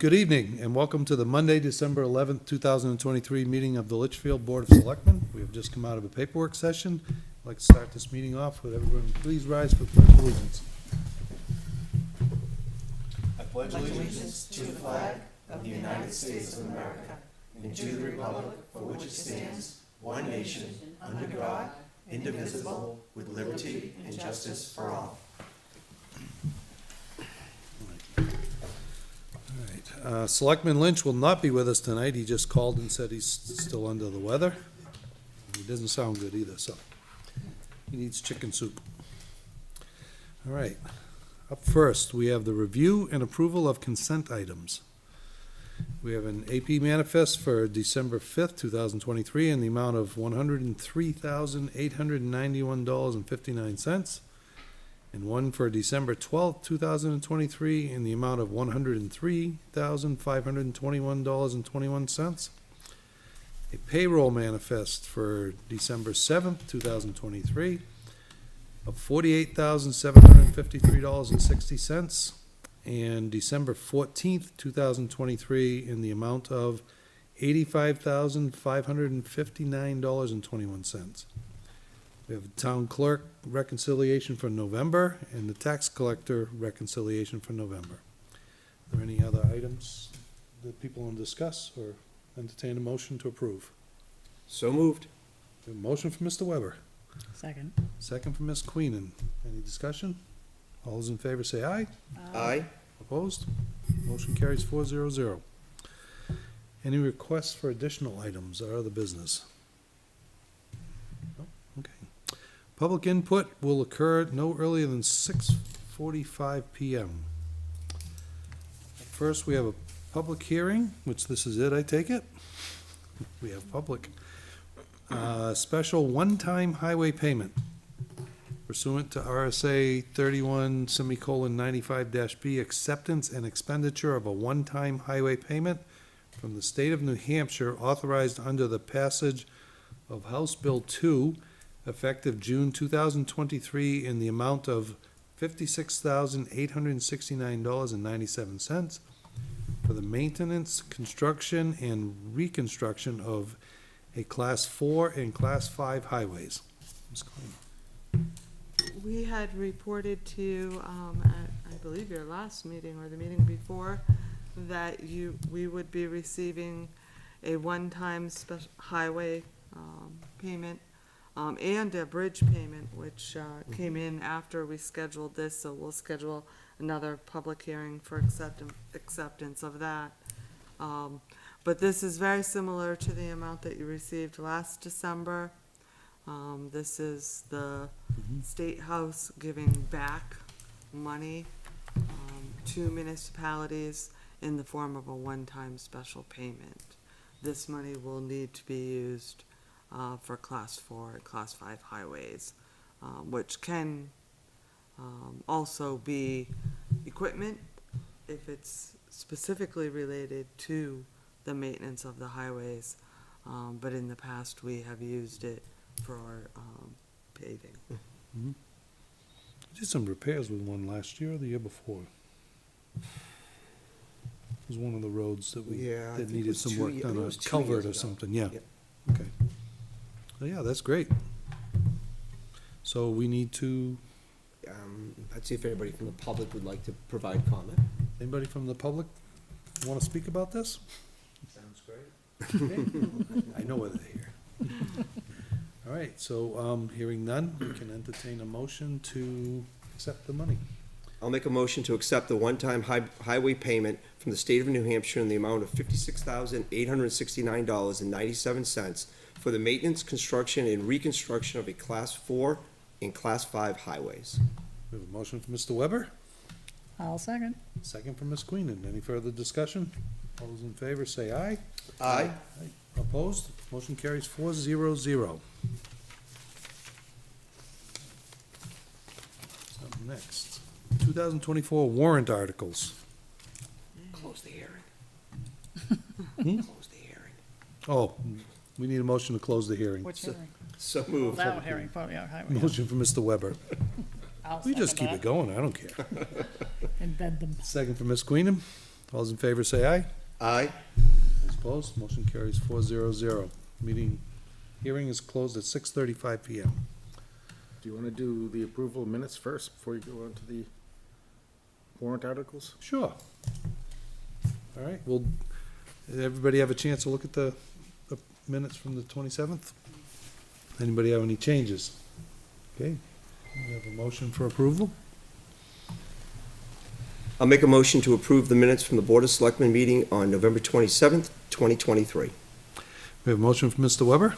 Good evening, and welcome to the Monday, December 11th, 2023 meeting of the Litchfield Board of Selectmen. We have just come out of a paperwork session. I'd like to start this meeting off with everyone, please rise for the Pledge of Allegiance. I pledge allegiance to the flag of the United States of America and to the republic for which it stands, one nation, under God, indivisible, with liberty and justice for all. All right, Selectman Lynch will not be with us tonight. He just called and said he's still under the weather. He doesn't sound good either, so he needs chicken soup. All right, up first, we have the review and approval of consent items. We have an AP manifest for December 5th, 2023, in the amount of $103,891.59, and one for December 12th, 2023, in the amount of $103,521.21. A payroll manifest for December 7th, 2023, of $48,753.60, and December 14th, 2023, in the amount of $85,559.21. We have the town clerk reconciliation for November and the tax collector reconciliation for November. Are there any other items that people want to discuss or entertain a motion to approve? So moved. A motion for Mr. Weber. Second. Second for Ms. Queenan. Any discussion? All those in favor say aye. Aye. Opposed? Motion carries 400. Any requests for additional items or other business? No? Okay. Public input will occur no earlier than 6:45 PM. First, we have a public hearing, which this is it, I take it? We have public. Special one-time highway payment pursuant to RSA 31:95-B, acceptance and expenditure of a one-time highway payment from the state of New Hampshire authorized under the passage of House Bill 2, effective June 2023, in the amount of $56,869.97 for the maintenance, construction, and reconstruction of a Class 4 and Class 5 highways. Ms. Klein. We had reported to you, at, I believe, your last meeting or the meeting before, that we would be receiving a one-time special highway payment and a bridge payment, which came in after we scheduled this, so we'll schedule another public hearing for acceptance of that. But this is very similar to the amount that you received last December. This is the State House giving back money to municipalities in the form of a one-time special payment. This money will need to be used for Class 4 and Class 5 highways, which can also be equipment if it's specifically related to the maintenance of the highways. But in the past, we have used it for paving. Mm-hmm. I did some repairs with one last year or the year before. It was one of the roads that that needed some work done, a culvert or something, yeah. Yep. Okay. So, yeah, that's great. So we need to, I'd see if anybody from the public would like to provide comment. anybody from the public want to speak about this? Sounds great. Okay. I know why they're here. All right, so, hearing none, we can entertain a motion to accept the money. I'll make a motion to accept the one-time highway payment from the state of New Hampshire in the amount of $56,869.97 for the maintenance, construction, and reconstruction of a Class 4 and Class 5 highways. We have a motion from Mr. Weber, I'll second. second from Ms. Queenan. Any further discussion? All those in favor say aye. Aye. Opposed? Motion carries 400. So next, 2024 warrant articles. Close the hearing. Hmm? Close the hearing. Oh, we need a motion to close the hearing. Which hearing? So moved. That hearing, probably, yeah, highway. Motion from Mr. Weber. I'll We just second keep it that. going, I don't care. Embed them. Second from Ms. Queenan. All those in favor say aye. Aye. Those opposed, motion carries 400. Meeting, hearing is closed at 6:35 PM. Do you want to do the approval of minutes first before you go on to the warrant articles? Sure. All right, well, did everybody have a chance to look at the minutes from the 27th? Anybody have any changes? Okay, we have a motion for approval. I'll make a motion to approve the minutes from the Board of Selectmen meeting on November 27th, 2023. We have a motion from Mr. Weber,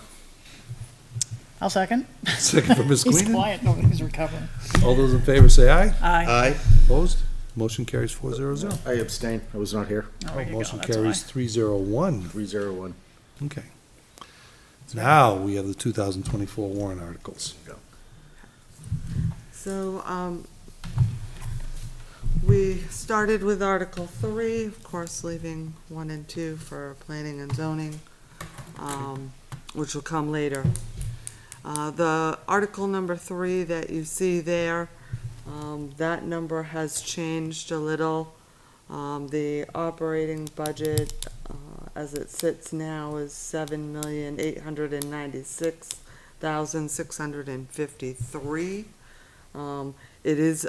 I'll second. second from Ms. He's Queenan. quiet, nobody's recovering. All those in favor say aye. Aye. Aye. Opposed? Motion carries 400. I abstain. I was not here. Oh, there you go, Motion that's carries why. 301. 301. Okay. Now, we have the 2024 warrant articles. So, we started with Article 3, of course, leaving 1 and 2 for planning and zoning, which will come later. The Article number 3 that you see there, that number has changed a little. The operating budget, as it sits now, is $7,896,653. It is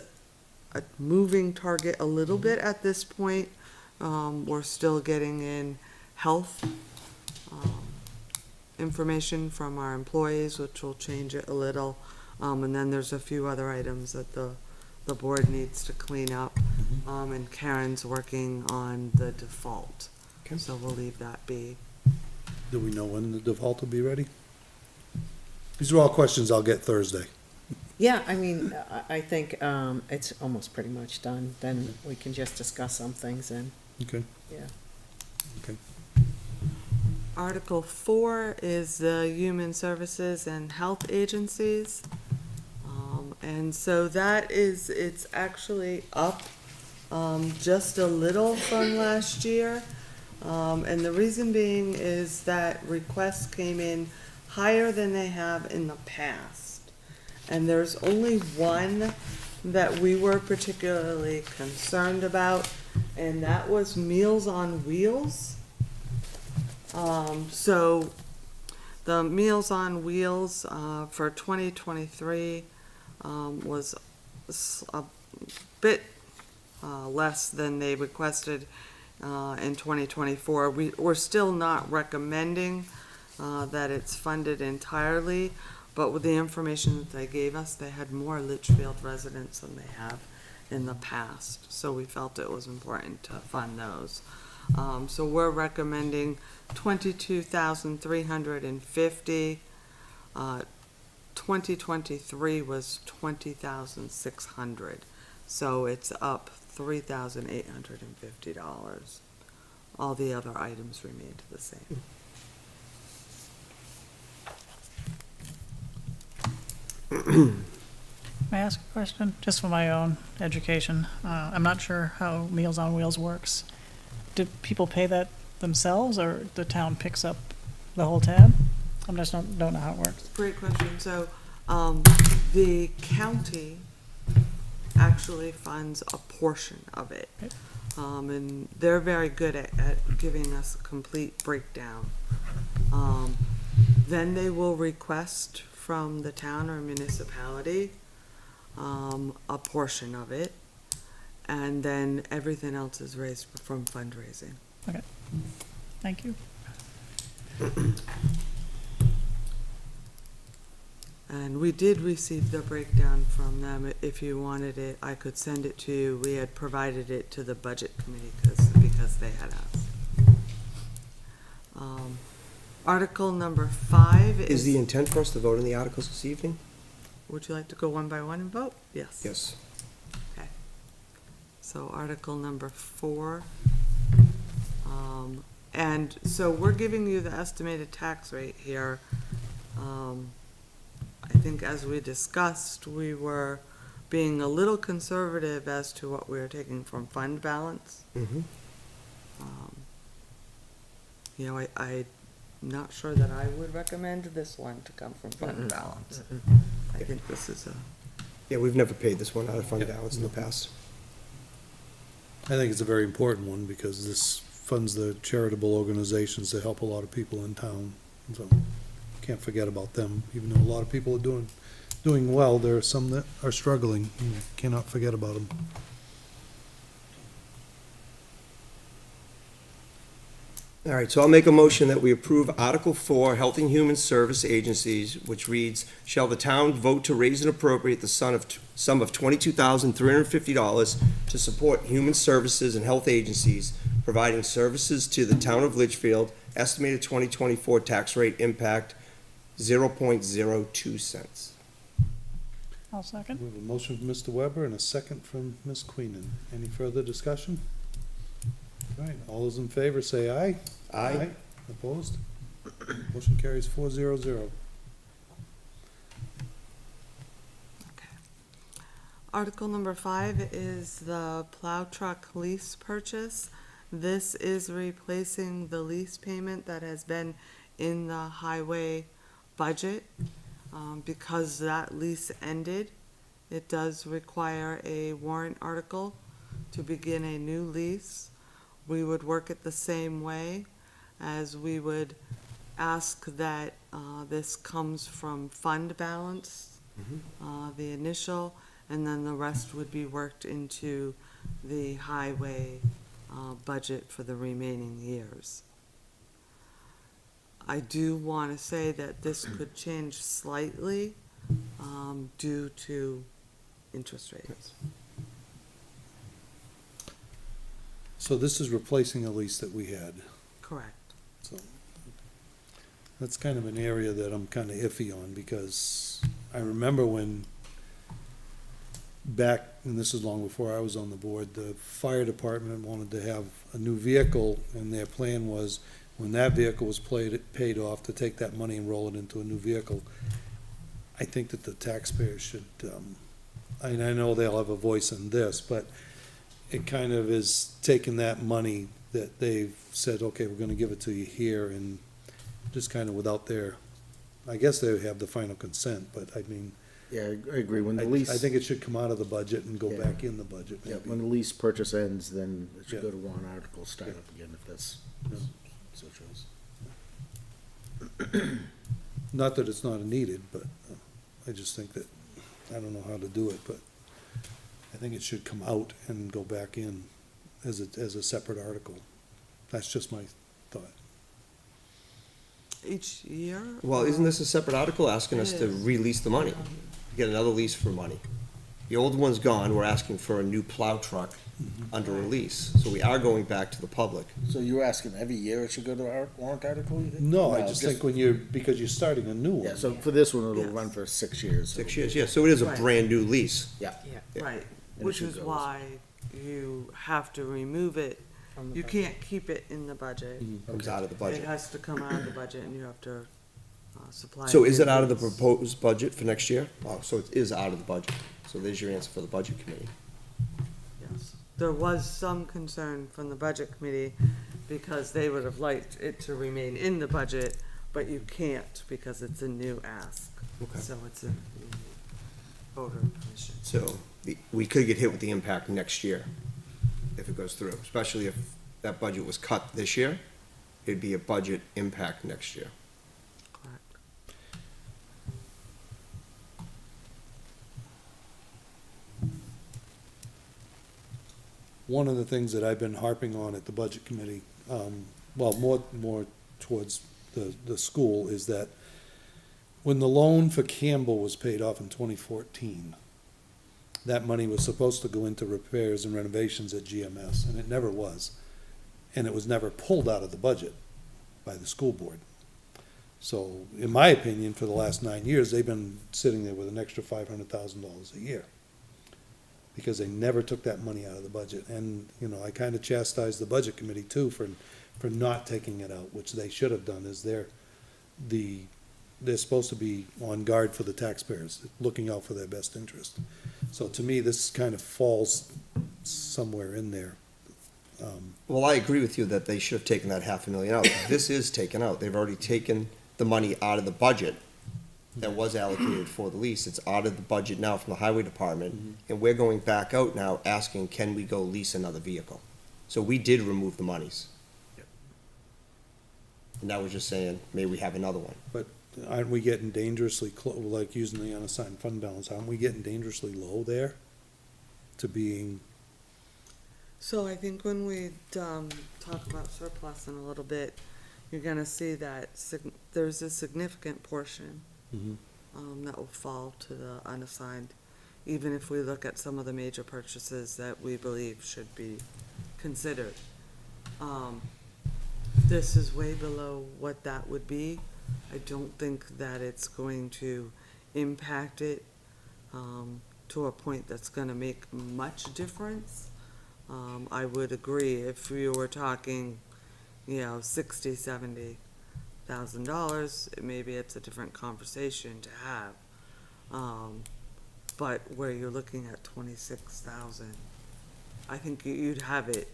a moving target a little bit at this point. We're still getting in health information from our employees, which will change it a little. And then there's a few other items that the board needs to clean up. And Karen's working on the default, Okay. so we'll leave that be. Do we know when the default will be ready? These are all questions I'll get Thursday. Yeah, I mean, I think it's almost pretty much done. Then we can just discuss some things and, Okay, yeah. okay. Article 4 is the Human Services and Health Agencies. And so that is, it's actually up just a little from last year. And the reason being is that requests came in higher than they have in the past. And there's only one that we were particularly concerned about, and that was Meals on Wheels. So the Meals on Wheels for 2023 was a bit less than they requested in 2024. We're still not recommending that it's funded entirely, but with the information that they gave us, they had more Litchfield residents than they have in the past. So we felt it was important to fund those. So we're recommending 22,350. 2023 was 20,600. So it's up $3,850. All the other items remained the same. May I ask a question, just for my own education? I'm not sure how Meals on Wheels works. Do people pay that themselves, or the town picks up the whole tab? I just don't know how it works. Great question. So, the county actually funds a portion of it. Okay. And they're very good at giving us a complete breakdown. Then they will request from the town or municipality, a portion of it. And then everything else is raised from fundraising. Okay, thank you. And we did receive the breakdown from them. If you wanted it, I could send it to you. We had provided it to the budget committee because they had asked. Article number 5 Is the intent for us to vote on the articles this evening? Would you like to go one by one and vote? Yes. Yes. Okay. So Article number 4. And so we're giving you the estimated tax rate here. I think as we discussed, we were being a little conservative as to what we were taking from fund balance. Mm-hmm. You know, I'm not sure that I would recommend this one to come from fund balance. I think this is a, Yeah, we've never paid this one out of fund balance in the past. I think it's a very important one because this funds the charitable organizations that help a lot of people in town. So can't forget about them, even though a lot of people are doing well, there are some that are struggling. You cannot forget about them. All right, so I'll make a motion that we approve Article 4, Health and Human Service Agencies, which reads, shall the town vote to raise and appropriate the sum of $22,350 to support human services and health agencies providing services to the town of Litchfield, estimated 2024 tax rate impact 0.02 cents. I'll second. We have a motion from Mr. Weber and a second from Ms. Queenan. Any further discussion? All right, all those in favor say aye. Aye. Opposed? Motion carries 4-0-0. Okay. Article number 5 is the plow truck lease purchase. This is replacing the lease payment that has been in the highway budget. Because that lease ended, it does require a warrant article to begin a new lease. We would work it the same way as we would ask that this comes from fund balance, the initial, and then the rest would be worked into the highway budget for the remaining years. I do want to say that this could change slightly due to interest rates. So this is replacing a lease that we had. Correct. So that's kind of an area that I'm kind of iffy on because I remember when back, and this is long before I was on the board, the fire department wanted to have a new vehicle and their plan was when that vehicle was paid off to take that money and roll it into a new vehicle. I think that the taxpayers should, I know they'll have a voice in this, but it kind of is taking that money that they've said, okay, we're gonna give it to you here, and just kind of without their, I guess they have the final consent, but I mean, Yeah, I agree. When I the lease, think it should come out of the budget and go Yeah. back in the budget. yeah, maybe. when the lease purchase ends, then it should Yeah. go to warrant articles, start Yeah. up again if that's Yeah. so chose. Not that it's not needed, but I just think that, I don't know how to do it, but I think it should come out and go back in as a separate article. That's just my thought. Each year? Well, isn't this a separate article asking us to It is. release the money? Get another lease for money. The old one's gone, we're asking for a new plow truck under a lease, so we are going back to the public. So you're asking every year it should go to our warrant article, you think? No, I just think when you're, because you're starting a new one. Yeah, so for this one, it'll Yes. run for 6 years. 6 years, yeah, so it is a Right. brand-new lease. Yeah. Yeah, Right, And it which should is go as- why you have to remove it. from the You budget. can't keep it in the budget. Comes out of the It budget. has to come out of the budget and you have to supply. So is it out of the bids. proposed budget for next year? Oh, so it is out of the budget. So there's your answer for the budget committee. Yes. There was some concern from the budget committee because they would have liked it to remain in the budget, but you can't because it's a new ask. Okay. So it's a voter commission. So we could get hit with the impact next year if it goes through, especially if that budget was cut this year. It'd be a budget impact next year. Correct. One of the things that I've been harping on at the budget committee, well, more towards the school, is that when the loan for Campbell was paid off in 2014, that money was supposed to go into repairs and renovations at GMS, and it never was. And it was never pulled out of the budget by the school board. So, in my opinion, for the last 9 years, they've been sitting there with an extra $500,000 a year. Because they never took that money out of the budget. And, you know, I kind of chastised the budget committee too for not taking it out, which they should have done, is they're supposed to be on guard for the taxpayers, looking out for their best interest. So to me, this kind of falls somewhere in there. Well, I agree with you that they should have taken that $500,000 out. This is taken out. They've already taken the money out of the budget that was allocated for the lease. It's out of the budget now from the highway department, and we're going back out now asking, can we go lease another vehicle? So we did remove the monies. Yep. And now we're just saying, may we have another one? But aren't we getting dangerously like using the unassigned fund balance, aren't we getting dangerously low there to being, So I think when we, talk about surplus in a little bit, you're gonna see that there's a significant portion, that will fall to the unassigned, even if we look at some of the major purchases that we believe should be considered. This is way below what that would be. I don't think that it's going to impact it, to a point that's gonna make much difference. I would agree, if you were talking, $60,000-$70,000, maybe it's a different conversation to have. But where you're looking at 26,000, I think you'd have it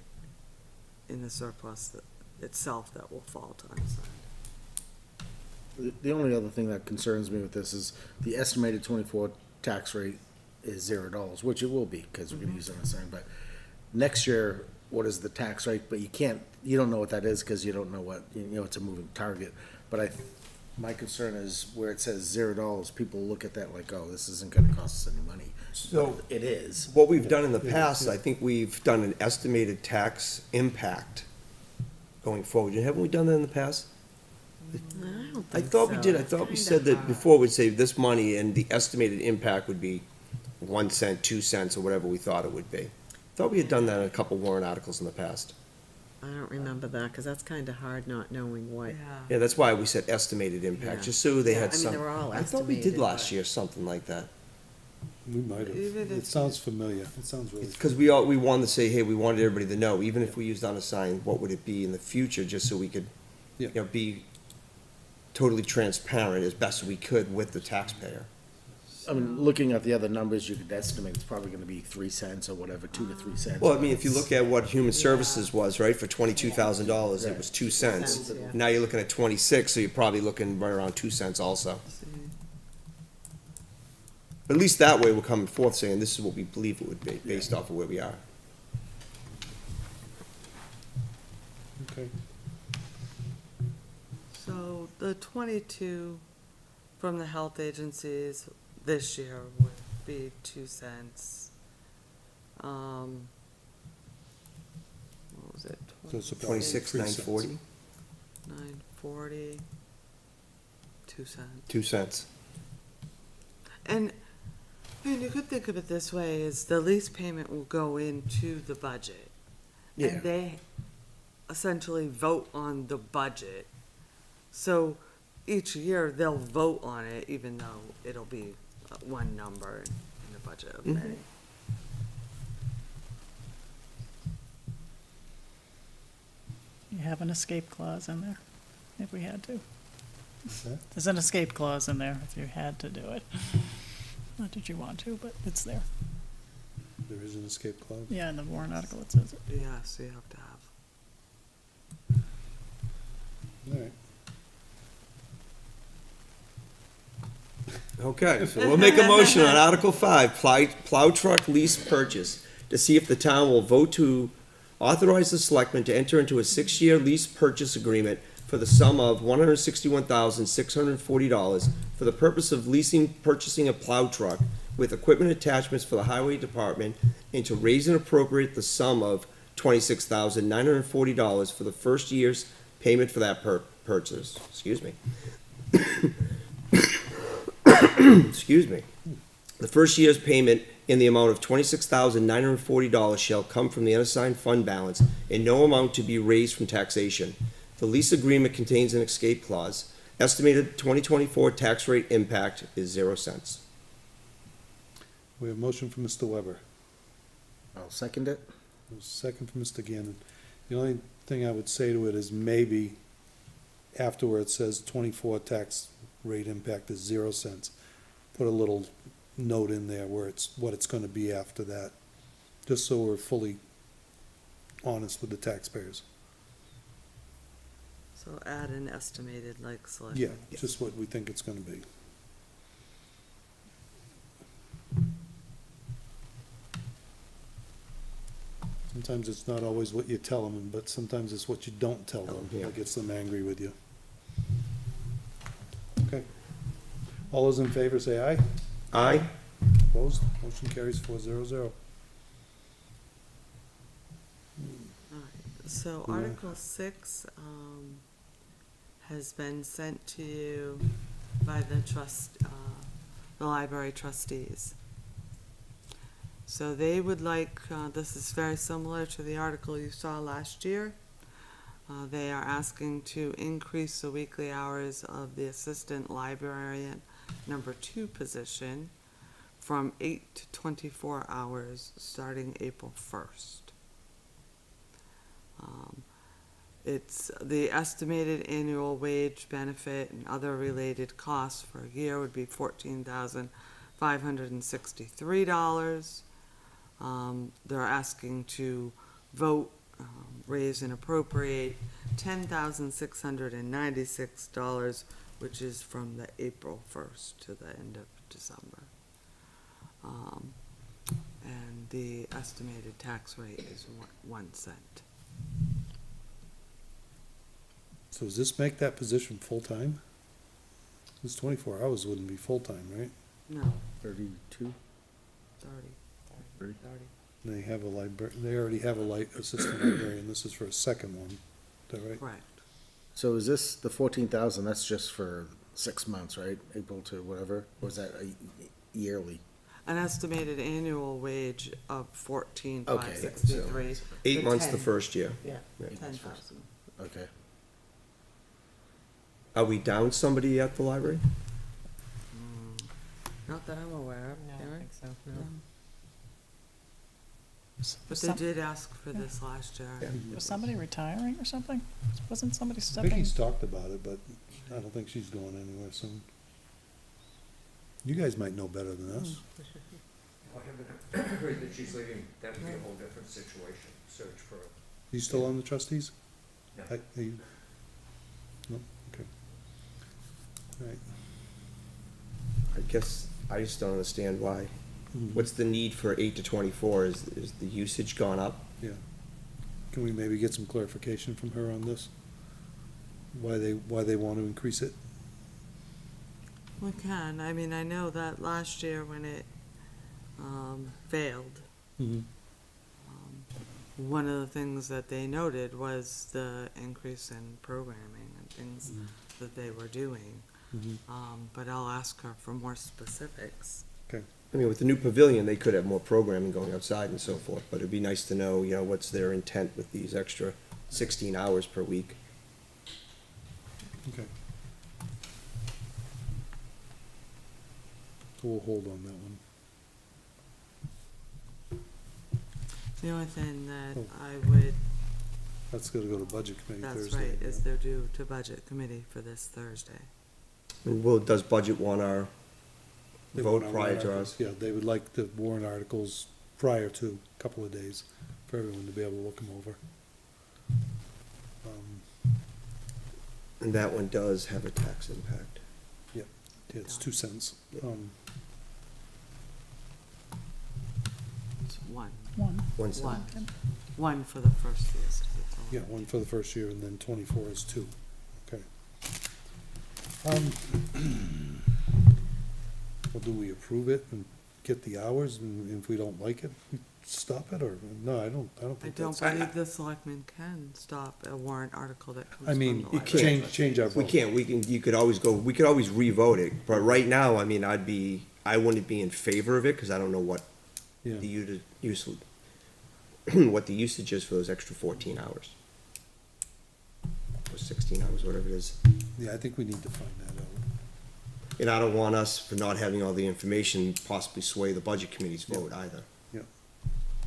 in the surplus itself that will fall to unassigned. The only other thing that concerns me with this is the estimated 24 tax rate is $0, which it will be, because we're gonna use unassigned, but next year, what is the tax rate? But you don't know what that is, because you don't know what, it's a moving target. But my concern is where it says $0, people look at that like, oh, this isn't gonna cost us any money. So It is. what we've done in the past, I think we've done an estimated tax impact going forward. Haven't we done that in the past? I thought we did. I thought we said that before, we'd say this money and the estimated impact would be 1 cent, 2 cents, or whatever we thought it would be. Thought we had done that in a couple warrant articles in the past. I don't remember that, because that's kind of hard not knowing what. Yeah, that's why we said estimated impact, Yeah. just so they Yeah, had I mean, some. they were all I thought we did estimated, last but- year, something like that. we might have, Even it if- sounds familiar, it sounds really. Because we wanted to say, hey, we wanted everybody to know, even if we used unassigned, what would it be in the future, just so we could, Yeah. be totally transparent as best we could with the taxpayer. I mean, looking at the other numbers, you could estimate it's probably gonna be 3 cents or whatever, 2 to 3 cents. Well, I mean, if you look at what human services was, right, for $22,000, it was 2 cents. Cents, yeah. Now you're looking at 26, so you're probably looking right around 2 cents also. But at least that way, we're coming forth saying this is what we believe it would be, based off of where we are. Okay. So the 22 from the health agencies this year would be 2 cents. What was it? So it's about 26, 3 cents. 940, 940, 2 cents. 2 cents. And, you could think of it this way, is the lease payment will go into the budget. Yeah. And they essentially vote on the budget. So each year, they'll vote on it, even though it'll be one number in the budget of many. You have an escape clause in there, if we had to. Okay. There's an escape clause in there if you had to do it. Not that you want to, but it's there. There is an escape clause. Yeah, in the warrant article it says it. Yeah, so you have to have. All right. Okay, so we'll make a motion on Article 5, plow truck lease purchase, to see if the town will vote to authorize the selectmen to enter into a 6-year lease purchase agreement for the sum of $161,640 for the purpose of purchasing a plow truck with equipment attachments for the highway department, and to raise and appropriate the sum of $26,940 for the first year's payment for that purchase. Excuse me. Excuse me. The first year's payment in the amount of $26,940 shall come from the unassigned fund balance, and no amount to be raised from taxation. The lease agreement contains an escape clause. Estimated 2024 tax rate impact is 0 cents. We have a motion from Mr. Weber, I'll second it. a second from Mr. Gannon. The only thing I would say to it is maybe after where it says 24 tax rate impact is 0 cents, put a little note in there where it's, what it's gonna be after that, just so we're fully honest with the taxpayers. So add an estimated, like, select. Yeah, just what we think it's gonna be. Sometimes it's not always what you tell them, but sometimes it's what you don't tell them Yeah. that gets them angry with you. Okay. All those in favor say aye. Aye. Opposed? Motion carries 400. So Yeah. Article 6, has been sent to you by the library trustees. So they would like, this is very similar to the article you saw last year. They are asking to increase the weekly hours of the assistant librarian number 2 position from 8 to 24 hours starting April 1st. It's the estimated annual wage benefit and other related costs for a year would be $14,563. They're asking to vote, raise and appropriate $10,696, which is from the April 1st to the end of December. And the estimated tax rate is 1 cent. So does this make that position full-time? This 24 hours wouldn't be full-time, right? No, 32? 30. Thirty. They have a they already have a assistant librarian, this is for a second one, is that right? Correct. So is this, the 14,000, that's just for 6 months, right? April to whatever? Or is that yearly? An estimated annual wage of $14,563. 8 months the first year. Yeah. 10,000. Okay. Are we down somebody at the library? Not that I'm aware of, No, I Karen. think so, no. But they did ask for this last year. Yeah. Was somebody retiring or something? Wasn't somebody I think stepping? he's talked about it, but I don't think she's going anywhere soon. You guys might know better than us. I haven't heard that she's leaving, that would be a whole different situation, search for, You still on the trustees? No. Are you? No, okay. All right. I guess I just don't understand why. Mhm. What's the need for 8 to 24? Is the usage gone up? Yeah. Can we maybe get some clarification from her on this? Why they want to increase it? We can. I mean, I know that last year when it failed, Mhm. one of the things that they noted was the increase in programming and things that they were doing. Mhm. But I'll ask her for more specifics. Okay. I mean, with the new pavilion, they could have more programming going outside and so forth, but it'd be nice to know, what's their intent with these extra 16 hours per week. Okay. So we'll hold on that one. The only thing that Oh. I would, That's gonna go to budget committee that's Thursday. right, is they're due to budget committee for this Thursday. And does budget want our They vote want our prior warrant to articles. ours? Yeah, they would like the warrant articles prior to, a couple of days, for everyone to be able to look them over. And that one does have a tax impact. Yeah, it's 2 cents. It's one. 1. 1 cent. One. One for the first year. Yeah, one for the first year, and then 24 is 2. Okay. Well, do we approve it and get the hours, and if we don't like it, we stop it, or, no, I don't I think don't that's. believe the selectmen can stop a warrant article that comes I from the mean, library. can't. change our We vote. can't, we could always revote it, but right now, I mean, I wouldn't be in favor of it, cause I don't know what Yeah, the what the usage is for those extra 14 hours. Or 16 hours, whatever it is. yeah, I think we need to find that out. And I don't want us, for not having all the information, possibly sway the budget committee's vote either. Yeah.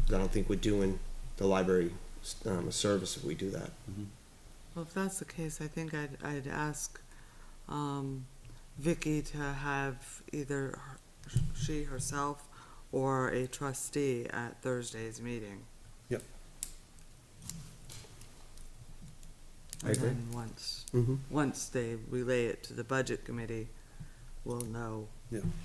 'Cause I don't think we're doing the library, a service if we do that. Well, if that's the case, I think I'd ask, Vicky to have either she herself or a trustee at Thursday's meeting. Yep. I And agree. then once they relay it to the budget committee, we'll know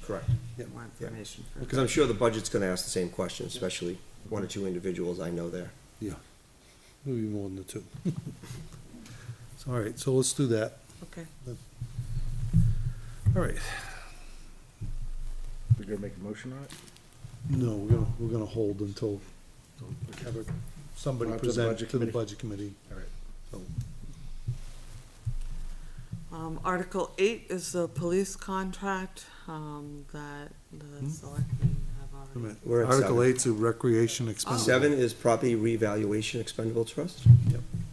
Correct. more information. for Because I'm sure the budget's gonna ask the same question, especially one or two individuals I know there. Yeah, maybe more than the two. So, all right, so let's do that. Okay. All right, We're gonna make a motion on it? no, we're gonna hold until have somebody After the present budget to the committee. budget committee. All right. So, Article 8 is the police contract, that the selectmen have wait a already. minute. We're at Article seven. 8's a recreation expendable. 7 is property revaluation expendable trust.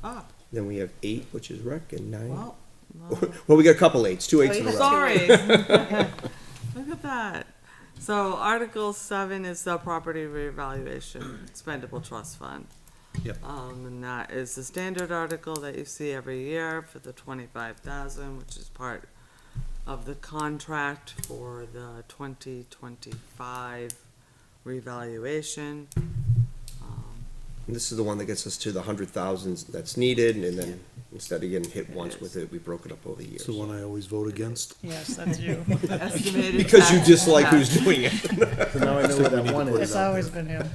Ah, Then we have 8, which is rec, and 9. well, Well, we got a couple 8s, 2 8s in a row. sorry. Look at that. So Article 7 is the property revaluation expendable trust fund. Yep. And that is the standard article that you see every year for the 25,000, which is part of the contract for the 2025 revaluation. And this is the one that gets us to the 100,000 that's needed, and then instead of getting hit once with it, we broke it up over the years. It's the one I always vote against. Yes, that's you. Estimated Because you tax dislike impact. who's doing it. So now I know what that one It's is. always been him.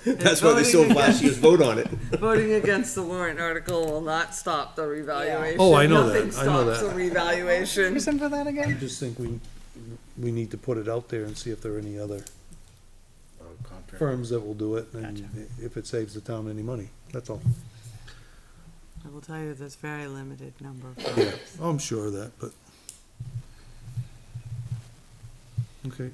That's why they still have last year's vote on it. Voting against the warrant article will not stop the revaluation. Oh, I know that. Nothing I know stops that. the revaluation. Reason for that I again? just think we need to put it out there and see if there are any other Oh, contract. firms that will do it, and Gotcha. if it saves the town any money, that's all. I will tell you, there's very limited number of Yeah, firms. I'm sure of that, but. Okay,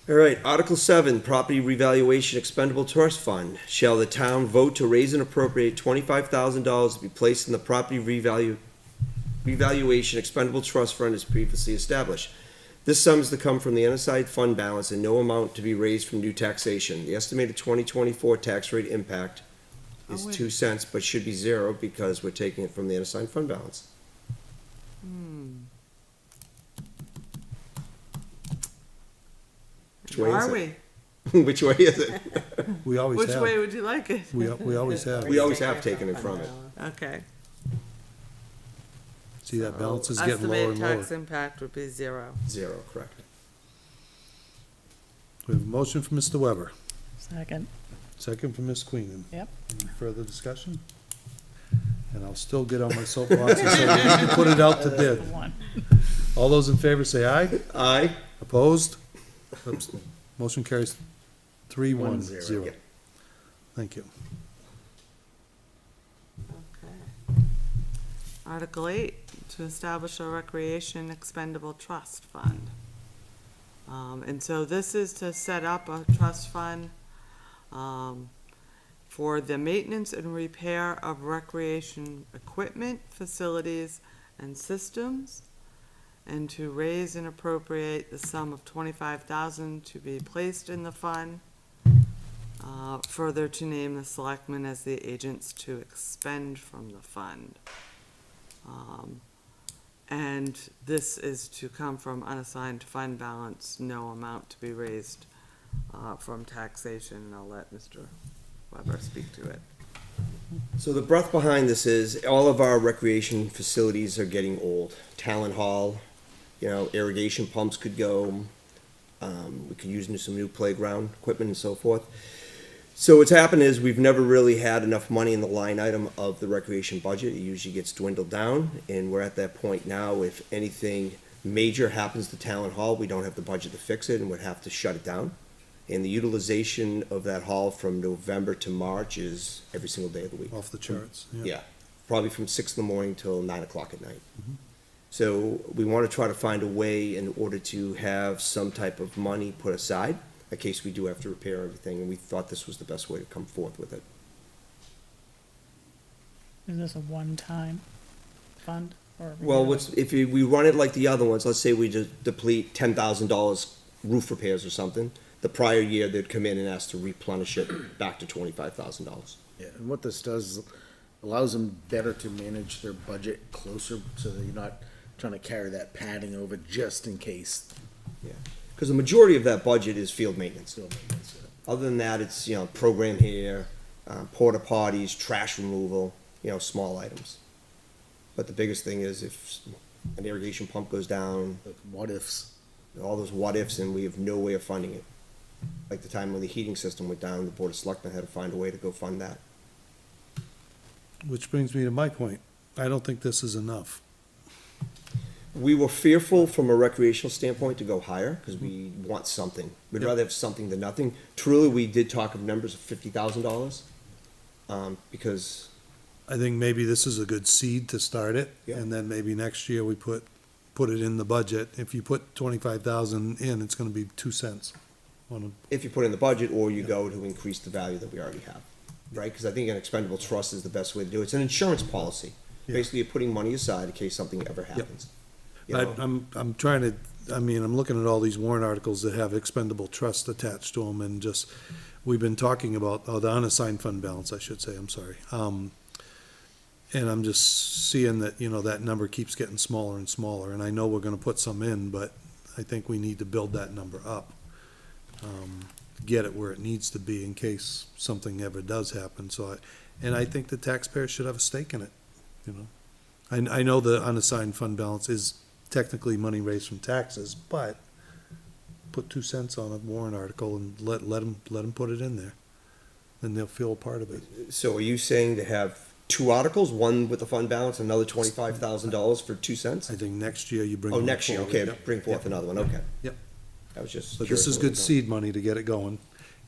All right, Article 7, Property Revaluation Expendable Trust Fund. Shall the town vote to raise and appropriate $25,000 to be placed in the Property Revaluation Expendable Trust Fund as previously established? This sum is to come from the unassigned fund balance and no amount to be raised from new taxation. The estimated 2024 tax rate impact is Oh, wait. 2 cents, but should be 0 because we're taking it from the unassigned fund balance. Which way is Are it? we? Which way is it? we always Which way have, would you like it? we always have. We always have taken it from it. Okay. See, that balance is So getting lower and Estimated lower. tax impact would be 0. 0, correct. We have a motion from Mr. Weber, Second. second from Ms. Queenan. Yep. Any further discussion? And I'll still get on my soapbox and say we need to put it out to bid. One. All those in favor say aye. Aye. Opposed? Motion carries 3-1-0. 1-0. Yep. Thank you. Okay. Article 8, to establish a recreation expendable trust fund. And so this is to set up a trust fund, for the maintenance and repair of recreation equipment, facilities, and systems, and to raise and appropriate the sum of 25,000 to be placed in the fund. Further to name the selectmen as the agents to expend from the fund. And this is to come from unassigned fund balance, no amount to be raised from taxation, and I'll let Mr. Weber speak to it. So the breath behind this is all of our recreation facilities are getting old. Talon Hall, irrigation pumps could go. We could use some new playground equipment and so forth. So what's happened is we've never really had enough money in the line item of the recreation budget. It usually gets dwindled down, and we're at that point now. If anything major happens to Talon Hall, we don't have the budget to fix it and would have to shut it down. And the utilization of that hall from November to March is every single day of the week. Off the charts. Yeah, probably from 6 in the morning till 9 o'clock at night. So we want to try to find a way in order to have some type of money put aside in case we do have to repair everything, and we thought this was the best way to come forth with it. Is this a one-time fund or? Well, we run it like the other ones, let's say we just deplete $10,000 roof repairs or something, the prior year they'd come in and ask to replenish it back to $25,000. Yeah, and what this does is allows them better to manage their budget closer, so that you're not trying to carry that padding over just in case. Yeah, because the majority of that budget is field maintenance. Still maintenance, Other than that, it's, program here, porta potties, trash removal, small items. But the biggest thing is if an irrigation pump goes down, the what ifs. all those what ifs, and we have no way of funding it. Like the time when the heating system went down, the Board of Selectmen had to find a way to go fund that. Which brings me to my point. I don't think this is enough. We were fearful from a recreational standpoint to go higher, because we want something. We'd Yep. rather have something than nothing. Truly, we did talk of numbers of $50,000, because, I think maybe this is a good seed to start it, Yeah. and then maybe next year we put it in the budget. If you put 25,000 in, it's gonna be 2 cents on a, if you put in the budget, or you go to increase the value that we already have, right? Because I think an expendable trust is the best way to do it. It's an insurance policy. Yeah. Basically, you're putting money aside in case something ever happens. You know? I'm trying to, I'm looking at all these warrant articles that have expendable trust attached to them, and just, we've been talking about, the unassigned fund balance, I should say, I'm sorry. And I'm just seeing that, that number keeps getting smaller and smaller, and I know we're gonna put some in, but I think we need to build that number up. Get it where it needs to be in case something ever does happen, and I think the taxpayers should have a stake in it, I know the unassigned fund balance is technically money raised from taxes, but put 2 cents on a warrant article and let them put it in there. Then they'll feel a part of it. So are you saying to have two articles, one with the fund balance, another $25,000 for 2 cents? I think next year you bring. Oh, one next year, forward. okay, Yep. bring forth Yep. another one, okay. Yep. I was just But curious this is what good was on. seed money to get it going,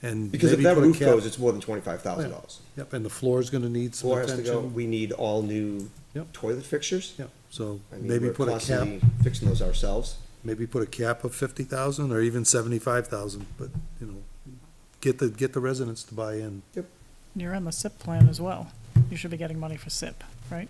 and Because if maybe that put a roof cap- goes, it's more than $25,000. Yep, and the floor's gonna need some Floor has to go, attention. we need all new Yep. toilet fixtures. Yep, so I mean, maybe we're put a cap, constantly fixing those ourselves. maybe put a cap of 50,000 or even 75,000, but, get the residents to buy in. You're in the SIP plan as well. You should be getting money for SIP, right?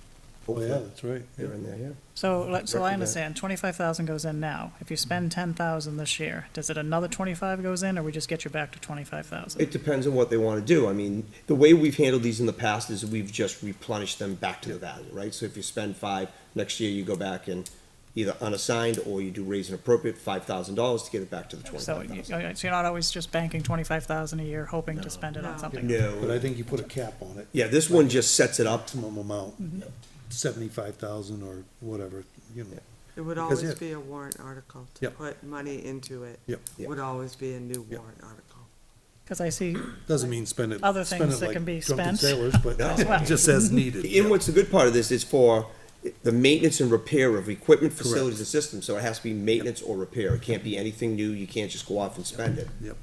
Oh, yeah, that's right. They're in there, yeah. So I Recommend. understand, 25,000 goes in now. If you spend 10,000 this year, does it another 25 goes in, or we just get you back to 25,000? It depends on what they want to do. I mean, the way we've handled these in the past is we've just replenished them back to the value, right? So if you spend 5, next year you go back and either unassigned or you do raise and appropriate $5,000 to get it back to the So 25,000. so you're not always just banking 25,000 a year, hoping to spend it on No. something? But I No. think you put a cap on it. Yeah, this one just sets it up. Maximum amount, 75,000 or whatever, It would Because, always yeah. be a warrant article to Yep. put money into it. Yep. Yep. Would always be a new Yep. warrant article. Because I see, Doesn't mean spend it. Other spend things it that like can be drunken spent. sailors, but No. just as needed. And what's the good part of this is for the maintenance and repair of equipment, facilities, and systems. So it has to be maintenance or repair. It can't be anything new. You can't just go off and spend it. Yep.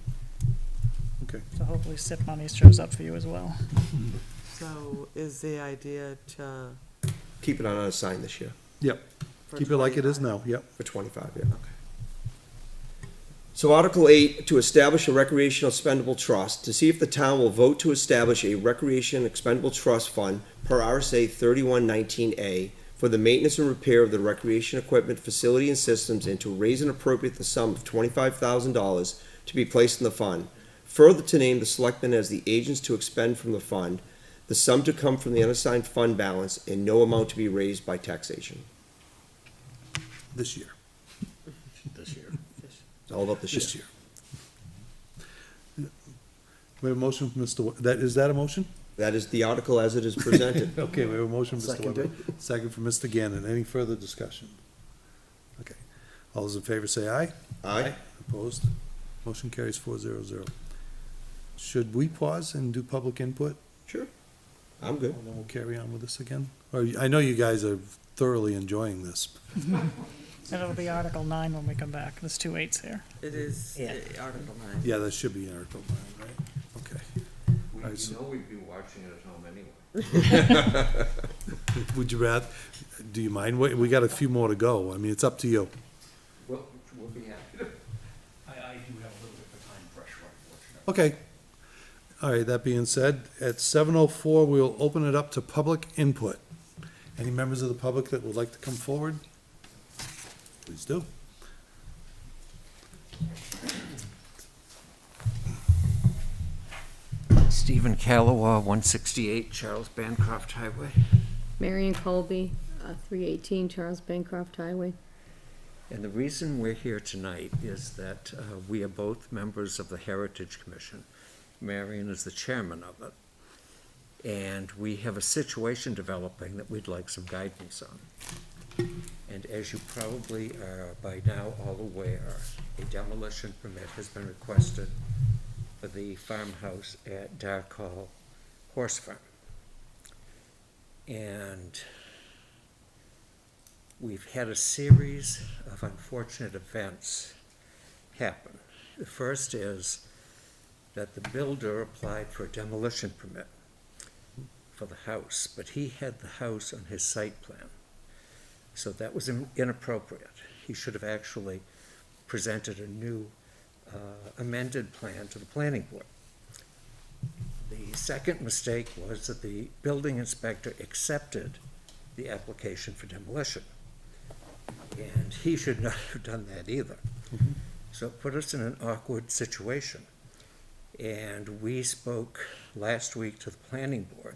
Okay. so hopefully SIP money shows up for you as well. So is the idea to, Keep it on unassigned this year. Yep. for Keep it like it is 25? now, yep. For 25, yeah. So Article 8, to establish a recreational expendable trust, to see if the town will vote to establish a recreation expendable trust fund per RSA 3119A for the maintenance and repair of the recreation equipment, facility, and systems, and to raise and appropriate the sum of $25,000 to be placed in the fund. Further, to name the selectmen as the agents to expend from the fund, the sum to come from the unassigned fund balance, and no amount to be raised by taxation. This year. This year. It's all about the This shit. year. We have a motion from Mr. Is that a motion? That is the article as it is presented. Okay, we have a motion from Mr. Second Weber. Second from Mr. Gannon. Any further discussion? Okay. All those in favor say aye. Aye. Opposed? Motion carries 400. Should we pause and do public input? Sure. I'm good. And then we'll carry on with this again? Or, I know you guys are thoroughly enjoying this. And it'll be Article 9 when we come back. There's 2 8s here. It is Yeah. Article 9. Yeah, that should be Article 9, right? Okay. We, All right, so- you know we'd be watching it at home anyway. Would you rather, do you mind? We got a few more to go. I mean, it's up to you. We'll be happy to. I do have a little bit of a time pressure, unfortunately. Okay. All right, that being said, at 7:04, we'll open it up to public input. Any members of the public that would like to come forward? Please do. Stephen Calawa, 168 Charles Bancroft Highway. Marion Colby, 318 Charles Bancroft Highway. And the reason we're here tonight is that we are both members of the Heritage Commission. Marion is the chairman of it. And we have a situation developing that we'd like some guidance on. And as you probably are by now all aware, a demolition permit has been requested for the farmhouse at Dark Hall Horse Farm. And the reason we're here tonight is that we are both members of the Heritage Commission. Marion is the chairman of it. And we have a situation developing that we'd like some guidance on. And as you probably are by now all aware, a demolition permit has been requested for the farmhouse at Dark Hall Horse Farm. And we've had a series of unfortunate events happen. The first is that the builder applied for a demolition permit for the house, but he had the house on his site plan. So that was inappropriate. He should have actually presented a new amended plan to the planning board. The second mistake was that the building inspector accepted the application for demolition. And he should not have done that either. So it put us in an awkward situation. And we spoke last week to the planning board.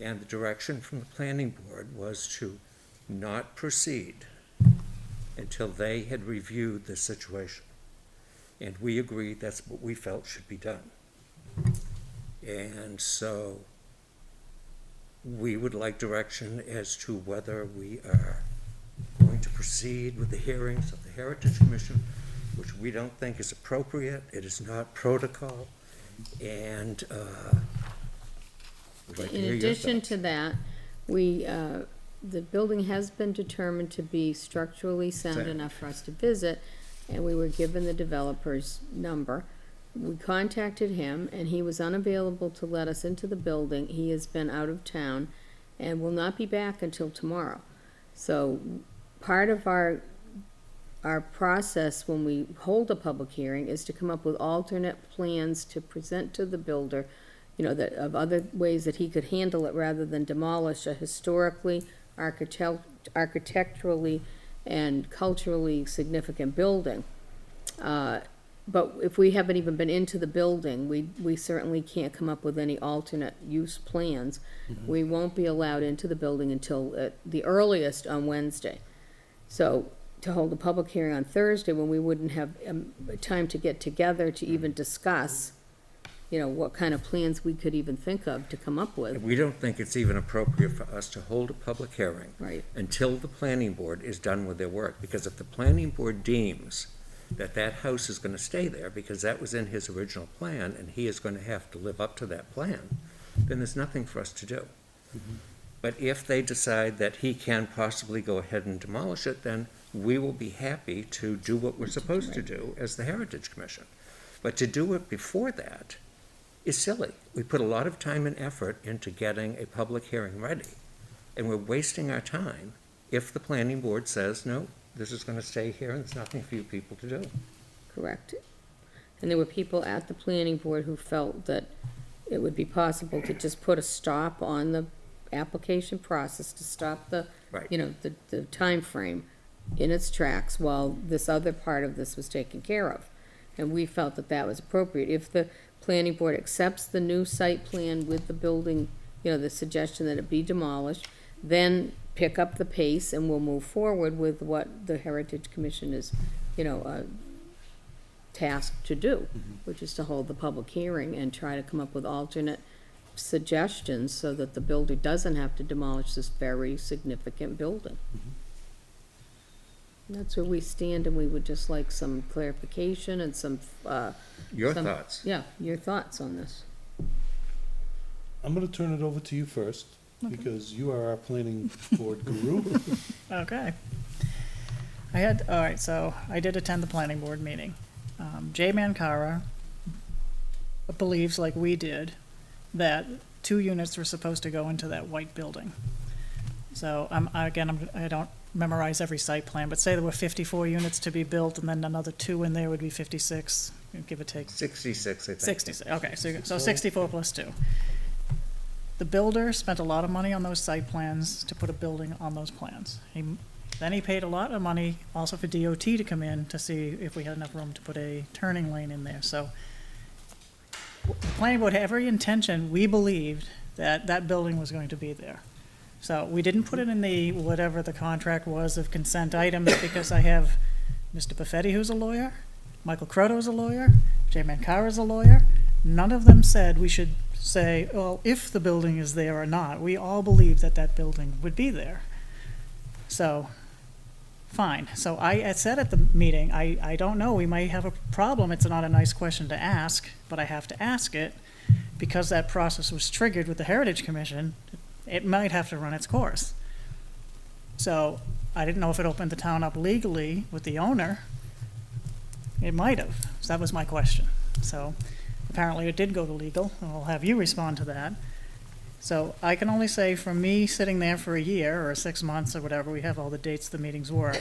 And the direction from the planning board was to not proceed until they had reviewed the situation. And we agreed that's what we felt should be done. And so we would like direction as to whether we are going to proceed with the hearings of the Heritage Commission, which we don't think is appropriate. It is not protocol. And we'd like to In hear your addition thoughts. to that, we, the building has been determined to be structurally sound Sound. enough for us to visit, and we were given the developer's number. We contacted him, and he was unavailable to let us into the building. He has been out of town and will not be back until tomorrow. So part of our process when we hold a public hearing is to come up with alternate plans to present to the builder, you know, that of other ways that he could handle it rather than demolish a historically, architecturally, and culturally significant building. But if we haven't even been into the building, we certainly can't come up with any alternate use plans. We won't be allowed into the building until at the earliest on Wednesday. So to hold a public hearing on Thursday when we wouldn't have time to get together to even discuss, you know, what kind of plans we could even think of to come up with. We don't think it's even appropriate for us to hold a public hearing Right. until the planning board is done with their work. Because if the planning board deems that that house is going to stay there because that was in his original plan and he is going to have to live up to that plan, then there's nothing for us to do. But if they decide that he can possibly go ahead and demolish it, then we will be happy to do what we're supposed to do as the Heritage Commission. But to do it before that is silly. We put a lot of time and effort into getting a public hearing ready, and we're wasting our time if the planning board says, no, this is going to stay here and there's nothing for you people to do. Correct. And there were people at the planning board who felt that it would be possible to just put a stop on the application process, to stop the, Right. you know, the timeframe in its tracks while this other part of this was taken care of. And we felt that that was appropriate. If the planning board accepts the new site plan with the building, you know, the suggestion that it be demolished, then pick up the pace and we'll move forward with what the Heritage Commission is, you know, tasked to do, which is to hold the public hearing and try to come up with alternate suggestions so that the builder doesn't have to demolish this very significant building. And that's where we stand, and we would just like some clarification and some, Your some- thoughts? yeah, your thoughts on this. I'm gonna turn it over to you first, because you are our planning board guru. Okay. All right, so I did attend the planning board meeting. Jay Mankara believes, like we did, that 2 units were supposed to go into that white building. So, I don't memorize every site plan, but say there were 54 units to be built, and then another 2 in there would be 56, give or take. 66, I think. 66, okay, so 64 plus 2. The builder spent a lot of money on those site plans to put a building on those plans. Then he paid a lot of money also for DOT to come in to see if we had enough room to put a turning lane in there. So the planning board had every intention, we believed, that that building was going to be there. So we didn't put it in the, whatever the contract was of consent items, because I have Mr. Buffetti, who's a lawyer, Michael Croto is a lawyer, Jay Mankara is a lawyer. None of them said we should say, well, if the building is there or not. We all believed that that building would be there. So, fine. So I said at the meeting, I don't know, we might have a problem. It's not a nice question to ask, but I have to ask it because that process was triggered with the Heritage Commission. it might have to run its course. So I didn't know if it opened the town up legally with the owner. It might have, so that was my question. So apparently it did go to legal, and I'll have you respond to that. So I can only say from me sitting there for a year or 6 months or whatever, we have all the dates the meetings were.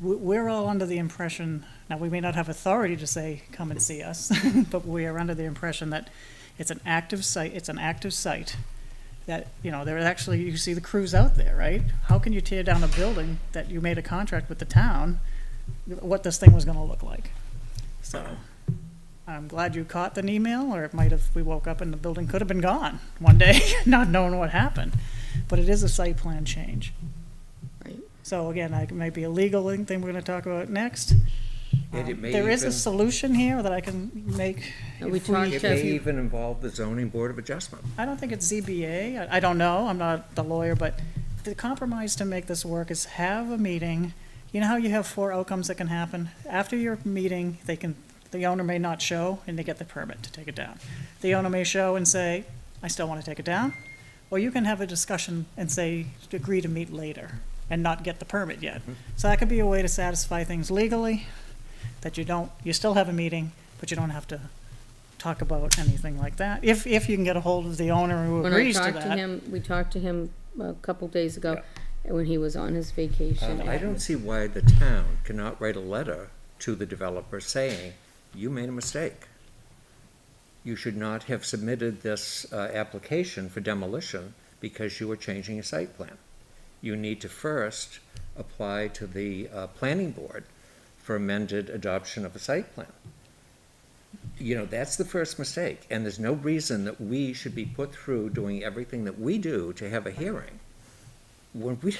We're all under the impression, now we may not have authority to say, come and see us, but we are under the impression that it's an active site, that, you know, there are actually, you see the crews out there, right? How can you tear down a building that you made a contract with the town, what this thing was gonna look like? So, I'm glad you caught the email, or it might have, we woke up and the building could have been gone one day, not knowing what happened. But it is a site plan change. Right. So again, it might be a legal thing we're gonna talk about next. And it may There is a even- solution here that I can make. And we if talked It to- may even involve the zoning board of adjustment. I don't think it's ZBA, I don't know, I'm not the lawyer, but the compromise to make this work is have a meeting. You know how you have 4 outcomes that can happen? After your meeting, the owner may not show and they get the permit to take it down. The owner may show and say, I still want to take it down. Or you can have a discussion and say, agree to meet later and not get the permit yet. So that could be a way to satisfy things legally, that you still have a meeting, but you don't have to talk about anything like that. If you can get a hold of the owner who When I agrees to talked to that. him, we talked to him a couple days ago, when he was on his vacation. I don't see why the town cannot write a letter to the developer saying, you made a mistake. You should not have submitted this application for demolition because you were changing a site plan. You need to first apply to the planning board for amended adoption of a site plan. You know, that's the first mistake, and there's no reason that we should be put through doing everything that we do to have a hearing when we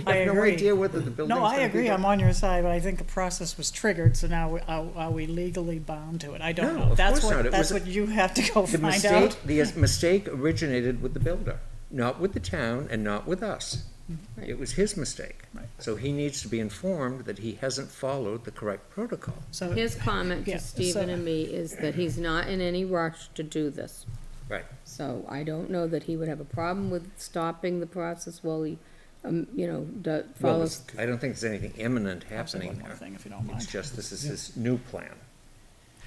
I have no agree. idea whether the building's No, I gonna be agree, there. I'm on your side, but I think the process was triggered, so now are we legally bound to it? I don't No, know. of That's course not. It That's was- what you have to go The find out. mistake originated with the builder, not with the town and not with us. Right. It was his mistake. Right. So he needs to be informed that he hasn't followed the correct protocol. So, His comment Yeah, to Stephen so- and me is that he's not in any rush to do this. Right. So I don't know that he would have a problem with stopping the process while he, Well, follows. I don't think there's anything imminent I'll say happening one more there. thing, if you don't It's mind. just, this is his new plan.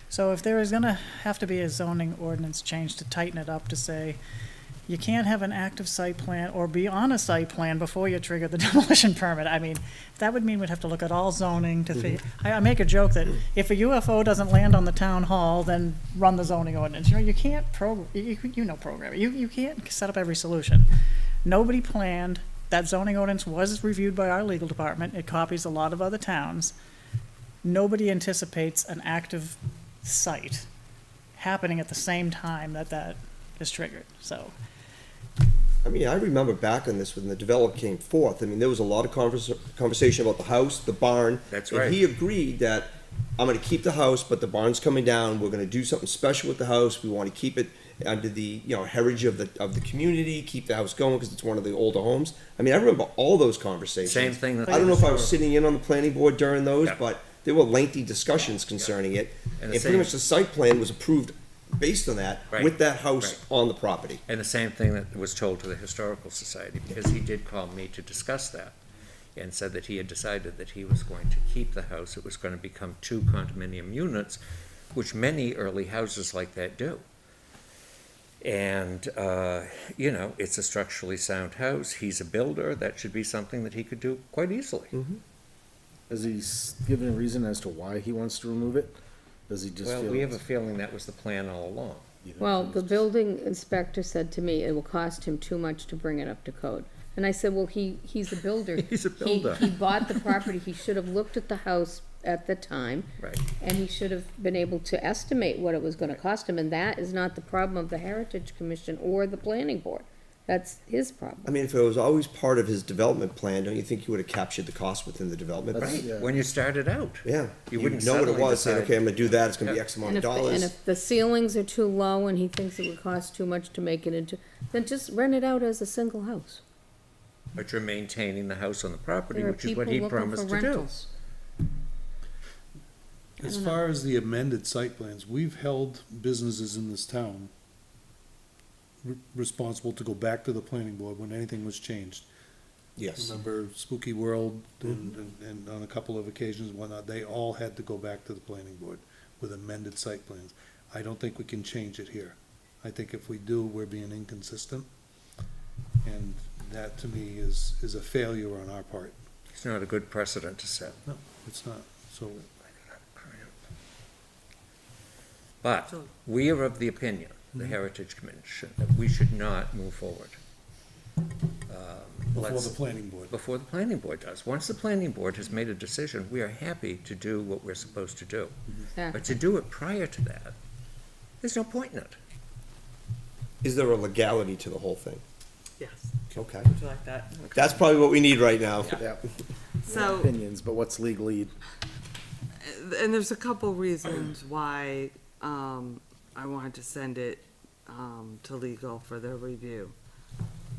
So if there is gonna have to be a zoning ordinance change to tighten it up to say, you can't have an active site plan or be on a site plan before you trigger the demolition permit. I mean, that would mean we'd have to look at all zoning to figure, I make a joke that if a UFO doesn't land on the town hall, then run the zoning ordinance. You know, you can't program, you know programming, you can't set up every solution. Nobody planned, that zoning ordinance was reviewed by our legal department, it copies a lot of other towns. Nobody anticipates an active site happening at the same time that is triggered, so. I mean, I remember back on this when the developer came forth. I mean, there was a lot of conversation about the house, the barn. That's And right. he agreed that I'm gonna keep the house, but the barn's coming down. We're gonna do something special with the house. We wanna keep it under the, heritage of the community, keep the house going because it's one of the older homes. I mean, I remember all those conversations. Same thing that. I don't know if I was sitting in on the planning board during those, Yeah. but there were lengthy discussions concerning it. And And the pretty same- much the site plan was approved based on that, Right. with that house Right. on the property. And the same thing that was told to the Historical Society, because he did call me to discuss that, and said that he had decided that he was going to keep the house. It was going to become 2 condominium units, which many early houses like that do. And, it's a structurally sound house. He's a builder. That should be something that he could do quite easily. Has he given a reason as to why he wants to remove it? Does he just Well, feel? we have a feeling that was the plan all along. you think Well, so? the building inspector said to me, it will cost him too much to bring it up to code. And I said, well, he's a builder. He's a builder. He bought the property, he should have looked at the house at the time. Right. And he should have been able to estimate what it was gonna cost him, and that is not the problem of the Heritage Commission or the Planning Board. That's his problem. I mean, if it was always part of his development plan, don't you think he would have captured the cost within the development plan? That's- yeah. When you started out. Yeah. You wouldn't know what it suddenly was, saying, decide- okay, I'm gonna do that, it's gonna be Yeah. X amount And of if, dollars. and if the ceilings are too low and he thinks it would cost too much to make it into, then just rent it out as a single house. But you're maintaining the house on the property, There are which is people what he looking for promised to do. rentals. As don't know. far as the amended site plans, we've held businesses in this town responsible to go back to the planning board when anything was changed. Yes. Remember Spooky World and on a couple of occasions and whatnot, they all had to go back to the planning board with amended site plans. I don't think we can change it here. I think if we do, we're being inconsistent. And that to me is a failure on our part. It's not a good precedent to set. No, it's not. So, But we are of the opinion, the Heritage Commission, that we should not move forward. before Let's- the planning board. Before the planning board does. Once the planning board has made a decision, we are happy to do what we're supposed to do. But to do it prior to that, there's no point in it. Is there a legality to the whole thing? Yes, Okay. would you like that? That's probably what we need right now. Yeah. So, Opinions, but what's legally, and there's a couple reasons why, I wanted to send it, to legal for their review.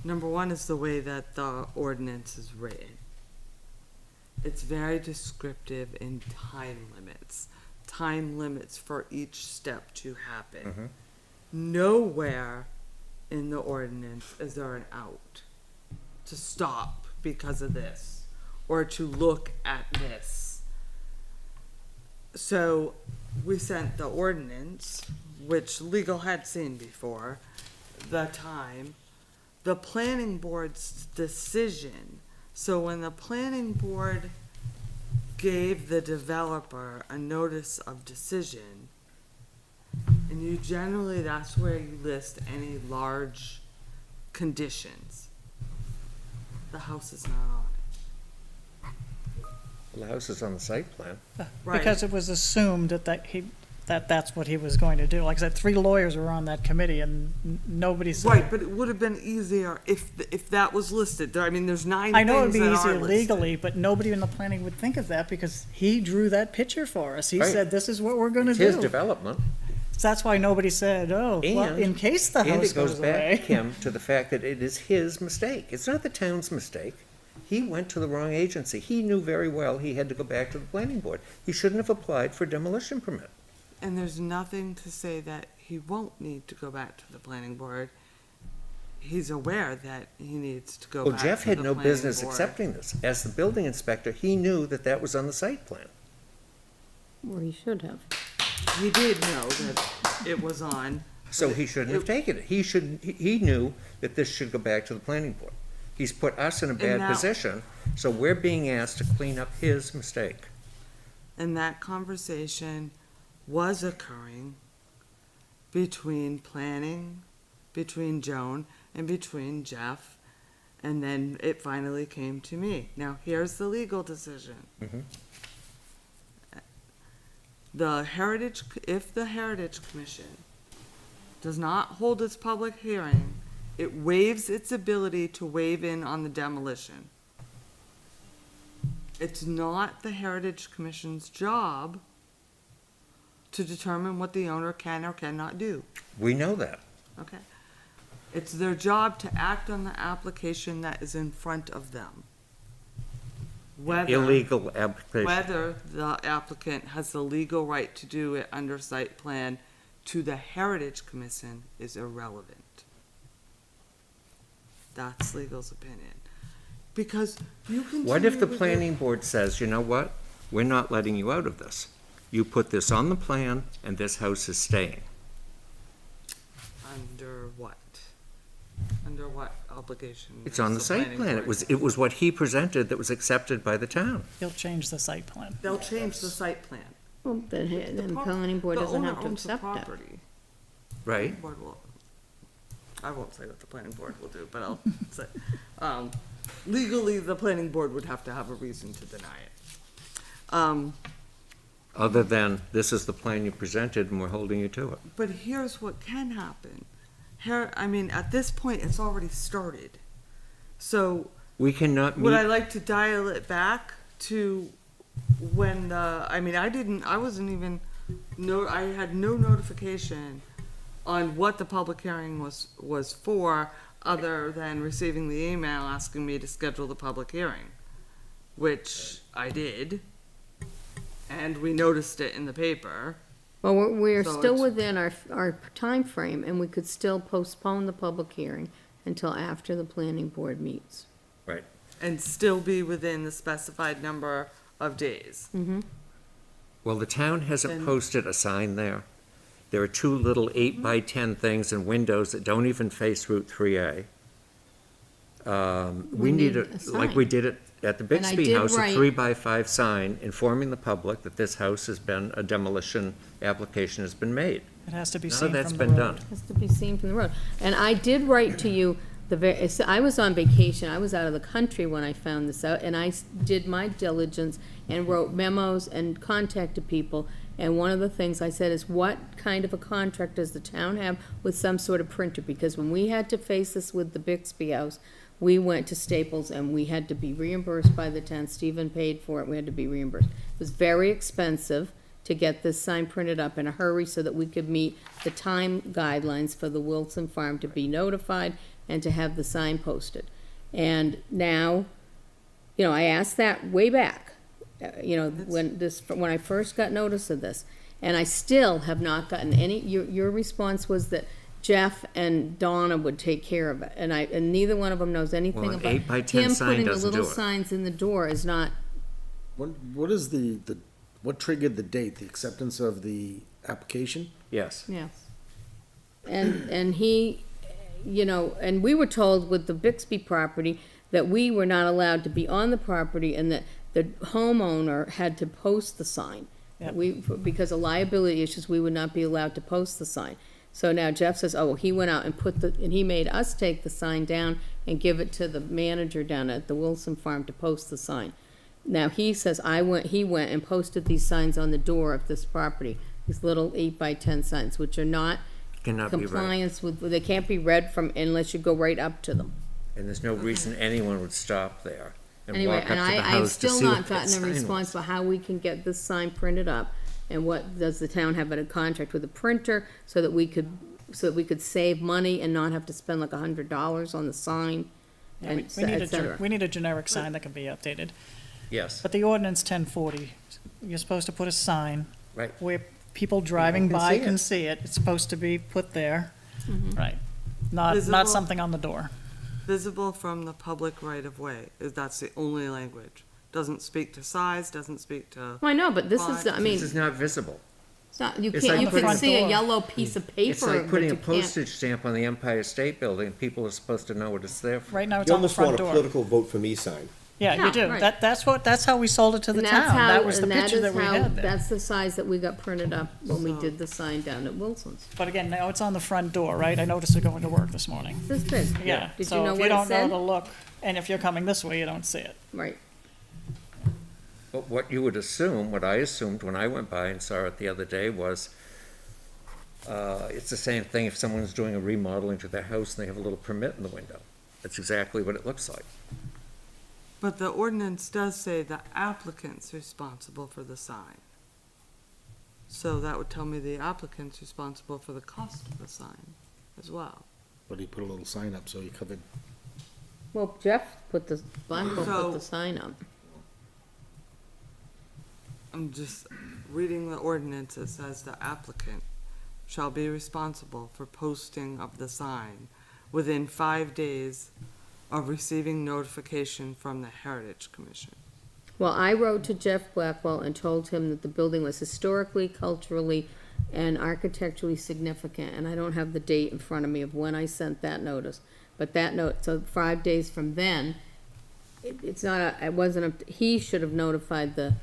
Number one is the way that the ordinance is written. It's very descriptive in time limits for each step to happen. Nowhere in the ordinance is there an out to stop because of this, or to look at this. So we sent the ordinance, which legal had seen before, the time, the planning board's decision. So when the planning board gave the developer a notice of decision, and you generally, that's where you list any large conditions. The house is not on The house is on the site plan. it. Right. Because it was assumed that's what he was going to do. Like I said, 3 lawyers were on that committee and nobody said. Right, but it would have been easier if that was listed. I mean, there's 9 I know it'd things be that easier are listed. legally, but nobody in the planning would think of that because he drew that picture for us. He Right. said, this is what we're gonna It's his do. development. So that's why nobody said, oh, well, And- in case the And house it goes goes back, away. Kim, to the fact that it is his mistake. It's not the town's mistake. He went to the wrong agency. He knew very well he had to go back to the planning board. He shouldn't have applied for a demolition permit. And there's nothing to say that he won't need to go back to the planning board. He's aware that he needs to go Well, back Jeff to had the no planning business board. accepting this. As the building inspector, he knew that that was on the site plan. Well, he should have. He did know that it was on. So he shouldn't have taken it. He knew that this should go back to the planning board. He's put us in a bad now- position, so we're being asked to clean up his mistake. And that conversation was occurring between planning, between Joan, and between Jeff, and then it finally came to me. Now, here's the legal decision. Mhm. If the Heritage Commission does not hold its public hearing, it waives its ability to waive in on the demolition. It's not the Heritage Commission's job to determine what the owner can or cannot do, We know that. okay? It's their job to act on the application that is in front of them. Illegal application. Whether the applicant has the legal right to do it under site plan to the Heritage Commission is irrelevant. That's legal's opinion. Because you can. What if the planning board says, you know what? We're not letting you out of this. You put this on the plan and this house is staying. Under what? Under what obligation? It's on the does site planning plan. board- It was what he presented that was accepted by the town. He'll change the site plan. They'll change the site plan. Well, then The the pro- planning board the doesn't owner have to owns the accept it. property. Right? Board will, I won't say what the planning board will do, but I'll say, legally, the planning board would have to have a reason to deny it. Other than, this is the plan you presented and we're holding you to it. But here's what can happen. At this point, it's already started. So We cannot would I meet, like to dial it back to when I had no notification on what the public hearing was for, other than receiving the email asking me to schedule the public hearing, which I did, and we noticed it in the paper. Well, we're So still it's- within our timeframe, and we could still postpone the public hearing until after the planning board meets. Right. And still be within the specified number of days. Well, the town hasn't Then- posted a sign there. There are two little 8x10 things and windows that don't even face Route 3A. We need need a, a like sign. we did it at the And I Bixby did House, a write- 3x5 sign informing the public that this house has been, a demolition application has been made. It has to be None seen of from that's the been road. done. Has to be seen from the road. And I did write to you, I was on vacation, I was out of the country when I found this out, and I did my diligence and wrote memos and contacted people. And one of the things I said is, what kind of a contract does the town have with some sort of printer? Because when we had to face this with the Bixby House, we went to Staples and we had to be reimbursed by the town. Stephen paid for it, we had to be reimbursed. It was very expensive to get this sign printed up in a hurry so that we could meet the time guidelines for the Wilson Farm to be notified and to have the sign posted. And now, you know, I asked that way back, when I first got notice of this, and I still have not gotten any, your response was that Jeff and Donna would take care of it, and neither one of them knows anything Well, an about. 8x10 Him sign putting the doesn't do little it. signs in the door is not, What is what triggered the date, the acceptance of the application? Yes. yes. And he, you know, and we were told with the Bixby property that we were not allowed to be on the property and that the homeowner had to post the sign. Yep. Because of liability issues, we would not be allowed to post the sign. So now Jeff says, oh, well, he went out and and he made us take the sign down and give it to the manager down at the Wilson Farm to post the sign. Now, he says, he went and posted these signs on the door of this property, these little 8x10 signs, which are not Cannot be read. compliance with, they can't be read from unless you go right up to them. And there's no reason anyone would stop there and Anyway, walk up and to the I've house to still see what not that gotten a sign response was. for how we can get this sign printed up. And what, does the town have a contract with a printer so that we could save money and not have to spend like $100 on the sign? Yeah, And et cetera. we need a generic sign that can be updated. Yes, But the ordinance 1040, you're supposed to put a sign right. where people driving can by see can it. see it. It's supposed to be put there, Mm-hmm. right? Not Visible. something on the door. Visible from the public right of way, that's the only language. Doesn't speak to size, doesn't speak to, Well, I know, but this is, I mean, This is not visible. it's not, you it's can't, like you can putting- see a Front door. yellow piece of paper, It's like but putting you a can't. postage stamp on the Empire State Building, and people are supposed to know what it's there for. Right now, it's You on the almost want front a door. political vote for me sign. Yeah, Yeah, you do. right. That's how we sold it to the And that's town. how- That was the and that picture is that we how- had there. That's the size that we got printed up when we So- did the sign down at Wilson's. But again, now it's on the front door, right? I noticed it going to work this morning. This big. Yeah, Did you so know if what you it don't know said? to look, and if you're coming this way, you don't see it. Right. But what you would assume, what I assumed when I went by and saw it the other day was, it's the same thing if someone's doing a remodeling to their house and they have a little permit in the window. That's exactly what it looks like. but the ordinance does say the applicant's responsible for the sign. So that would tell me the applicant's responsible for the cost of the sign as well. But he put a little sign up, so he covered. Well, Jeff put the, Blanco So- put the sign up. I'm just reading the ordinance, it says the applicant shall be responsible for posting of the sign within 5 days of receiving notification from the Heritage Commission. Well, I wrote to Jeff Blackwell and told him that the building was historically, culturally, and architecturally significant, and I don't have the date in front of me of when I sent that notice. But that note, so 5 days from then, it's not it wasn't he should have notified the,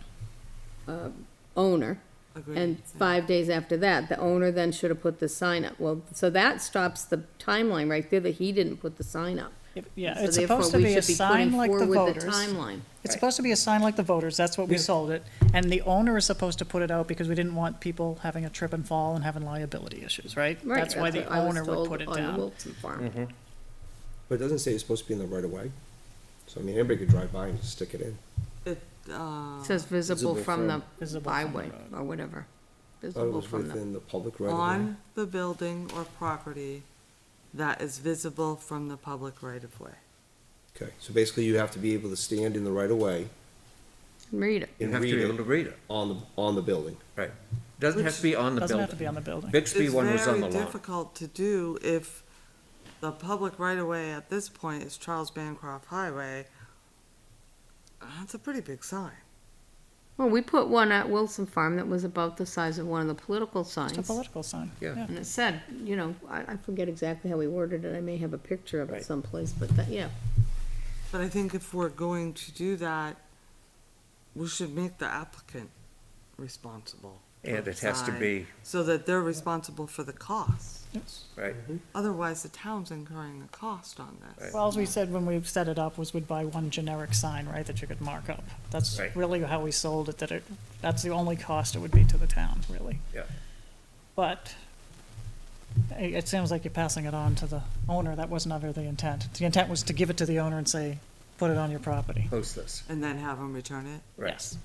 owner. Agreed. And 5 days after that, the owner then should have put the sign up. Well, so that stops the timeline right there that he didn't put the sign up. Yeah, So it's therefore, supposed to we be a should sign putting like the forward voters. timeline. It's supposed to be a sign like the voters, that's what we sold it. And the owner is supposed to put it out because we didn't want people having a trip and fall and having liability issues, right? Right, That's why the what I was owner would told put it on the down. Wilson Farm. But it doesn't say it's supposed to be in the right of way. So I mean, anybody could drive by and just stick it in. It, It says visible Visible from the Visible from the byway, road. or whatever. Thought it Visible was from the, within the public right of way. on the building or property that is visible from the public right of way. Okay, so basically you have to be able to stand in the right of way read it. You and have to read be able it to read it. on the building. Right. Doesn't have to be on the Doesn't have to building. be on the building. Bixby one was on the It's very lawn. difficult to do if the public right-of-way at this point is Charles Bancroft Highway. That's a pretty big sign. Well, we put one at Wilson Farm that was about the size of one of the political It's a signs. political sign. Yeah. And it said, you know, I forget exactly how we worded it, I may have a picture of it Right. someplace, but that, yeah. But I think if we're going to do that, we should make the applicant responsible. for And the it has to sign, be, so that they're responsible for the cost. Yes. right, Otherwise, the town's incurring a cost on this. Right. Well, as we said when we set it up was we'd buy one generic sign, right, that you could mark up. That's Right. really how we sold it, that's the only cost it would be to the town, really. yeah. But it seems like you're passing it on to the owner. That was never the intent. The intent was to give it to the owner and say, put it on your property. Post this. And then have them return it? Right. Yes.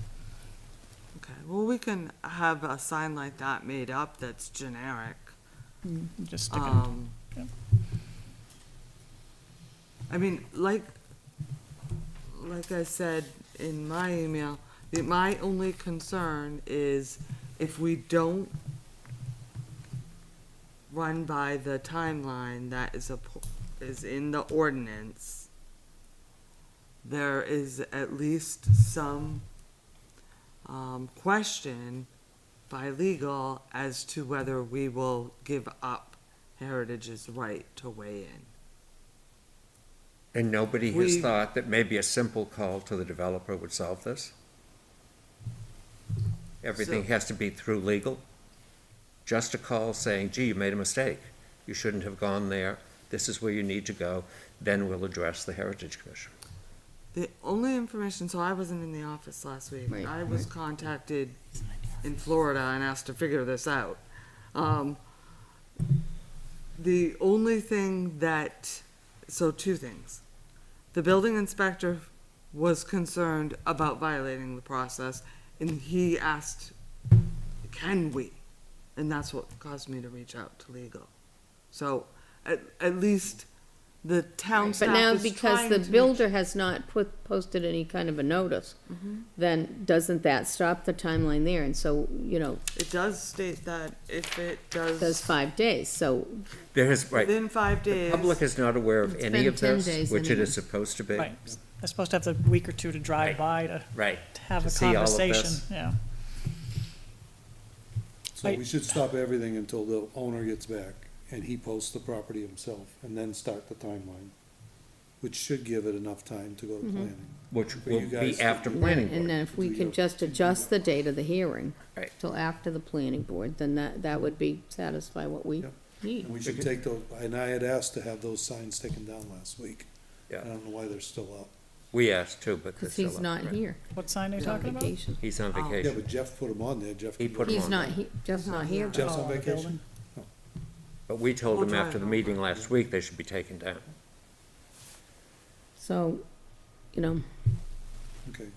Okay, well, we can have a sign like that made up that's generic. Just stick it. Yep. I mean, like I said in my email, my only concern is if we don't run by the timeline that is in the ordinance, there is at least some question by legal as to whether we will give up Heritage's right to weigh in. And nobody has We- thought that maybe a simple call to the developer would solve this? Everything So- has to be through legal? Just a call saying, gee, you made a mistake. You shouldn't have gone there. This is where you need to go. Then we'll address the Heritage Commission. The only information, so I wasn't in the office last week. Right. I was contacted in Florida and asked to figure this out. The only thing so two things. The building inspector was concerned about violating the process, and he asked, can we? And that's what caused me to reach out to legal. So, at least the town But staff now, is because trying the to make builder has not posted any kind of a notice, then doesn't that stop the timeline there? And so, you know, It does state that if it it says does 5 days, so, There is, right, within 5 the days. public is not aware of It's any been of 10 this, days which it anyway. is supposed to be. Right. They're supposed to have the week or two to drive Right. by to Right. have To a see all of conversation, this. yeah. So we should stop everything until the owner gets back and he posts the property himself and then start the timeline, which should give it enough time to go to planning. Which For will you be guys to after do. planning and board. then if we Do can you- just adjust the date of the hearing Right. till after the planning board, then that would be, satisfy what we Yep. need. And we should take those, and I had asked to have those signs taken down last week. I Yeah, don't know why they're still up. we asked too, but they're Because still he's up, not right. here, What sign are you he's on talking about? vacation. He's on Oh. Yeah, vacation. but Jeff put them on there, Jeff. He can put do 'em He's on. not, Jeff's not here. Jeff's Oh, on the vacation? building. But we told We'll him drive after the over. meeting last week, they should be taken down. So, you know, Okay.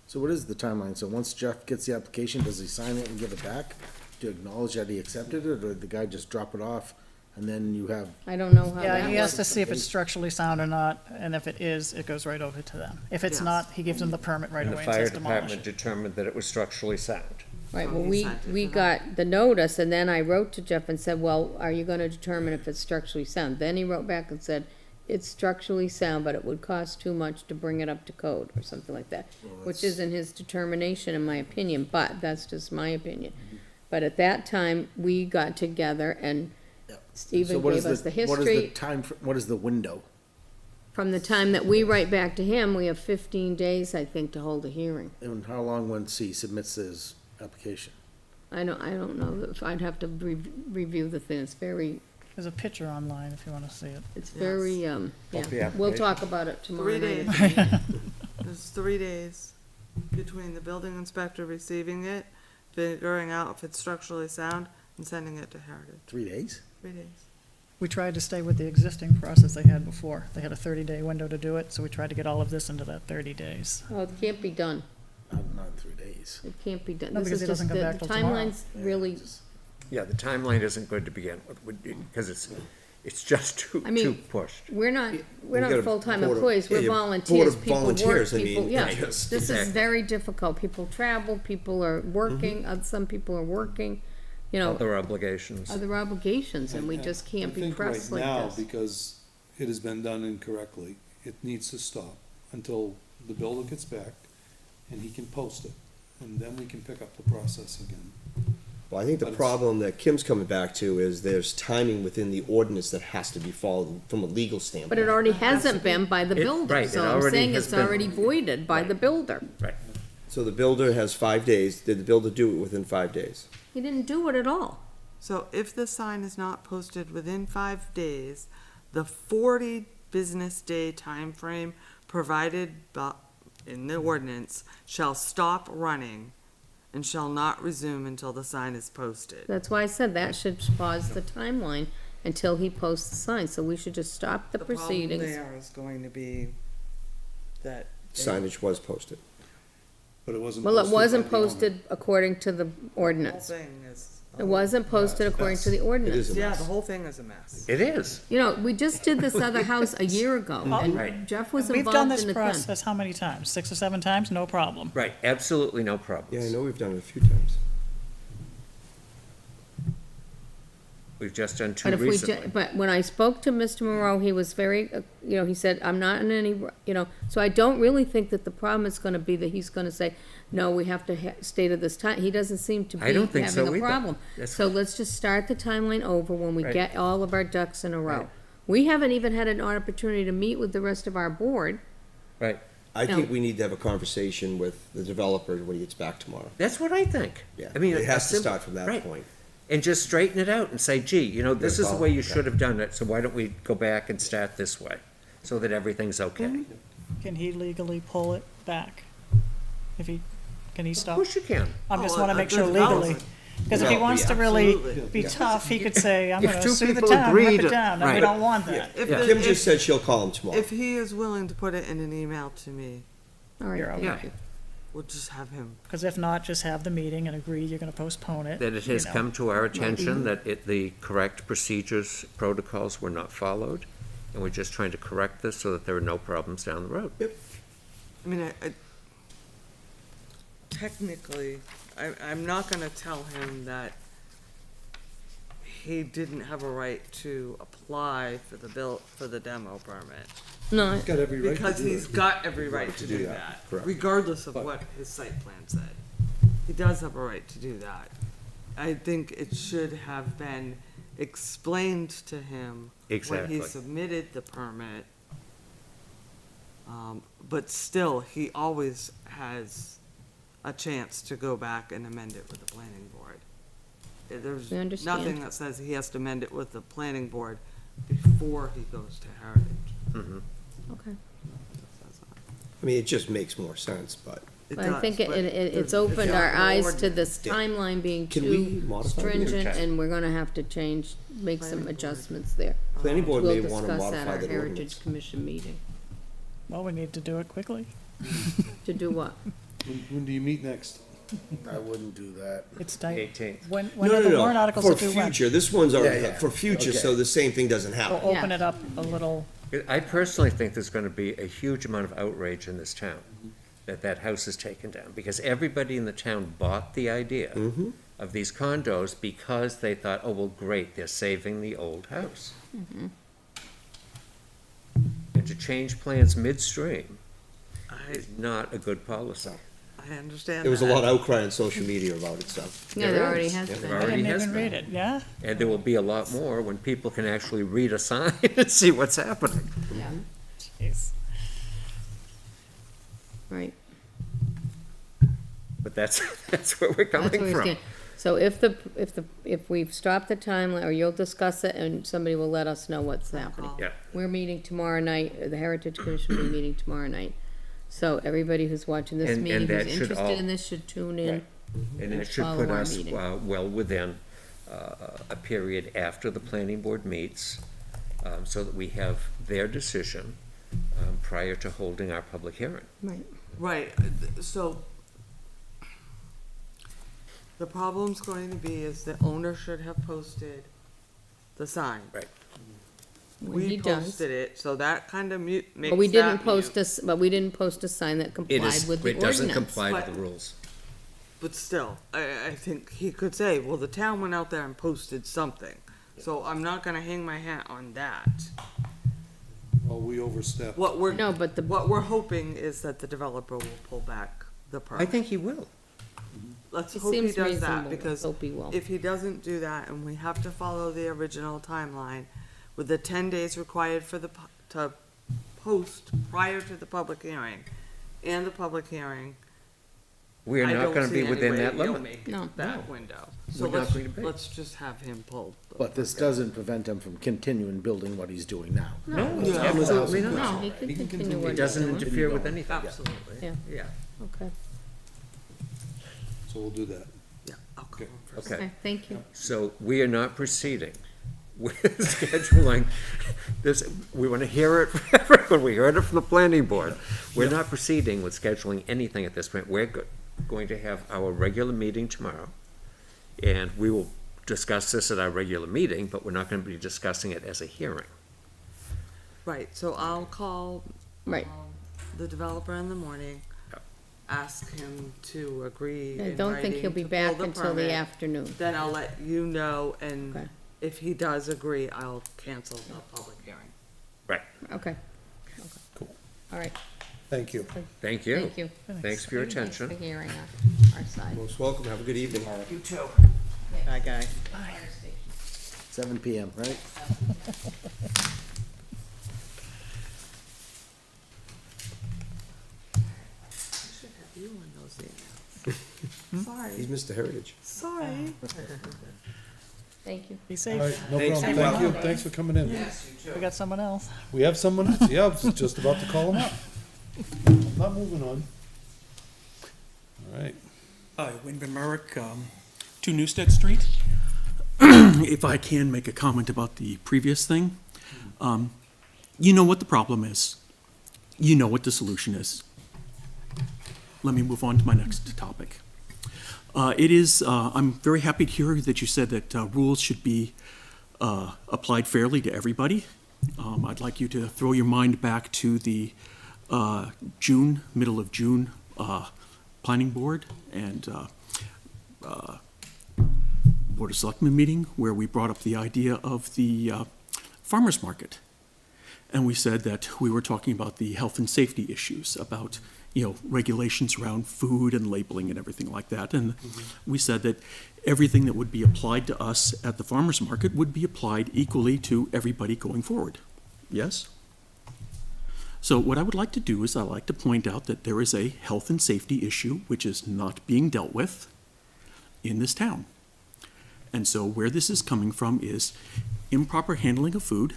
So what is the timeline? So once Jeff gets the application, does he sign it and give it back to acknowledge that he accepted it, or did the guy just drop it off and then you have, I don't know how Yeah, that he has works. to see if it's structurally sound or not, and if it is, it goes right over to them. If it's Yes. not, he gives them the permit right And the away and fire says demolish department it. determined that it was structurally sound. Right, So well, he we sent it to them. got the notice, and then I wrote to Jeff and said, well, are you gonna determine if it's structurally sound? Then he wrote back and said, it's structurally sound, but it would cost too much to bring it up to code, or something like that. Which isn't his determination, in my opinion, but that's just my opinion. But at that time, we got together and so Stephen what gave is us the what is the history. time, what is the window? From the time that we write back to him, we have 15 days, I think, to hold a hearing. And how long once he submits his application? I don't know, I'd have to review the thing, it's very, There's a picture online if you wanna see it. it's very, yeah. Of the We'll application. talk about it tomorrow 3 night. days. There's 3 days between the building inspector receiving it, figuring out if it's structurally sound, and sending it to Heritage. 3 days? 3 days. We tried to stay with the existing process they had before. They had a 30-day window to do it, so we tried to get all of this into that 30 days. Oh, it can't be done. Not 3 days. It can't be done. No, This because is it doesn't just come back the till tomorrow. timeline's really, Yeah, the timeline isn't good to begin with, because It's just too I mean, pushed. we're not got a full-time board of- employees, we're yeah, volunteers, board of people work, volunteers, I people, mean, yeah. yes, This is exactly. very difficult, people travel, people are working, some people are working, you know, Other obligations. other obligations, and we just can't be pressed like I think right now, this. because it has been done incorrectly, it needs to stop until the builder gets back and he can post it. And then we can pick up the process again. Well, I think the But it's- problem that Kim's coming back to is there's timing within the ordinance that has to be followed from a legal standpoint. But it already hasn't been by the It- builder, right, so it I'm already saying has it's been- already voided by the builder. Right. So the builder has 5 days. Did the builder do it within 5 days? He didn't do it at all. So if the sign is not posted within 5 days, the 40 business day time frame provided in the ordinance shall stop running and shall not resume until the sign is posted. That's why I said that should pause the timeline until he posts the sign, so we should just stop the problem proceedings. there is going to be that. Signage was posted. But it wasn't. Well, it wasn't by the owner. posted according to the The whole ordinance. thing is. It wasn't posted according to the It ordinance. is a Yeah, mess. the whole thing is a mess. It is. You know, we just did this other house a year ago, Right. and Jeff was We've done involved this in it then. process how many times? 6 or 7 times? No problem. Right, absolutely no problems. Yeah, I know we've done it a few times. We've just done two But if we, recently. but when I spoke to Mr. Moreau, he was very, you know, he said, I'm not in any, you know, so I don't really think that the problem is gonna be that he's gonna say, no, we have to stay to this time. He doesn't seem to be I don't think so having a either. problem. That's- So let's just start the timeline over when we Right. get all of our ducks in a row. Right. We haven't even had an opportunity to meet with the rest of our board. Right, I No. think we need to have a conversation with the developer when he gets back tomorrow. that's what I think. Yeah, I mean, it a has to simple- start from that right. point. And just straighten it out and say, gee, you know, this is the way you follow. should have done it, so why don't we go back and start this way? So that everything's okay. Mm-hmm. Can he legally pull it back? If he, can he Of stop? course you can. I just Oh, wanna a make good sure legally. developer. Because if he Developer, wants to yeah, really absolutely. be tough, he could say, I'm If gonna two sue the people town, agree rip to- it down, and we right. don't want that. If Yeah. the- Kim if- just said she'll call him tomorrow. If he is willing to put it in an email to me, All right, You're thank okay. you. we'll just have him. Because if not, just have the meeting and agree you're gonna postpone it. That it has you know. come to our attention that the correct procedures, protocols were not followed, and we're just trying to correct this so that there are no problems down the road. I mean, technically, I'm not gonna tell him that he didn't have a right to apply for the demo permit. No, He's got every right to Because do he's it. got every right to do that, correct. regardless of what his site plan said. He does have a right to do that. I think it should have been explained to him when Exactly. he submitted the permit. But still, he always has a chance to go back and amend it with the planning board. There's We understand. nothing that says he has to amend it with the planning board before he goes to Heritage. Mhm. okay. I mean, it just makes more sense, but It But I does, think but it's there's- opened it's our not eyes an to this Yeah. timeline being Can we too modify the stringent, Okay. and we're gonna have to make some Planning board. adjustments there. planning board may We'll want to discuss at modify our that Heritage ordinance. Commission meeting. Well, we need to do it quickly. To do what? When do you meet next? I wouldn't do that. It's tight. 18th. When No, are no, the no, warrant articles for to do when? future, this one's already, Yeah, yeah. for future, Okay. so the same thing doesn't We'll happen. open it up a little. I personally think there's gonna be a huge amount of outrage in this town, that house is taken down, because everybody in the town bought the idea Mhm. of these condos because they thought, oh, well, great, they're saving the old house. And to change plans midstream is not a good policy. I understand There was a that. lot of outcry on social media about it, so. Yeah, there already has Yeah, been. there I already didn't has even been. read it, yeah? And there will be a lot more when people can actually read a sign and see what's happening. Yeah, Jeez. right. But that's where we're That's coming where we from. stand. So if we've stopped the timeline, or you'll discuss it, and somebody will let us know what's happening. Yeah. We're meeting tomorrow night, the Heritage Commission will be meeting tomorrow night. So everybody who's watching this And meeting, that who's should interested all- in this, should tune in. Right. And it should Follow put our us meeting. well within a period after the planning board meets, so that we have their decision prior to holding our public hearing. Right. Right, so the problem's going to be is the owner should have posted the sign. Right. When he We does. posted it, so that kind of makes that But we didn't mute. post but we didn't post a sign that It complied is, with the it doesn't ordinance. comply with But- the rules. But still, I think he could say, well, the town went out there and posted something. So I'm not gonna hang my hat on that. Well, we overstepped. What we're, No, but the, what we're hoping is that the developer will pull back the I permit. think he will. Let's it hope he seems does reasonable. that, because Hope he will. if he doesn't do that, and we have to follow the original timeline, with the 10 days required for the, to post prior to the public hearing, and the public hearing, We are I not don't gonna see be any within way that you'll limit. make No. that window. So We're not let's, going to be. let's just have him pull. the But this permit. doesn't prevent him from continuing building what he's doing now. No, Yeah. absolutely no, not. he can He can continue continue. what It he's doesn't doing. interfere with anything. Absolutely, Yeah. yeah, Okay, So we'll do that. yeah. I'll call him first. Okay, okay, thank you. so we are not proceeding with scheduling this, we wanna hear it from everyone, we heard it from the planning board. We're not proceeding with scheduling anything at this point, we're going to have our regular meeting tomorrow, and we will discuss this at our regular meeting, but we're not gonna be discussing it as a hearing. Right, so I'll call Right. the developer in the morning, Yep. ask him to agree I in don't think he'll writing be to back pull the until the permit. afternoon. Then I'll let you know, and Okay, if he does agree, I'll cancel the public hearing. okay. Cool. All right, Thank you. Thank you. thank you. Thanks for your Thanks for attention. hearing our side. Most welcome. Have a good evening. You too. Bye, guys. 7 PM, right? I should have you on those emails. Sorry, He's Mr. Heritage. sorry. Be Thank you. All right, safe. no Thanks. problem. Thank you. Thanks for coming in. We got someone else. We have someone, yeah, I was just about to call him up. I'm not moving on. All right. Hi, Wayne Van Merrick, 2 Newstead Street. If I can make a comment about the previous thing, you know what the problem is. You know what the solution is. Let me move on to my next topic. I'm very happy to hear that you said that rules should be applied fairly to everybody. I'd like you to throw your mind back to the middle of June planning board and Board of Selectmen meeting where we brought up the idea of the farmer's market. And we said that we were talking about the health and safety issues, about, regulations around food and labeling and everything like that. And we said that everything that would be applied to us at the farmer's market would be applied equally to everybody going forward. Yes? So what I would like to do is I'd like to point out that there is a health and safety issue which is not being dealt with in this town. And so where this is coming from is improper handling of food,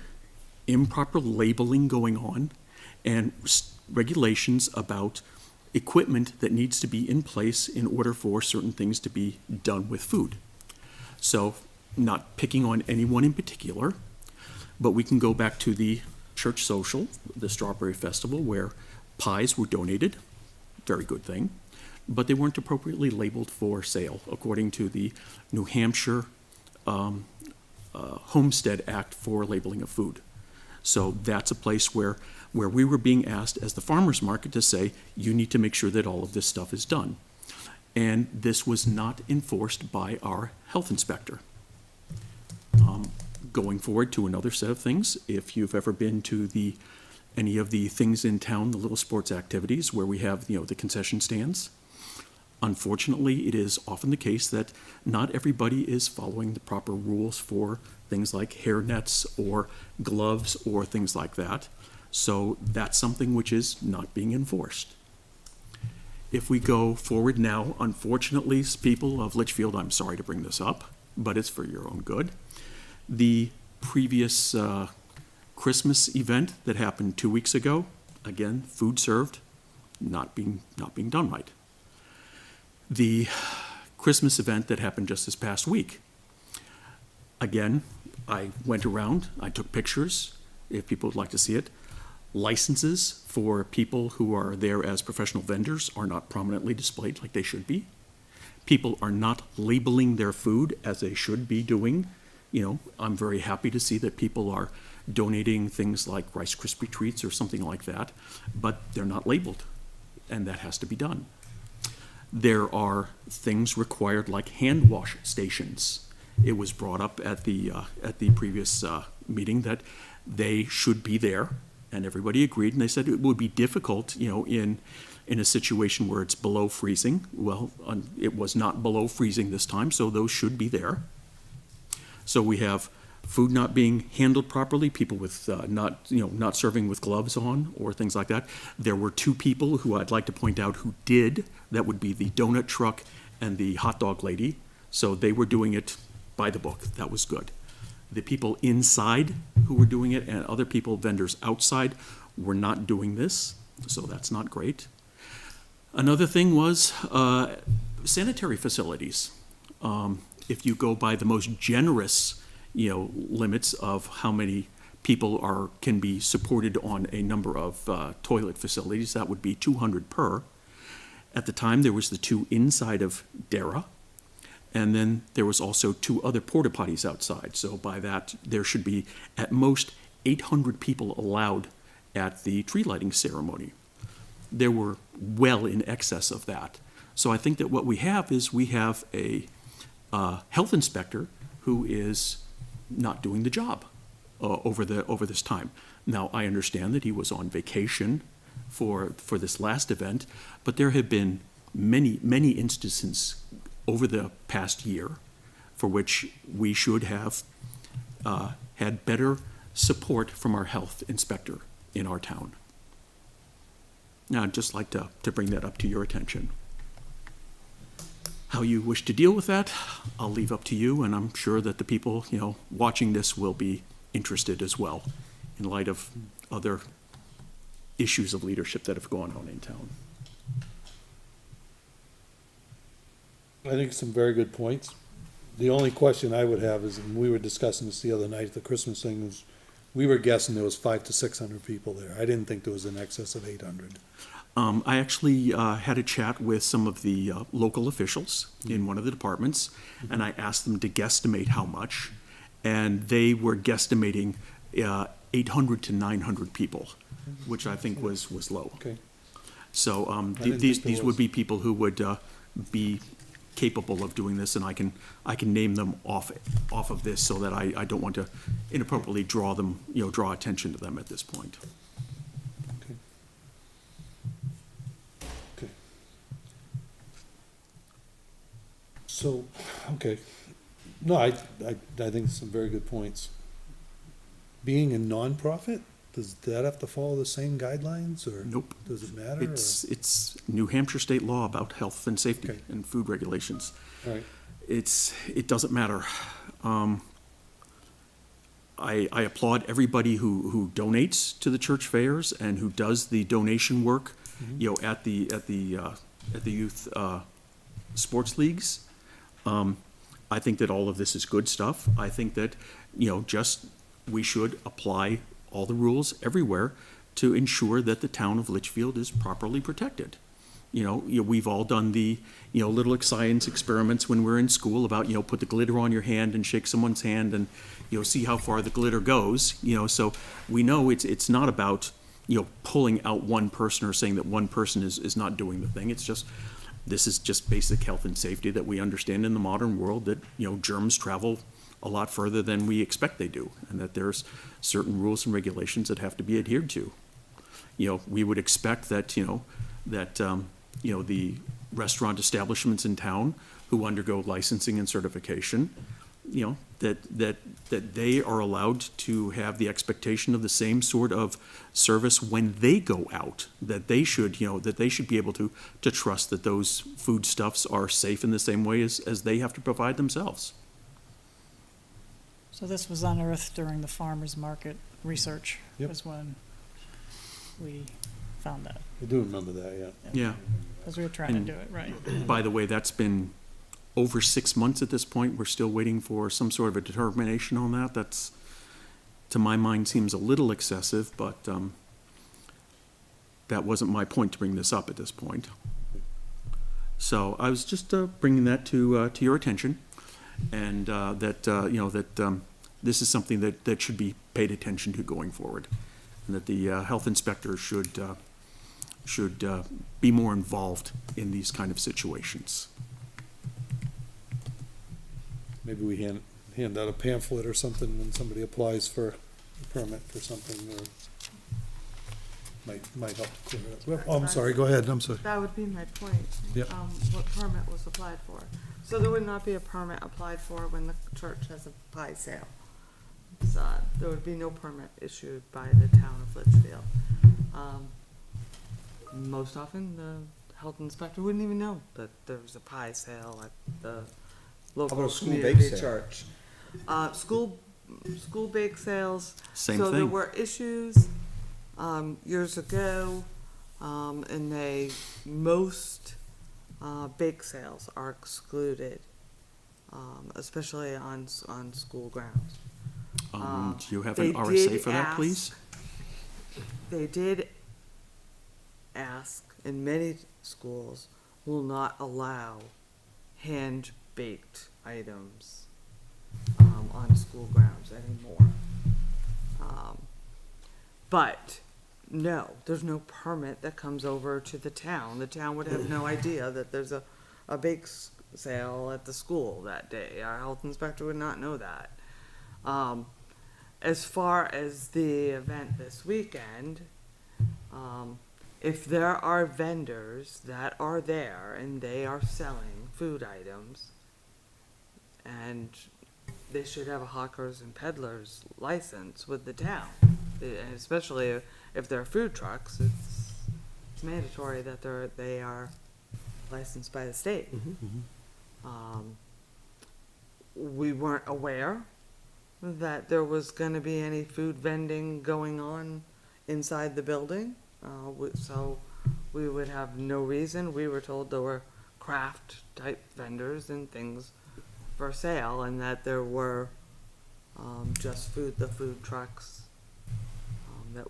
improper labeling going on, and regulations about equipment that needs to be in place in order for certain things to be done with food. So, not picking on anyone in particular, but we can go back to the church social, the Strawberry Festival, where pies were donated, very good thing, but they weren't appropriately labeled for sale, according to the New Hampshire Homestead Act for labeling of food. So that's a place where we were being asked as the farmer's market to say, you need to make sure that all of this stuff is done. And this was not enforced by our health inspector. Going forward to another set of things, if you've ever been to any of the things in town, the little sports activities where we have, the concession stands, unfortunately, it is often the case that not everybody is following the proper rules for things like hair nets or gloves or things like that. So that's something which is not being enforced. If we go forward now, unfortunately, people of Litchfield, I'm sorry to bring this up, but it's for your own good. The previous Christmas event that happened 2 weeks ago, again, food served, not being done right. The Christmas event that happened just this past week, again, I went around, I took pictures, if people would like to see it. Licenses for people who are there as professional vendors are not prominently displayed like they should be. People are not labeling their food as they should be doing I'm very happy to see that people are donating things like Rice Krispie treats or something like that, but they're not labeled, and that has to be done. There are things required like hand wash stations. It was brought up at the previous meeting that they should be there, and everybody agreed, and they said it would be difficult, in a situation where it's below freezing. Well, it was not below freezing this time, so those should be there. So we have food not being handled properly, people with not serving with gloves on or things like that. There were two people who I'd like to point out who did. That would be the donut truck and the hot dog lady. So they were doing it by the book. That was good. The people inside who were doing it and other people, vendors outside, were not doing this. So that's not great. Another thing was sanitary facilities. If you go by the most generous limits of how many people can be supported on a number of toilet facilities, that would be 200 per. At the time, there was the two inside of DARA, and then there was also two other porta potties outside. So by that, there should be at most 800 people allowed at the tree lighting ceremony. There were well in excess of that. So I think that what we have is a health inspector who is not doing the job over this time. Now, I understand that he was on vacation for this last event, but there have been many instances over the past year for which we should have had better support from our health inspector in our town. Now, I'd just like to bring that up to your attention. How you wish to deal with that, I'll leave up to you, and I'm sure that the people, watching this will be interested as well in light of other issues of leadership that have gone on in town. I think some very good points. The only question I would have is, and we were discussing this the other night at the Christmas thing, was we were guessing there was 500 to 600 people there. I didn't think there was in excess of 800. I actually had a chat with some of the local officials in one of the departments, and I asked them to guesstimate how much, and they were guesstimating 800 to 900 people, which I think was low. Okay. So didn't these think there would was. be people who would be capable of doing this, and I can name them off of this so that I don't want to inappropriately draw attention to them at this point. Okay. Okay. So, okay. No, I think some very good points. Being a nonprofit, does that have to follow the same guidelines, or? Nope. Does it matter? It's New Hampshire state law about health and safety Okay. and food regulations. All right. It doesn't matter. I applaud everybody who donates to the church fairs and who does the donation work, at the youth sports leagues. I think that all of this is good stuff. I think that we should apply all the rules everywhere to ensure that the town of Litchfield is properly protected. We've all done the, little science experiments when we're in school about, put the glitter on your hand and shake someone's hand and, see how far the glitter goes, so we know it's not about, pulling out one person or saying that one person is not doing the thing. This is just basic health and safety that we understand in the modern world, that, germs travel a lot further than we expect they do, and that there's certain rules and regulations that have to be adhered to. We would expect that, the restaurant establishments in town who undergo licensing and certification, that they are allowed to have the expectation of the same sort of service when they go out, that they should be able to trust that those foodstuffs are safe in the same way as they have to provide themselves. So this was unearthed during the farmer's market research, Yep. was when we found that, I do remember that, yeah. Yeah. because we were trying to do it right. By the way, that's been over 6 months at this point. We're still waiting for some sort of a determination on that. That's, to my mind, seems a little excessive, but that wasn't my point to bring this up at this point. So I was just bringing that to your attention. and this is something that should be paid attention to going forward, and that the health inspector should be more involved in these kind of situations. Maybe we hand out a pamphlet or something when somebody applies for a permit for something, or might help clear it up. Oh, I'm sorry, go ahead, I'm sorry. That would be my point. Yep. What permit was applied for? So there would not be a permit applied for when the church has a pie sale. So there would be no permit issued by the town of Litchfield. Most often, the health inspector wouldn't even know that there was a pie sale at the local about a school bake community sale? church. School bake sales. Same So there thing. were issues, years ago, and most, bake sales are excluded, especially on school grounds. Do you have They an RSA did for that, ask- please? They did ask, and many schools will not allow hand-baked items on school grounds anymore. But, no, there's no permit that comes over to the town. The town would have no idea that there's a bake sale at the school that day. Our health inspector would not know that. As far as the event this weekend, if there are vendors that are there and they are selling food items, and they should have a hawkers and peddlers license with the town, and especially if they're food trucks, it's mandatory that they are licensed by the state. We weren't aware that there was gonna be any food vending going on inside the building. So we would have no reason. We were told there were craft type vendors and things for sale, and that there were just the food trucks that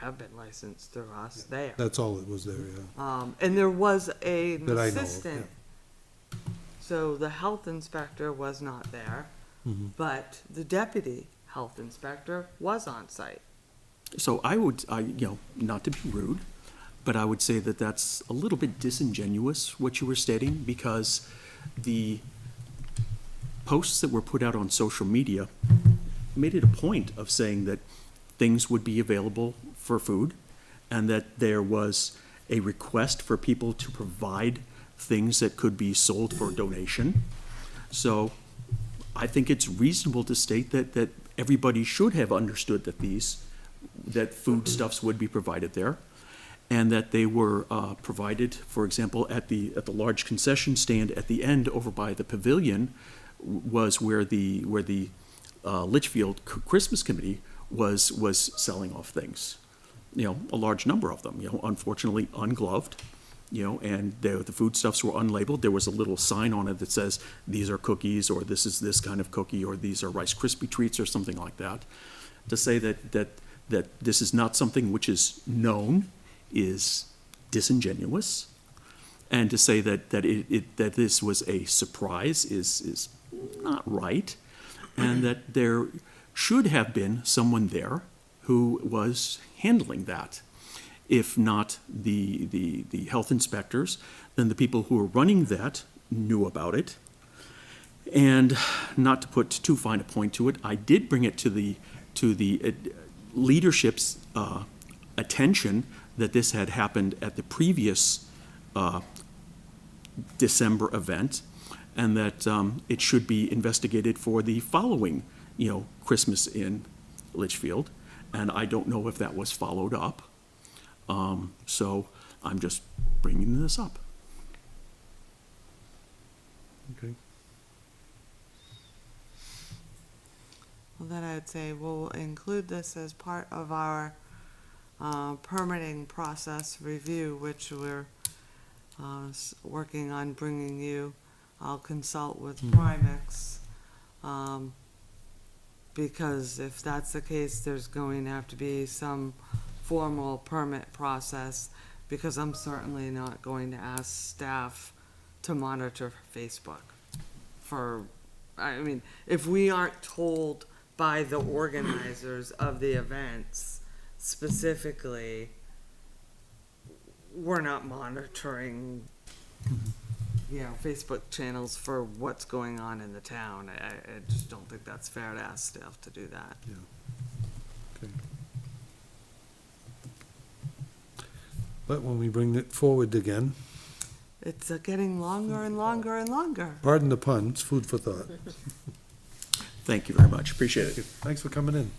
have been licensed through us there. That's all that was there, yeah. And there was an That I know of, assistant. So the health inspector was not there, but the deputy health inspector was on site. So I would, not to be rude, but I would say that that's a little bit disingenuous, what you were stating, because the posts that were put out on social media made it a point of saying that things would be available for food, and that there was a request for people to provide things that could be sold for donation. So I think it's reasonable to state that everybody should have understood that foodstuffs would be provided there, and that they were provided, for example, at the large concession stand at the end over by the pavilion was where the Litchfield Christmas Committee was selling off things, a large number of them, unfortunately ungloved, and the foodstuffs were unlabeled. There was a little sign on it that says, these are cookies, or this is this kind of cookie, or these are Rice Krispie treats, or something like that. To say that this is not something which is known is disingenuous, and to say that this was a surprise is not right, and that there should have been someone there who was handling that. If not the health inspectors, then the people who were running that knew about it. And not to put too fine a point to it, I did bring it to the leadership's attention that this had happened at the previous December event, and that it should be investigated for the following, Christmas in Litchfield. And I don't know if that was followed up. So I'm just bringing this up. Okay. Well, then I'd say we'll include this as part of our permitting process review, which we're working on bringing you. I'll consult with Primex, because if that's the case, there's going to have to be some formal permit process, because I'm certainly not going to ask staff to monitor Facebook for I mean, if we aren't told by the organizers of the events specifically, we're not monitoring, you know, Facebook channels for what's going on in the town. I just don't think that's fair to ask staff to do that. Okay. But when we bring it forward again, It's getting longer and longer and longer. pardon the pun, it's food for thought. Thank you very much, appreciate it. Thanks for coming in.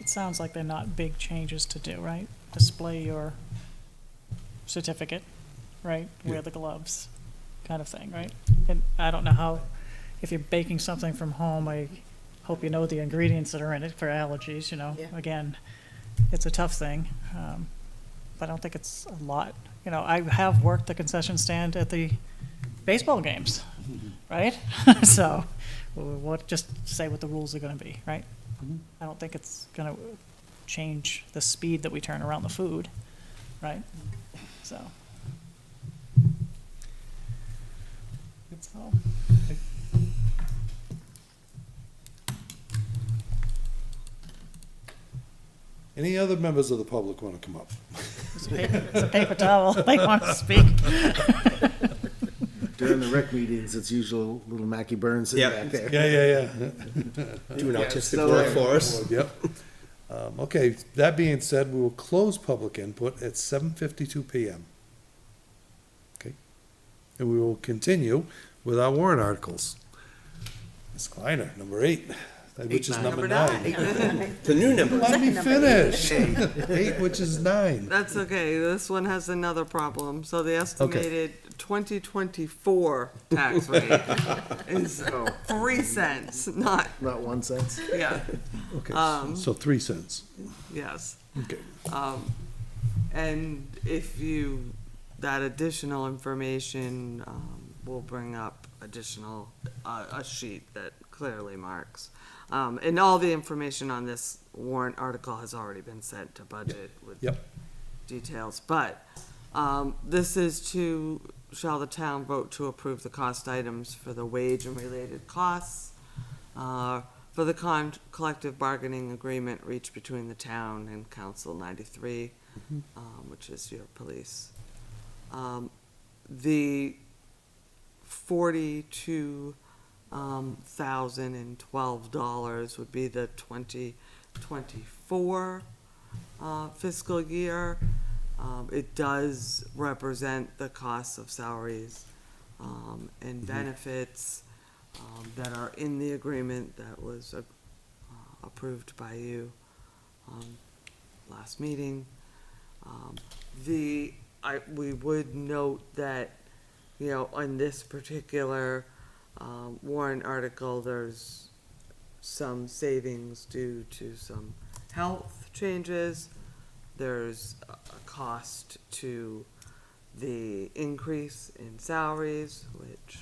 It sounds like they're not big changes to do, right? Display your certificate, right? Wear the gloves, kind of thing, right? And I don't know how, if you're baking something from home, I hope you know the ingredients that are in it for allergies, you know? Yeah. Again, it's a tough thing, but I don't think it's a lot. You know, I have worked the concession stand at the baseball games, right? So, what, just say what the rules are gonna be, right? I don't think it's gonna change the speed that we turn around the food, right? So. That's all. Any other members of the public want to come up? It's a paper towel, they want to speak. During the rec meetings, it's usually little Mackie Burns sitting Yep. back there. Yeah. Doing Yeah, artistic still work there. for us. Yep. Okay, that being said, we will close public input at 7:52 PM. Okay? And we will continue with our warrant articles. Ms. Kleiner, number 8, which is number 9. The new number. Let me finish. 8, which is 9. That's okay, this one has another problem. So the estimated 2024 tax rate is 3 cents, not, Not 1 cent. yeah, Okay, Um, so 3 cents. yes. Okay. And if you, that additional information, will bring up additional, a sheet that clearly marks. And all the information on this warrant article has already been sent to budget with Yep. details, but, this is to, shall the town vote to approve the cost items for the wage and related costs, for the collective bargaining agreement reached between the town and Council 93, which is your police. The $42,012 would be the 2024 fiscal year. It does represent the costs of salaries and benefits that are in the agreement that was approved by you last meeting. We would note that, you know, on this particular warrant article, there's some savings due to some health changes. There's a cost to the increase in salaries, which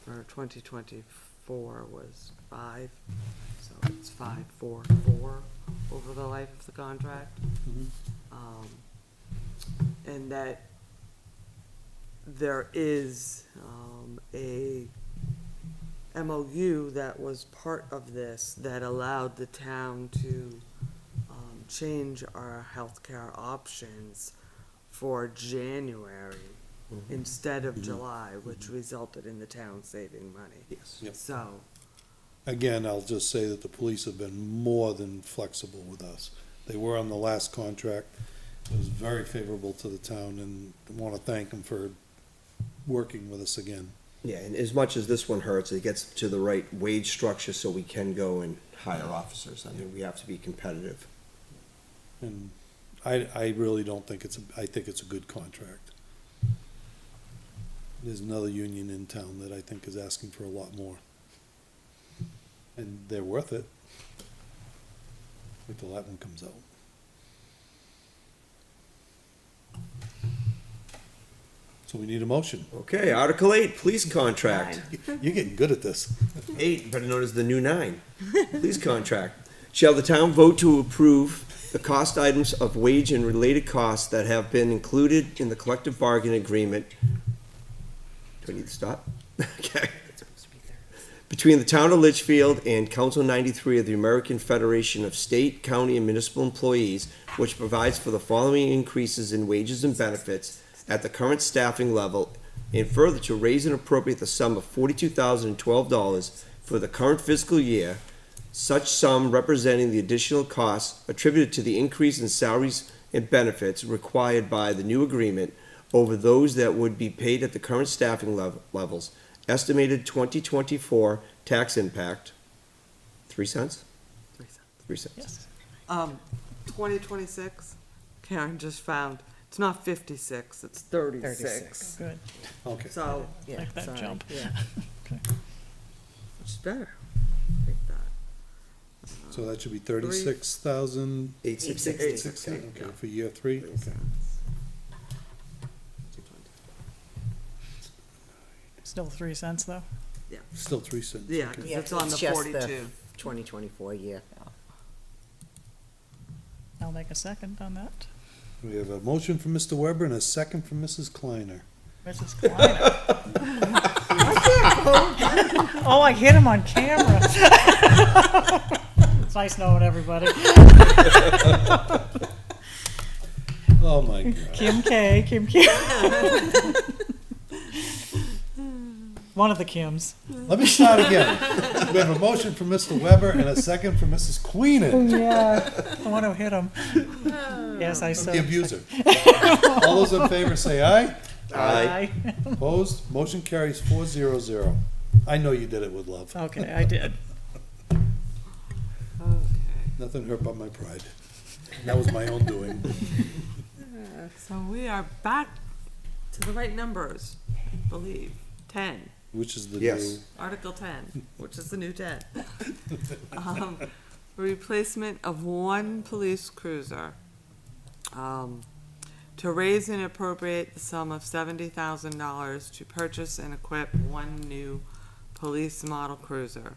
for 2024 was 5, so it's 544 over the life of the contract. And that there is a MOU that was part of this that allowed the town to change our healthcare options for January instead of July, which resulted in the town saving money. Yes. Yep. So, Again, I'll just say that the police have been more than flexible with us. They were on the last contract. It was very favorable to the town, and I want to thank them for working with us again. Yeah, and as much as this one hurts, it gets to the right wage structure so we can go and hire officers. I mean, we have to be competitive. And I really don't think I think it's a good contract. There's another union in town that I think is asking for a lot more. And they're worth it. Wait till that one comes out. So we need a motion. Okay, Article 8, police contract. You're getting good at this. 8, better known as the new 9. Police contract. Shall the town vote to approve the cost items of wage and related costs that have been included in the collective bargaining agreement. Do I need to stop? Okay. Between the town of Litchfield and Council 93 of the American Federation of State, County, and Municipal Employees, which provides for the following increases in wages and benefits at the current staffing level, and further to raise and appropriate the sum of $42,012 for the current fiscal year, such sum representing the additional costs attributed to the increase in salaries and benefits required by the new agreement over those that would be paid at the current staffing levels. Estimated 2024 tax impact, 3 cents? 3 cents. Yes. 2026, Karen just found, it's not 56, it's 36. 36. Good. Okay. So, Yeah, Like that sorry, jump. yeah. which is better. Take that. So that should be 36,000. 866. Okay, for year 3, okay. Still 3 cents though? Still 3 cents. Yeah, okay. 'cause Yeah, it's on the it's just 42. 2024 year. I'll make a second on that. We have a motion from Mr. Weber and a second from Mrs. Kleiner. Mrs. Kleiner. Oh, I hit him on camera. It's nice knowing everybody. Oh, my God. Kim K, Kim K. One of the Kims. Let me start again. We have a motion from Mr. Weber and a second from Mrs. Queenan, Yeah. I want to hit him. Yes, I the said. abuser. All those in favor say aye. Aye. Opposed? Motion carries 400. I know you did it with love. Okay, I did. Okay. Nothing hurt but my pride. That was my own doing. So we are back to the right numbers, I believe. 10. Which is the Yes. new, Article 10, which is the new 10. Replacement of one police cruiser. To raise and appropriate the sum of $70,000 to purchase and equip one new police model cruiser.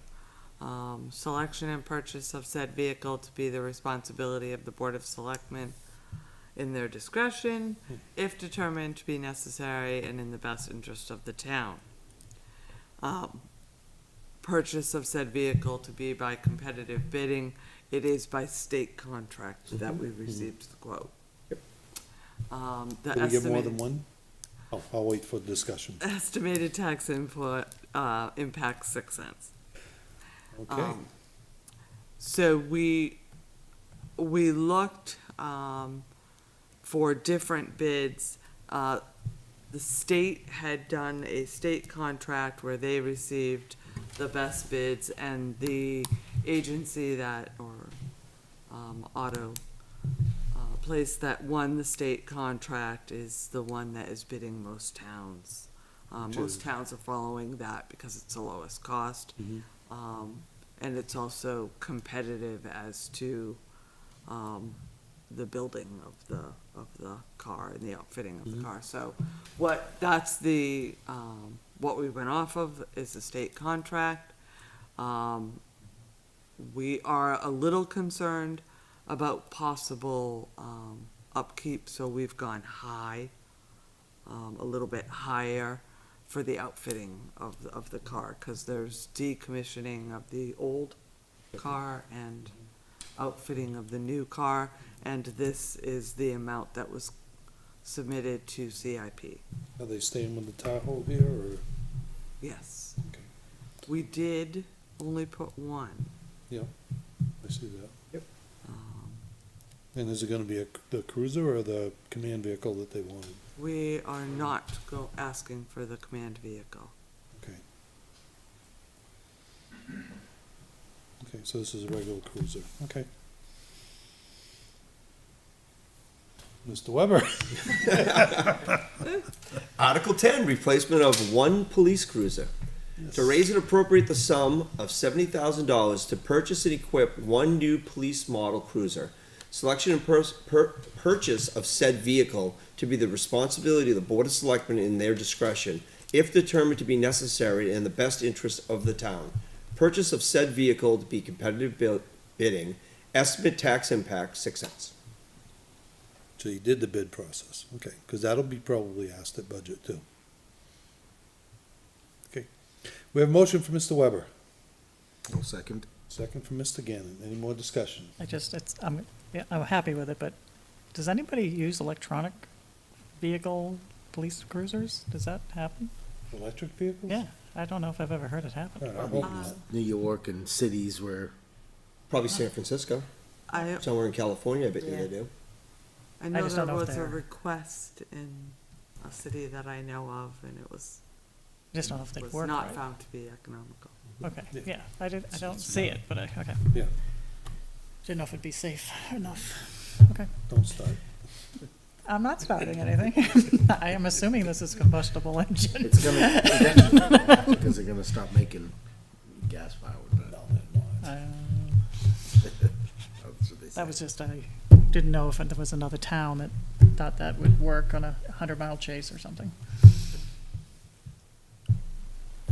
Selection and purchase of said vehicle to be the responsibility of the Board of Selectmen in their discretion, if determined to be necessary and in the best interest of the town. Purchase of said vehicle to be by competitive bidding. It is by state contract that we received the quote. The did we get more estimate- than one? Oh, I'll wait for discussion. estimated tax input, impact 6 cents. Okay. So we looked, for different bids. The state had done a state contract where they received the best bids, and the agency that, or, auto, place that won the state contract is the one that is bidding most towns. Most towns are following that because it's the lowest cost. Mhm. And it's also competitive as to, the building of the car and the outfitting of the car. So that's the, what we went off of is the state contract. We are a little concerned about possible, upkeep, so we've gone high, a little bit higher for the outfitting of the car, 'cause there's decommissioning of the old car and outfitting of the new car, and this is the amount that was submitted to CIP. Are they staying with the Tahoe here, or? Yes. Okay. We did only put one. Yeah, I see that. Um, And is it gonna be the cruiser or the command vehicle that they wanted? We are not asking for the command vehicle. Okay. Okay, so this is a regular cruiser, okay. Mr. Weber? Article 10, replacement of one police cruiser. To raise and appropriate the sum of $70,000 to purchase and equip one new police model cruiser. Selection and purchase of said vehicle to be the responsibility of the Board of Selectmen in their discretion, if determined to be necessary and in the best interest of the town. Purchase of said vehicle to be competitive bidding, Estimate tax impact, 6 cents. So you did the bid process, okay, because that'll be probably asked at budget too. Okay, we have a motion for Mr. Weber, No second. second from Mr. Gannon. Any more discussion? I'm happy with it, but does anybody use electronic vehicle police cruisers? Does that happen? Electric vehicles? Yeah, I don't know if I've ever heard it happen. I hope not. New York and cities where, Probably San Francisco, I somewhere in California, I bet you Yeah. they do. know just there don't know if was a they're- request in a city that I know of, and it was Just don't know if they'd work not right. found to be economical. Okay, yeah, I don't see it, but okay. Yeah, Didn't know if it'd be safe enough. Okay, don't start. I'm not starting anything. I am assuming this is combustible engine. it's gonna, eventually, because they're gonna stop making gas powered, but No, they're not. that's what they say. That was just, I didn't know if there was another town that thought that would work on a 100-mile chase or something.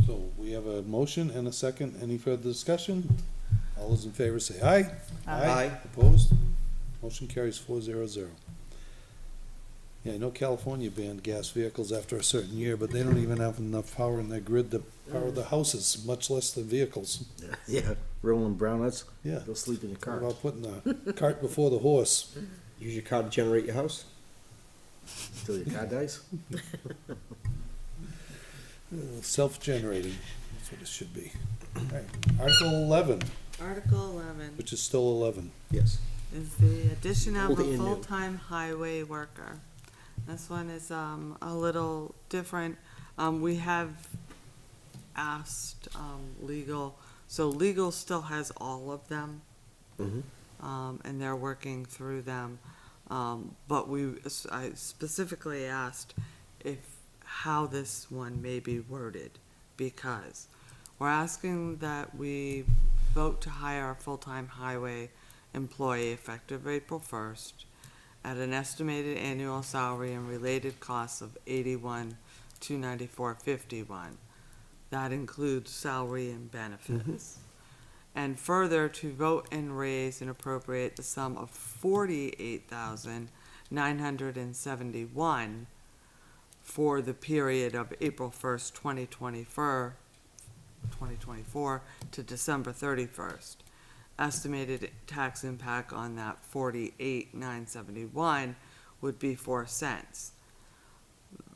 So we have a motion and a second. Any further discussion? All those in favor say aye. Aye. Opposed? Motion carries 4-0-0. Yeah, I know California banned gas vehicles after a certain year, but they don't even have enough power in their grid to power the houses, much less the vehicles. Yeah, rolling brownouts, Yeah. they'll sleep in your What car. about putting the cart before the horse? Use your car to generate your house. Till your car dies. Self-generating, that's what it should be. All right, Article 11, Article 11 which is still 11. Yes. is the addition of Old a and new. full-time highway worker. This one is a little different. We have asked legal, so legal still has all of them. And they're working through them. But I specifically asked how this one may be worded, because we're asking that we vote to hire a full-time highway employee effective April 1st at an estimated annual salary and related costs of $81,294.51. That includes salary and benefits. And further, to vote and raise and appropriate the sum of $48,971 for the period of April 1st, 2024 to December 31st. Estimated tax impact on that $48,971 would be 4 cents.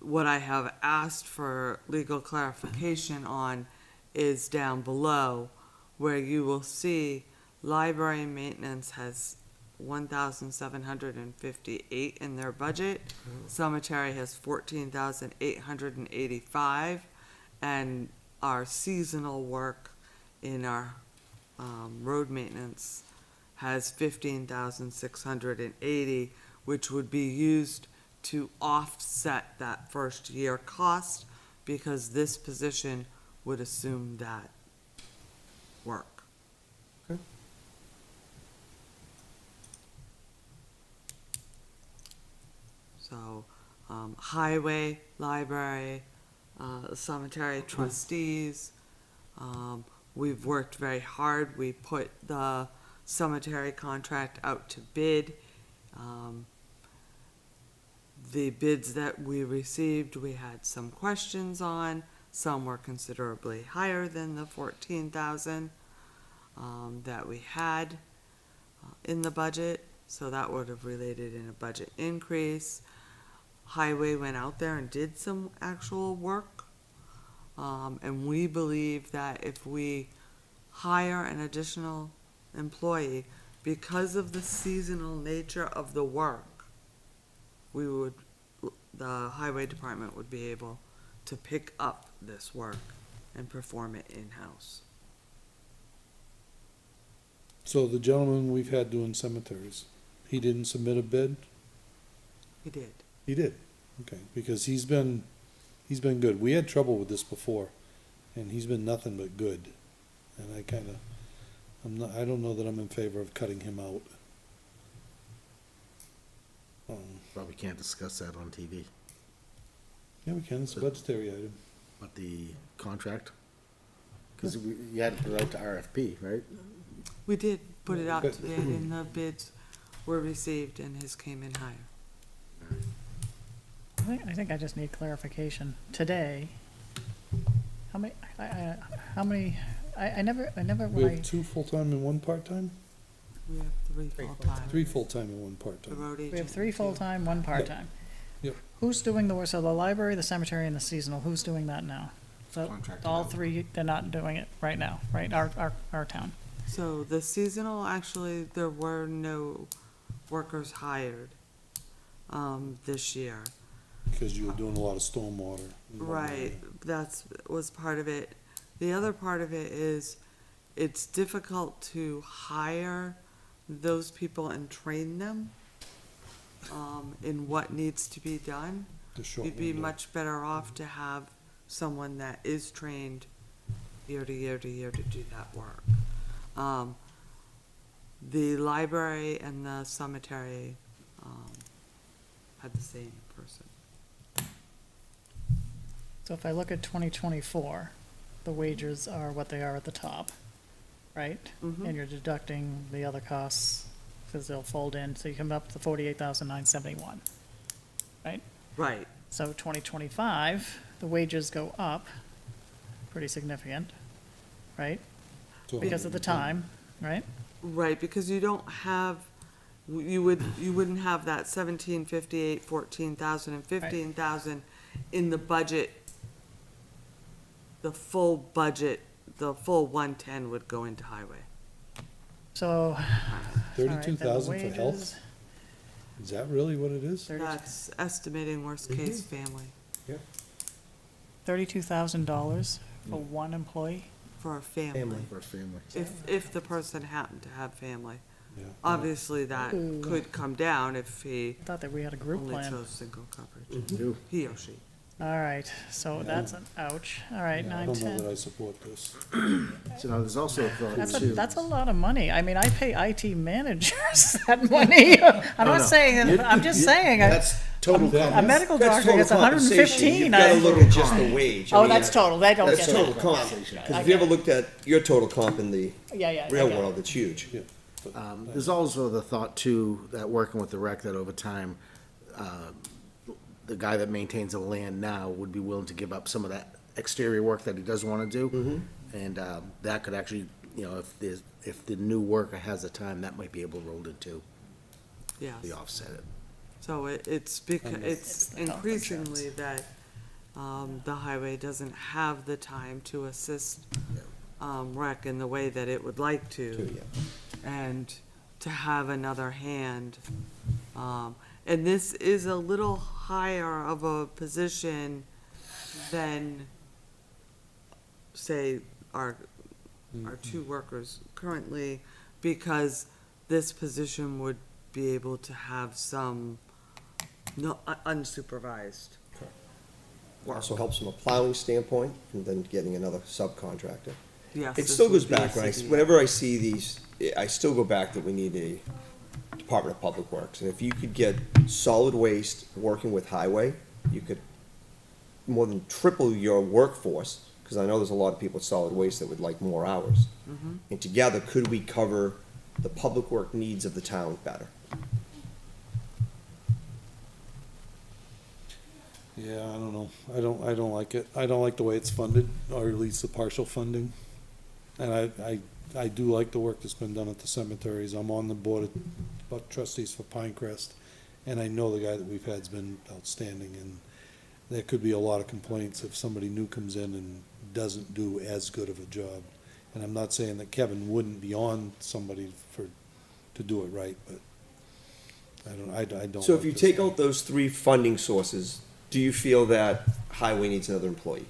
What I have asked for legal clarification on is down below, where you will see library maintenance has 1,758 in their budget. Cemetery has 14,885, and our seasonal work in our road maintenance has 15,680, which would be used to offset that first year cost, because this position would assume that work. So, highway, library, cemetery trustees, we've worked very hard. We put the cemetery contract out to bid. The bids that we received, we had some questions on. Some were considerably higher than the 14,000 that we had in the budget, so that would have related in a budget increase. Highway went out there and did some actual work, and we believe that if we hire an additional employee, because of the seasonal nature of the work, the highway department would be able to pick up this work and perform it in-house. So the gentleman we've had doing cemeteries, he didn't submit a bid? He did. He did, okay, because he's been good. We had trouble with this before, and he's been nothing but good. And I don't know that I'm in favor of cutting him out. Probably can't discuss that on TV, Yeah, we can, it's a budgetary item. but the contract, because you had to put it out to RFP, right? We did put it out Good. to bid and the bids were received and his came in higher. I think I just need clarification. Today, how many, how many, I never, We when have I, two full-time and one part-time? We have three full-time. Three full-time and one The part-time. road agent. we have three too. full-time, one part-time. Yep. Who's doing the work? So the library, the cemetery, and the seasonal, who's doing that now? So Contracted all out. three, they're not doing it right now, right? Our town. So the seasonal, actually, there were no workers hired, this year. Because you were doing a lot of stormwater. and whatnot. Right, was part of it. The other part of it is, it's difficult to hire those people and train them, in what needs to be done. The short You'd be window. much better off to have someone that is trained year to year to year to do that work. The library and the cemetery, had the same person. So if I look at 2024, the wages are what they are at the top, right? Mhm. And you're deducting the other costs, because they'll fold in, so you come up to 48,971, right? Right, So 2025, the wages go up, pretty significant, right? So- Because of the time, right? right, because you don't have, you wouldn't have that 1758, 14,000 and 15,000 in the budget. The full budget, the full 110 would go into highway. So, all right, then the 32,000 for health? wages, Is that really what it is? 30 That's estimating worst case family $32,000 for one employee? for a family. For a family. If the person happened to have family. Yeah. Obviously, that Ooh. could come down if he I thought that we had a group only plan. chose single coverage, Do. he or she. All right, so that's an ouch. All right, Yeah, I nine, don't know that ten. I support this. So now there's also a thought too. That's a lot of money. I mean, I pay IT managers that money. I'm no. not saying, I'm just saying, That's total a compensation. medical That's doctor total gets 115. compensation. You've gotta look at just the wage. I Oh, mean, that's total, they don't That's get total that. comp. Because if you ever looked at your total comp in the Yeah, I real get it. world, it's huge. Yeah. There's also the thought too, that working with the rec, that over time, the guy that maintains the land now would be willing to give up some of that exterior work that he does wanna do. And, that could actually, you know, if the new worker has the time, that might be able to roll into Yes. the offset it. So it's It's it's the health increasingly that, the highway doesn't have the time to assist, rec in the way that it would like to. Too, yeah. And to have another hand. And this is a little higher of a position than, say, our two workers currently, because this position would be able to have some unsupervised. Also helps from a plowing standpoint, and then getting another subcontractor. Yes. It this still would goes be a back, CD. whenever I see these, I still go back that we need a Department of Public Works. And if you could get solid waste working with highway, you could more than triple your workforce, because I know there's a lot of people with solid waste that would like more hours. And together, could we cover the public work needs of the town better? Yeah, I don't know. I don't like it. I don't like the way it's funded, or at least the partial funding. And I do like the work that's been done at the cemeteries. I'm on the board of trustees for Pinecrest, and I know the guy that we've had's been outstanding, and there could be a lot of complaints if somebody new comes in and doesn't do as good of a job. And I'm not saying that Kevin wouldn't be on somebody to do it right, but I don't. So if like you this take thing. out those three funding sources, do you feel that highway needs another employee?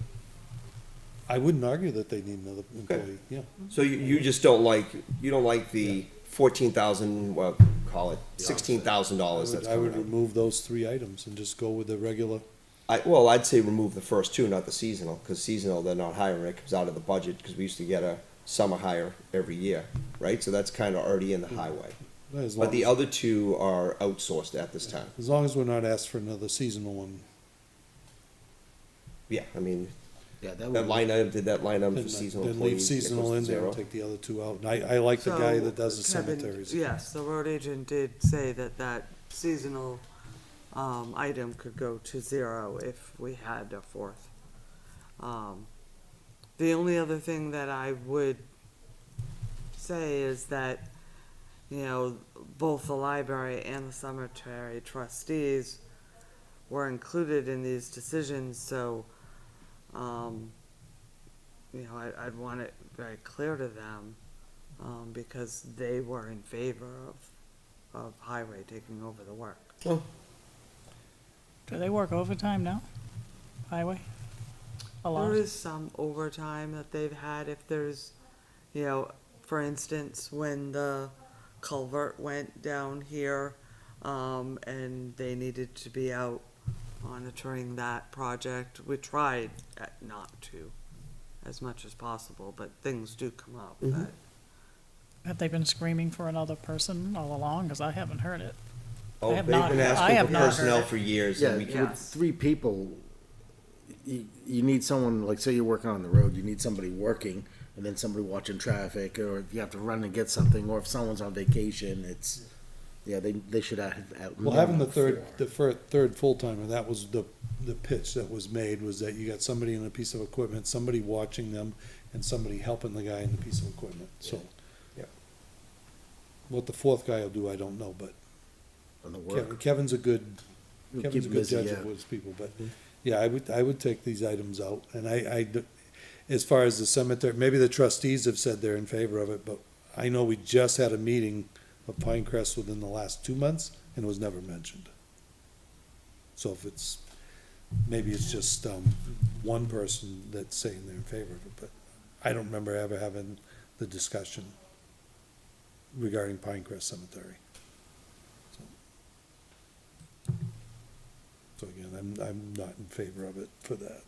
I wouldn't argue that they need another employee, yeah. So you just don't like the 14,000, well, call it $16,000 that's I would coming out? remove those three items and just go with the regular. I'd say remove the first two, not the seasonal, because seasonal, they're not hiring, it comes out of the budget, because we used to get a summer hire every year, right? So that's kind of already in the highway. As But long the as, other two are outsourced at this time. as long as we're not asked for another seasonal one. Yeah, I mean, Yeah, that That would, line item, did that line item for Then seasonal then employees? leave seasonal get in there zero? and take the other two out. And I like the guy So, that does the Kevin, cemeteries. Yes, the road agent did say that that seasonal, item could go to zero if we had a fourth. The only other thing that I would say is that, you know, both the library and the cemetery trustees were included in these decisions, so, you know, I'd want it very clear to them, because they were in favor of highway taking over the work. Do they work overtime now? Highway? A lot? There is some overtime that they've had if there's, you know, for instance, when the culvert went down here, and they needed to be out monitoring that project. We tried not to, as much as possible, but things do come up that. Have they been screaming for another person all along? Because I haven't heard it. Oh, I have they've not- been I asking have for not heard personnel it. for years, yeah, and we with can't. 3 people, you need someone, like, say you're working on the road, you need somebody working, and then somebody watching traffic, or if you have to run and get something, or if someone's on vacation, it's, yeah, they should have. at Well, having the minimum 4. third full-timer, that was the pitch that was made, was that you got somebody in a piece of equipment, somebody watching them, and somebody helping the guy in the piece of equipment, so. Yeah. What the fourth guy will do, I don't know, but On the work. Kevin's a good, You'll Kevin's a keep good busy, judge yeah. of his people, but, yeah, I would take these items out, and as far as the cemetery, maybe the trustees have said they're in favor of it, but I know we just had a meeting of Pinecrest within the last 2 months, and it was never mentioned. So if it's, maybe it's just, one person that's saying they're in favor of it, but I don't remember ever having the discussion regarding Pinecrest Cemetery. So again, I'm not in favor of it for that.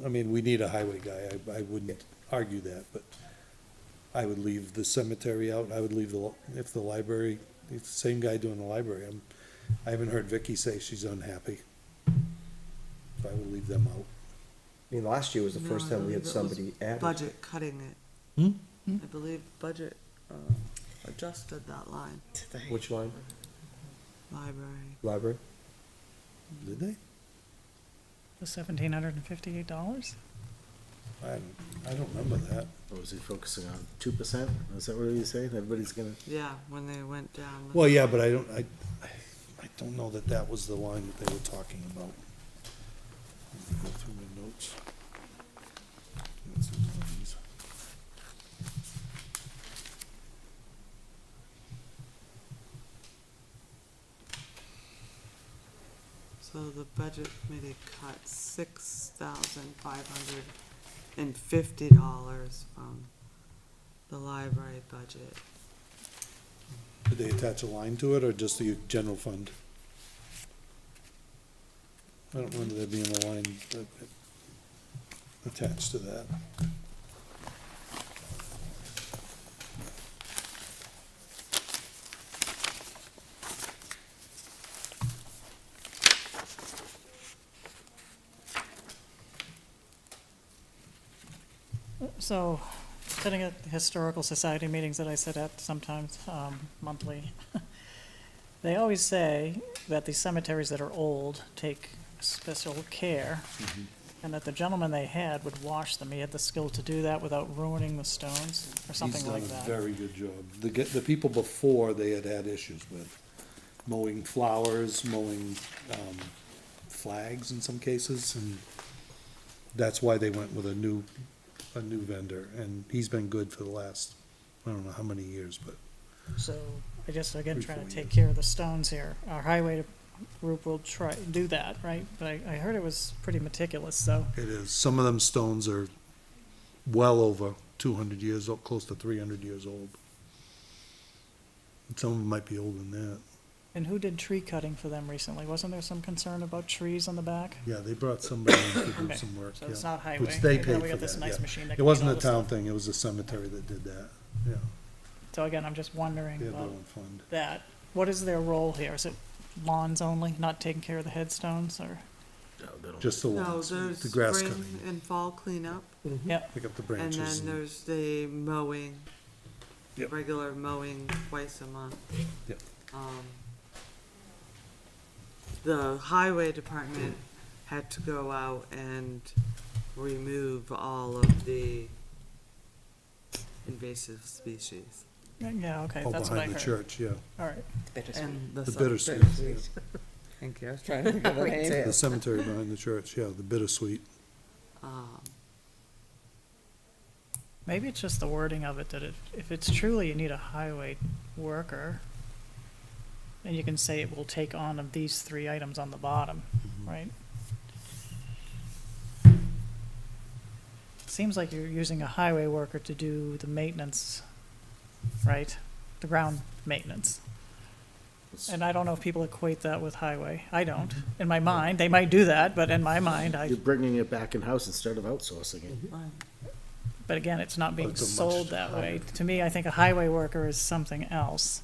I mean, we need a highway guy, I wouldn't argue that, but I would leave the cemetery out, I would leave if the library, it's the same guy doing the library, I haven't heard Vicky say she's unhappy. So I would leave them out. I mean, last year was the first No, I time we had believe it was somebody added. Budget cutting it. Hmm? I believe budget, adjusted that line, Which line? library. Library? Did they? The $1,758? I don't remember that. Or was he focusing on 2%? Is that what he was saying? Everybody's gonna, Yeah, when they went down. Well, yeah, but I don't know that was the line that they were talking about. Let me go through my notes. Let's see one of these. So the budget committee cut $6,550 from the library budget. Did they attach a line to it, or just the general fund? I don't remember there being a line attached to that. So, sitting at the historical society meetings that I sit at sometimes, monthly, they always say that the cemeteries that are old take special care, and that the gentleman they had would wash them. He had the skill to do that without ruining the stones, or something like He's that. done a very good job. The people before, they had issues with mowing flowers, mowing, flags in some cases, and that's why they went with a new vendor, and he's been good for the last, I don't know how many years, but So, I guess, again, 3-4 trying to take years. care of the stones here. Our highway group will try, do that, right? But I heard it was pretty meticulous, so. it is. Some of them stones are well over 200 years old, close to 300 years old. And some of them might be older than that. And who did tree cutting for them recently? Wasn't there some concern about trees on the back? Yeah, they brought somebody in to do Okay, some work, So it's yeah. not highway. Which they Now paid we for got this that, nice yeah. machine that It can wasn't do a all this town stuff. thing, it was the cemetery that did that, yeah. So again, I'm just wondering They have their about own fund. that. What is their role here? Is it lawns only, not taking care of the headstones, or? No, they don't. Just the No, lawns, there's the grass spring cutting, and fall cleanup, Yep, pick up the and branches. then there's the mowing. Yep. Regular mowing twice a month. Yep. The highway department had to go out and remove all of the invasive species. yeah, okay, Oh, that's what I behind the heard. church, yeah. All right, And The some- bittersweet, Thank you, I was trying to think of the name. the cemetery behind the church, yeah, the bittersweet. maybe it's just the wording of it, that if it's truly you need a highway worker, then you can say it will take on of these 3 items on the bottom, right? Seems like you're using a highway worker to do the maintenance, right? The ground maintenance. And I don't know if people equate that with highway. I don't. In my mind, they might do that, but in my mind, You're bringing it back in-house instead of outsourcing it. but again, it's not being It's a much sold that way. To me, I think a highway worker is something else.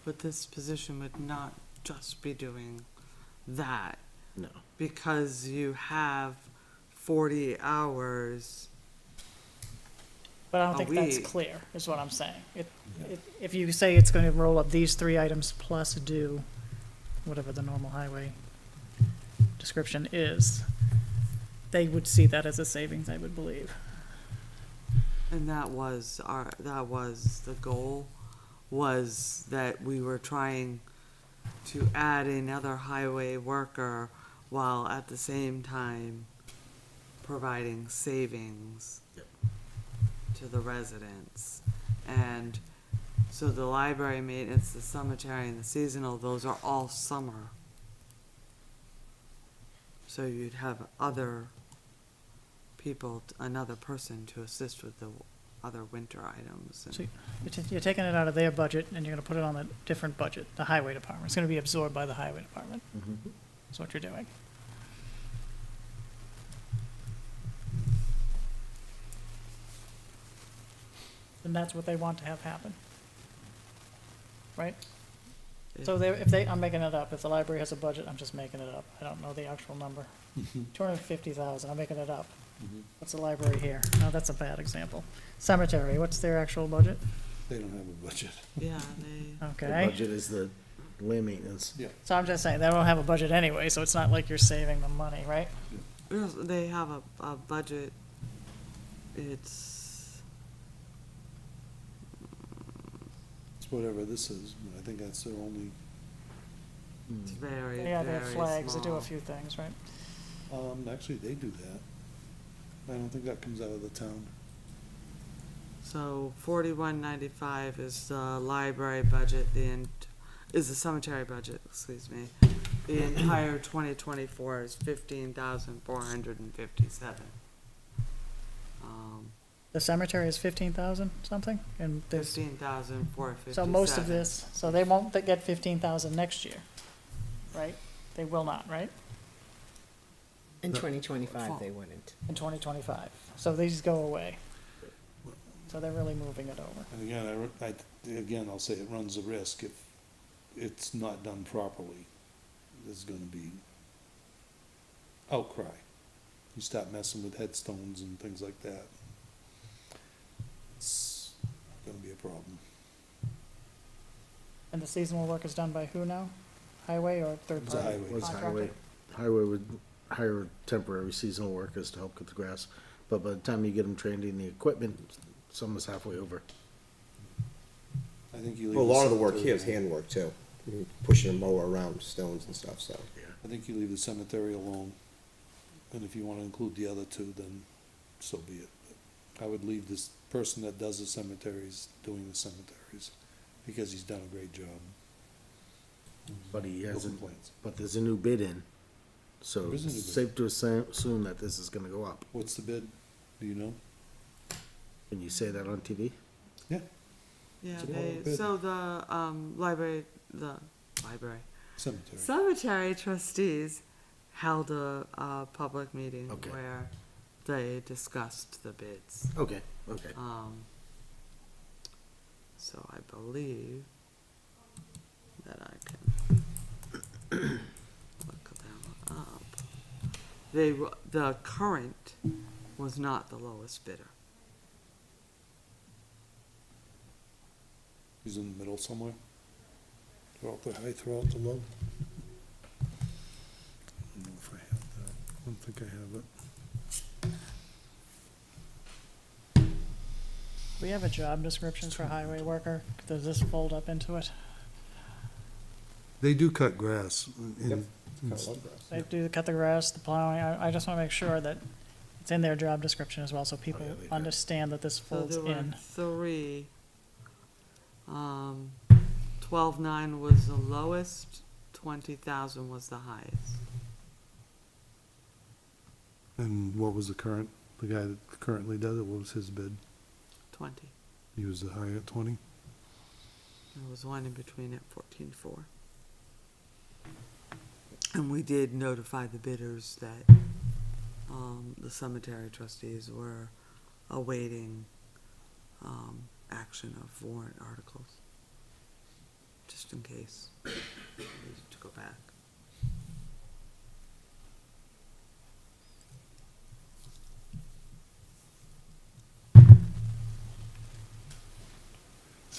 But this position would not just be doing that, No. because you have 40 hours. But I don't A think that's week. clear, is what I'm saying. If you say it's gonna roll up these 3 items plus do whatever the normal highway description is, they would see that as a savings, I would believe. And that was the goal, was that we were trying to add another highway worker while at the same time providing savings to the residents. And so the library maintenance, the cemetery, and the seasonal, those are all summer. So you'd have other people, another person to assist with the other winter items. and- So you're taking it out of their budget and you're gonna put it on a different budget, the highway department. It's gonna be absorbed by the highway department. That's what you're doing. And that's what they want to have happen. Right? So I'm making it up, if the library has a budget, I'm just making it up, I don't know the actual number. 250,000, I'm making it up. What's the library here? No, that's a bad example. Cemetery, what's their actual budget? They don't have a budget. Yeah, they, The Okay, budget is the land maintenance. so I'm just saying, they don't have a budget anyway, so it's not like you're saving them money, right? yes, they have a budget, it's, It's whatever this is, but I think that's their only, it's very, Yeah, they have very flags, they do a small. few things, right? actually, they do that. I don't think that comes out of the town. So 4195 is the library budget, is the cemetery budget, excuse me. The entire 2024 is 15,457. The cemetery is 15,000 something, and there's, 15,457. so most of this, so they won't get 15,000 next year, right? They will not, right? In 2025, they wouldn't. In 2025, so these go away. So they're really moving it over. And again, I'll say it runs a risk if it's not done properly. There's gonna be outcry. You start messing with headstones and things like that. It's gonna be a problem. And the seasonal work is done by who now? Highway or third It's a party? highway. Was Contractor? highway would hire temporary seasonal workers to help cut the grass, but by the time you get them trained in the equipment, summer's halfway over. I think you leave. Well, a lot of the work cemetery here is alone. handwork too, pushing a mower around stones and stuff, so. I think you leave the cemetery alone, and if you wanna include the other 2, then so be it. But I would leave this person that does the cemeteries doing the cemeteries, because he's done a great job. But he No hasn't, complaints. but there's a new bid in, so There is a new it's bid. safe to assume that this is gonna go up. What's the bid? Do you know? Can you say that on TV? Yeah, Yeah, It's a public bid. so the library, cemetery. cemetery trustees held a public meeting Okay. where they discussed the bids. Okay, okay. So I believe that I can look them up. The current was not the lowest bidder. He's in the middle somewhere. Throughout the high, throughout the low. I don't know if I have that. I don't think I have it. We have a job description for highway worker. Does this fold up into it? They do cut grass. in- They do cut the grass, the plowing. I just want to make sure that it's in their job description as well, so people yeah, they do. understand that this So folds there were in. three. 12.9 was the lowest, 20,000 was the highest. And what was the guy that currently does it, what was his bid? 20. He was the high at 20? There was one in between at 14.4. And we did notify the bidders that, the cemetery trustees were awaiting, action of warrant articles. Just in case we needed to go back.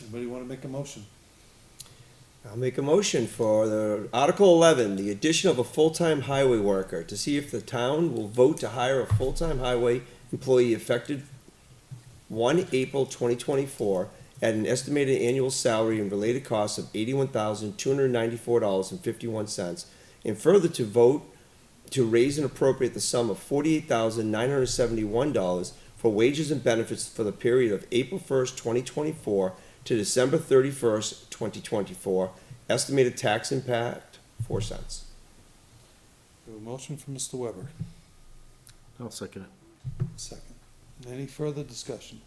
Anybody want to make a motion? I'll make a motion for the Article 11, the addition of a full-time highway worker, to see if the town will vote to hire a full-time highway employee effective 1 April 2024 at an estimated annual salary and related costs of $81,294.51, and further to vote to raise and appropriate the sum of $48,971 for wages and benefits for the period of April 1st, 2024 to December 31st, 2024. Estimated tax impact, 4 cents. We have a motion from Mr. Weber. I'll second it. Second. Any further discussion?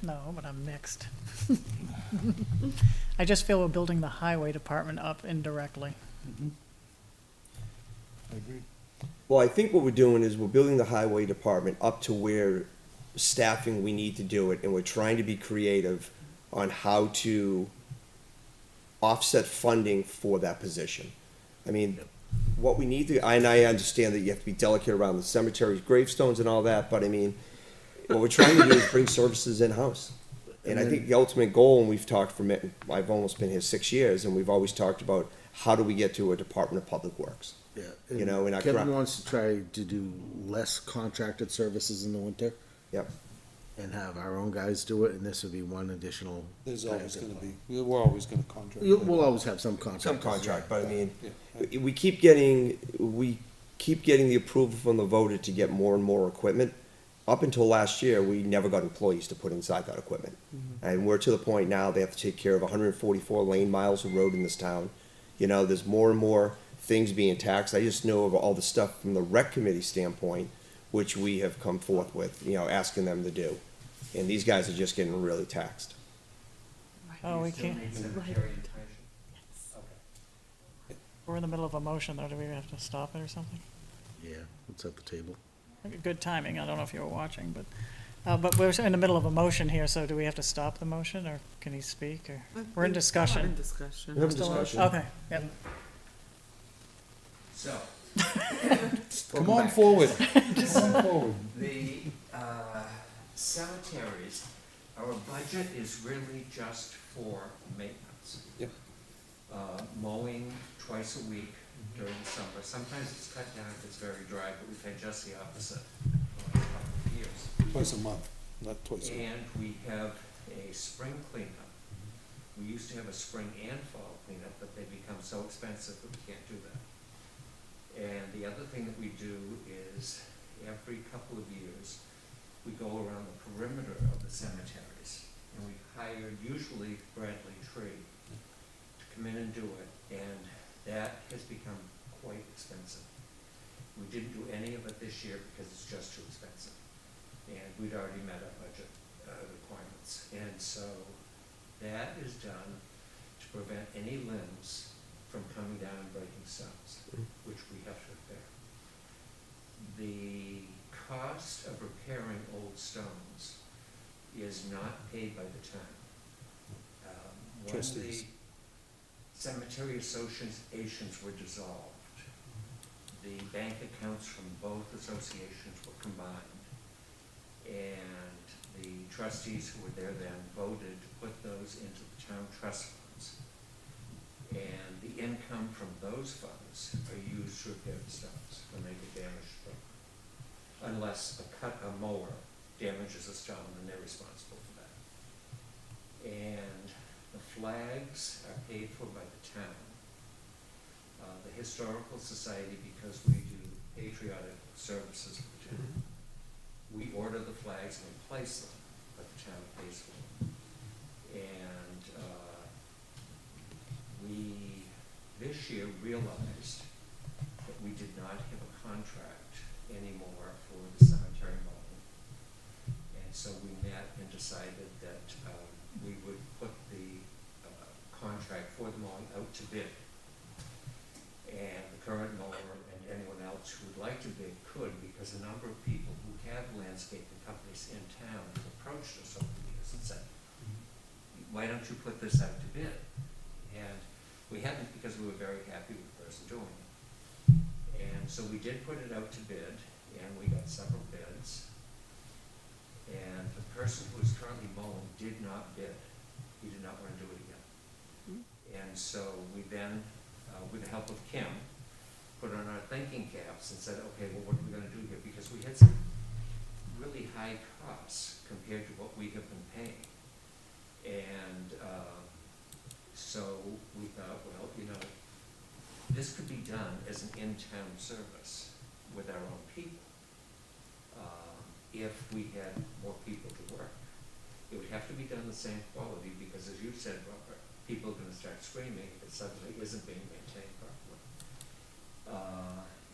No, but I'm mixed. I just feel we're building the highway department up indirectly. I agree. Well, I think what we're doing is we're building the highway department up to where staffing we need to do it, and we're trying to be creative on how to offset funding for that position. I mean, what we need to, and I understand that you have to be delicate around the cemeteries, gravestones and all that, but I mean, what we're trying to do is bring services in-house. And I think the ultimate goal, and we've talked for, I've almost been here 6 years, and we've always talked about how do we get to a Department of Public Works? Yeah. You know, and I Kevin wants to try to do less contracted services in the winter Yep. and have our own guys do it, and this would be one additional. There's always gonna be, we're always gonna contract. We'll always have some Some contractors. contract, but I mean, Yeah. we keep getting the approval from the voter to get more and more equipment. Up until last year, we never got employees to put inside that equipment. And we're to the point now, they have to take care of 144 lane miles of road in this town. You know, there's more and more things being taxed. I just know of all the stuff from the rec committee standpoint, which we have come forth with, you know, asking them to do. And these guys are just getting really taxed. Oh, we can't, we're in the middle of a motion though. Do we have to stop it or something? Yeah, it's at the table. Good timing. I don't know if you were watching, but we're in the middle of a motion here, so do we have to stop the motion or can he speak or? We're in We're in discussion. discussion. We're in Still on? discussion. Okay, yep. So, Come on forward. Come on forward. the cemeteries, our budget is really just for maintenance. Yep. Mowing twice a week during the summer. Sometimes it's cut down if it's very dry, but we've had just the opposite for a couple of years. Twice a month, not twice a week. And we have a spring cleanup. We used to have a spring and fall cleanup, but they become so expensive that we can't do that. And the other thing that we do is every couple of years, we go around the perimeter of the cemeteries. And we hire usually Bradley Tree to come in and do it, and that has become quite expensive. We didn't do any of it this year because it's just too expensive. And we'd already met our budget requirements. And so that is done to prevent any limbs from coming down and breaking stones, which we have to repair. The cost of repairing old stones is not paid by the town. When the Trustees. cemetery associations were dissolved. The bank accounts from both associations were combined, and the trustees who were there then voted to put those into the town trust funds. And the income from those funds are used to repair the stones when they get damaged from, unless a mower damages a stone, then they're responsible for that. And the flags are paid for by the town. The Historical Society, because we do patriotic services for the town, we order the flags and we place them, but the town pays for them. And we, this year, realized that we did not have a contract anymore for the cemetery mowing. And so we met and decided that we would put the contract for the mowing out to bid. And the current mower and anyone else who would like to bid could, because a number of people who have landscaping companies in town have approached us over the years and said, why don't you put this out to bid? And we hadn't, because we were very happy with the person doing it. And so we did put it out to bid, and we got several bids. And the person who is currently mowing did not bid. He did not want to do it again. And so we then, with the help of Kim, put on our thinking caps and said, okay, well, what are we going to do here? Because we had some really high costs compared to what we have been paying. And so we thought, well, you know, this could be done as an in-town service with our own people if we had more people to work. It would have to be done the same quality because, as you said, Robert, people are going to start screaming if it suddenly isn't being maintained properly.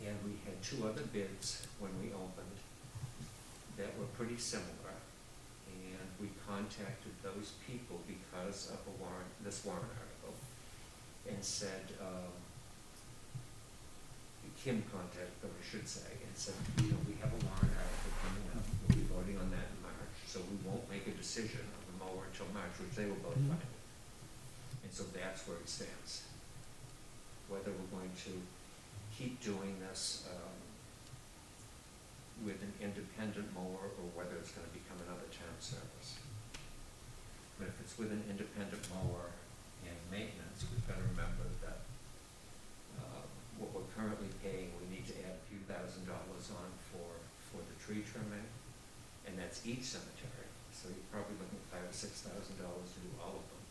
And we had two other bids when we opened that were pretty similar. And we contacted those people because of this warrant article, and said, Kim contacted them, I should say, and said, you know, we have a warrant article coming up, we'll be voting on that in March, so we won't make a decision on the mower until March, which they will both find. And so that's where it stands. Whether we're going to keep doing this with an independent mower, or whether it's going to become another town service. But if it's with an independent mower and maintenance, we've got to remember that what we're currently paying, we need to add a few $1,000s on for the tree trimming, and that's each cemetery. So you're probably looking at $5,000 or $6,000 to do all of them.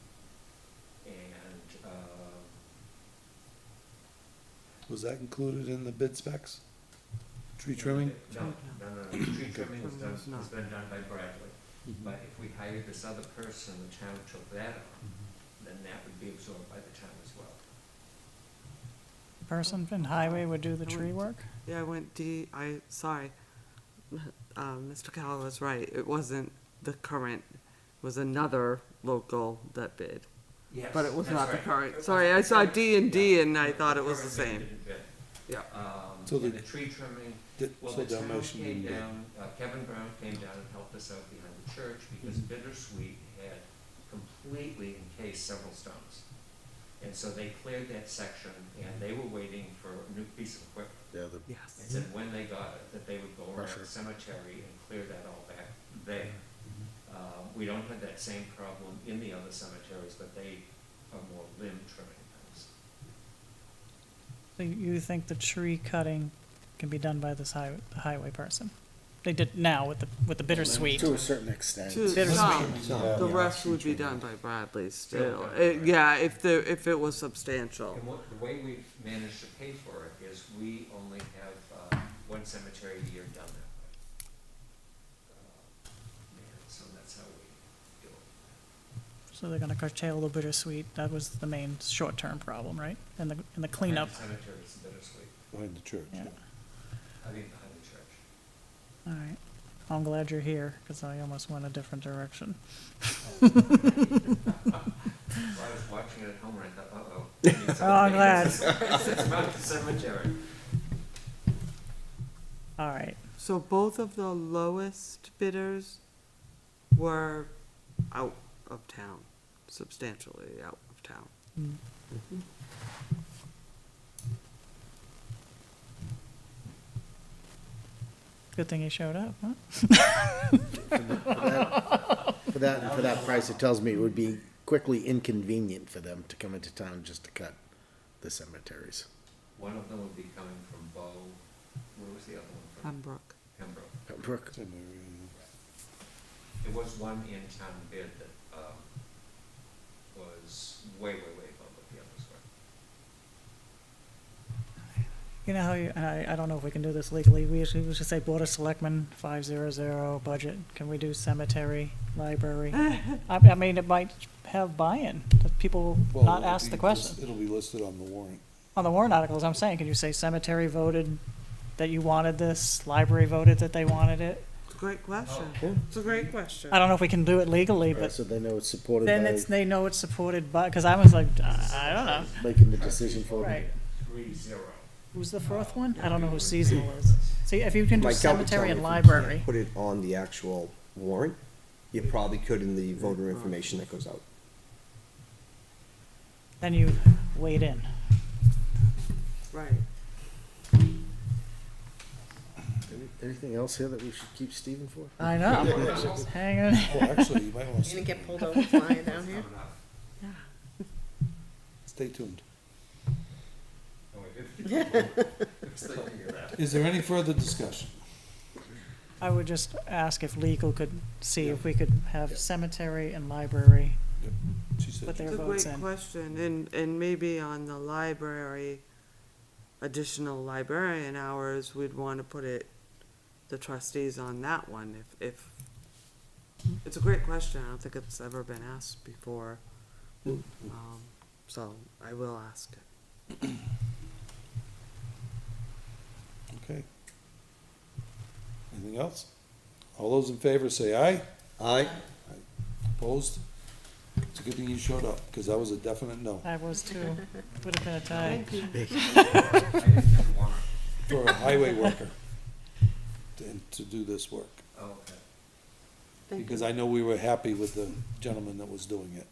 And Was that included in the bid specs? Tree trimming? No. Tree trimming has been done by Bradley. But if we hired this other person, the town took that on, then that would be absorbed by the town as well. Person in highway would do the tree work? Yeah, I went sorry, Mr. Callow was right, it wasn't the current, it was another local that bid. Yes, But it was that's not the right. current, sorry, I saw D&D and I thought it was the Current same. didn't bid. Yeah. So And the- the tree trimming, well, So the town Dalmatian came didn't bid. down, Kevin Brown came down and helped us out behind the church because Bittersweet had completely encased several stones. And so they cleared that section, and they were waiting for a new piece of equipment. Yeah, And Yes. said when they got it, that they would go around Pressure. the cemetery and clear that all back there. We don't have that same problem in the other cemeteries, but they are more limb trimming things. So you think the tree cutting can be done by this highway person? They did now with the bittersweet. to a certain extent. Bittersweet. The rest would be done by Bradley still, Yeah. yeah, if it was substantial. And the way we've managed to pay for it is we only have one cemetery a year done that way. And so that's how we do it. So they're gonna curtail the bittersweet. That was the main short-term problem, right? And the cleanup. Behind the cemetery is Bittersweet, Behind the church. Yeah. I mean, behind the church. All right. I'm glad you're here, because I almost went a different direction. Well, I was watching it at home and I thought, uh-oh. Oh, I'm glad. It's about the cemetery. All right. So both of the lowest bidders were out of town, substantially out of town. Good thing he showed up, huh? For that price, it tells me it would be quickly inconvenient for them to come into town just to cut the cemeteries. One of them would be coming from Bow, where was the other one from? Pembroke. Pembroke. Brooke, There was one in town bid that, was way above what the others were. You know how you, and I don't know if we can do this legally, we should say Board of Selectmen, 500, budget, can we do cemetery, library? I mean, it might have buy-in, that people Well, not it'll ask be the question. It'll be listed on the warrant. On the warrant articles, I'm saying, can you say cemetery voted that you wanted this, library voted that they wanted it? It's a great question. Yeah. It's a great question. I don't know if we can do it legally, but so they know it's supported then by it's, they know it's supported by, because I was like, I don't know. making the decision for them. Right. 3-0. Who's the fourth one? I don't know who seasonal is. See, if you can do My count would tell cemetery me and if you library, can't put it on the actual warrant, you probably could in the voter information that goes out. then you wade in. Right. Anything else here that we should keep Stephen for? I know, just hanging. Well, actually, you might want You gonna to get pulled over flying down here? stay tuned. No, I didn't. Is there any further discussion? I would just ask if legal could see if we could have cemetery and library She said, put their It's a votes great in. question, and maybe on the library, additional librarian hours, we'd wanna put it, the trustees on that one, if, it's a great question, I don't think it's ever been asked before. So I will ask it. okay. Anything else? All those in favor say aye. Aye. Opposed? It's a good thing you showed up, because that was a definite no. I was too, would have been a tie. Thank you. I didn't have a warrant. For a highway worker to do this work. Oh, okay. Thank Because you. I know we were happy with the gentleman that was doing it.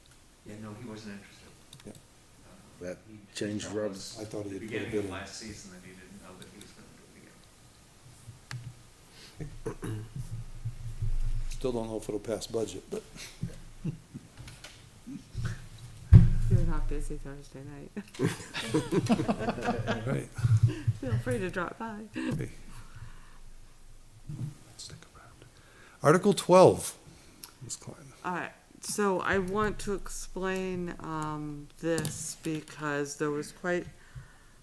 Yeah, no, he wasn't interested. Yeah. That He changed told rubs. us I thought at he the had put a beginning bid of in. last season that he didn't know that he was gonna do it again. Still don't know if it'll pass budget, but You're not busy Thursday night. all right. Feel free to drop by. Okay. Stick around. Article 12, Ms. Klein. Alright, so I want to explain, this because there was quite,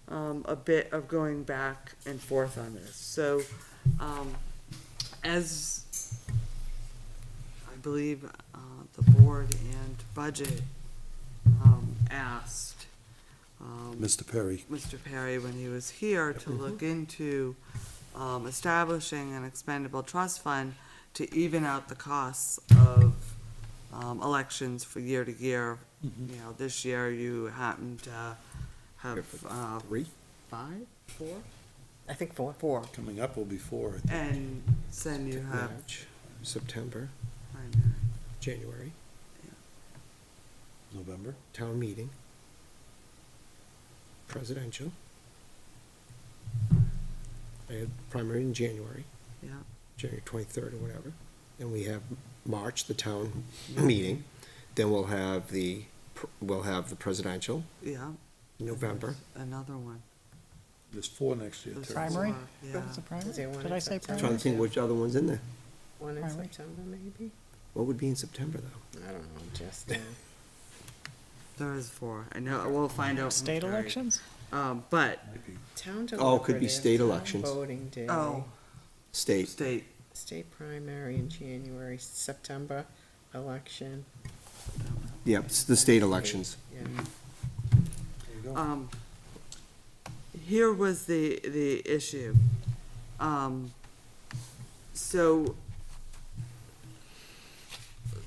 a bit of going back and forth on this. So, as I believe, the board and budget, asked, Mr. Perry. Mr. Perry, when he was here, to look into establishing an expendable trust fund to even out the costs of elections for year to year. You know, this year you happen to have 3? 5, 4? I think 4. 4. Coming up will be 4. And then you have March, September, primary. January, November. town meeting, presidential. I had primary in January, Yeah, January 23rd or whatever. Then we have March, the town meeting. Then we'll have the presidential, yeah. November. Another one. There's 4 next year, There's too. Primary? four, Yeah. Is it primary? Is there one Did in I say September? I'm trying primary? to think which other one's in there. One in Primary. September, maybe? What would be in September, though? I don't know, just, There is 4. I know, we'll find out. State Very- elections? But, town Oh, it could be deliberative, state town elections. Voting day. oh, State. state, State primary in January, September election, Yep, it's the state elections. yeah. There you go. Here was the issue. So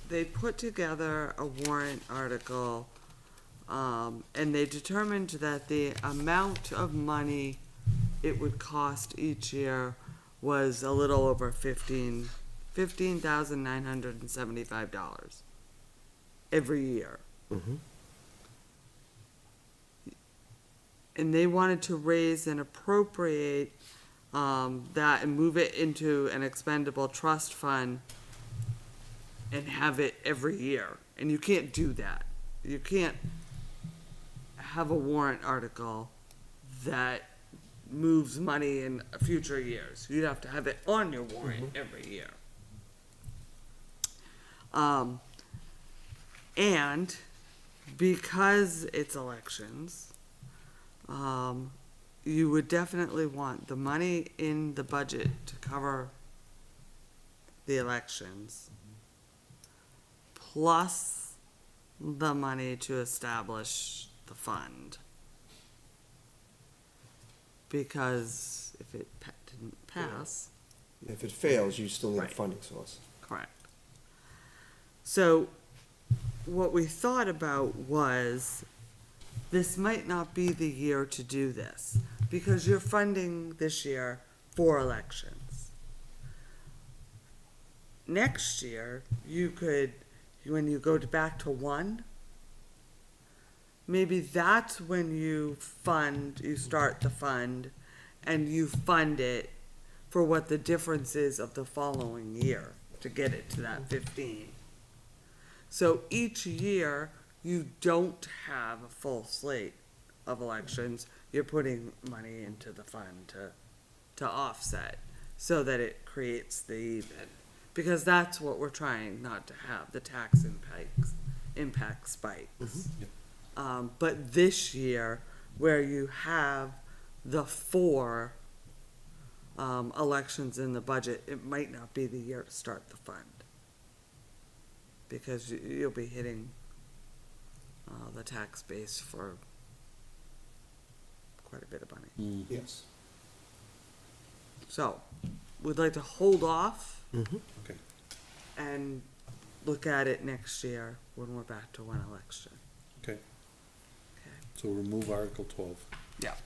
they put together a warrant article, and they determined that the amount of money it would cost each year was a little over $15,975 every year. Mhm. and they wanted to raise and appropriate, that and move it into an expendable trust fund and have it every year. And you can't do that. You can't have a warrant article that moves money in future years. You'd have to have it on your warrant every year. And because it's elections, you would definitely want the money in the budget to cover the elections, plus the money to establish the fund. Because if it didn't pass, If it fails, you still need a Right. funding source. correct. So what we thought about was, this might not be the year to do this, because you're funding this year for elections. Next year, you could, when you go back to one, maybe that's when you start the fund, and you fund it for what the difference is of the following year to get it to that 15. So each year, you don't have a full slate of elections. You're putting money into the fund to offset, so that it creates the even. Because that's what we're trying not to have, the tax impact spikes. But this year, where you have the 4 elections in the budget, it might not be the year to start the fund. Because you'll be hitting the tax base for quite a bit of money. Yes. So, we'd like to hold off Okay. and look at it next year when we're back to one election. Okay, Okay. so remove Article 12. Yeah.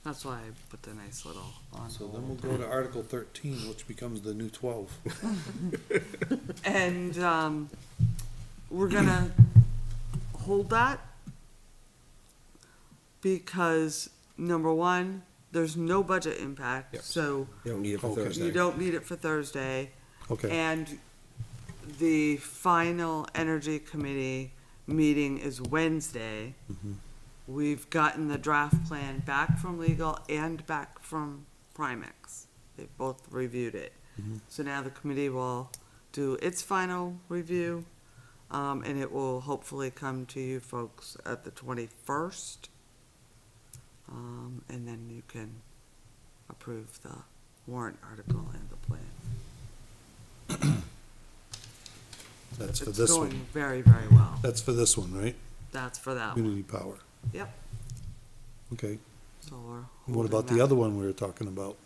That's why I put the nice little on So hold. then we'll go to Article 13, which becomes the new 12. And, we're gonna hold that because, number one, there's no budget impact, Yep. so You don't need it for Okay. Thursday. you don't need it for Thursday. Okay, And the final energy committee meeting is Wednesday. We've gotten the draft plan back from legal and back from Primex. They've both reviewed it. So now the committee will do its final review, and it will hopefully come to you folks at the 21st. And then you can approve the warrant article and the plan. that's for It's this going one. very, very well. That's for this one, right? That's for that one. Community power. Yep. Okay. So we're What about holding the that. other one we were talking about?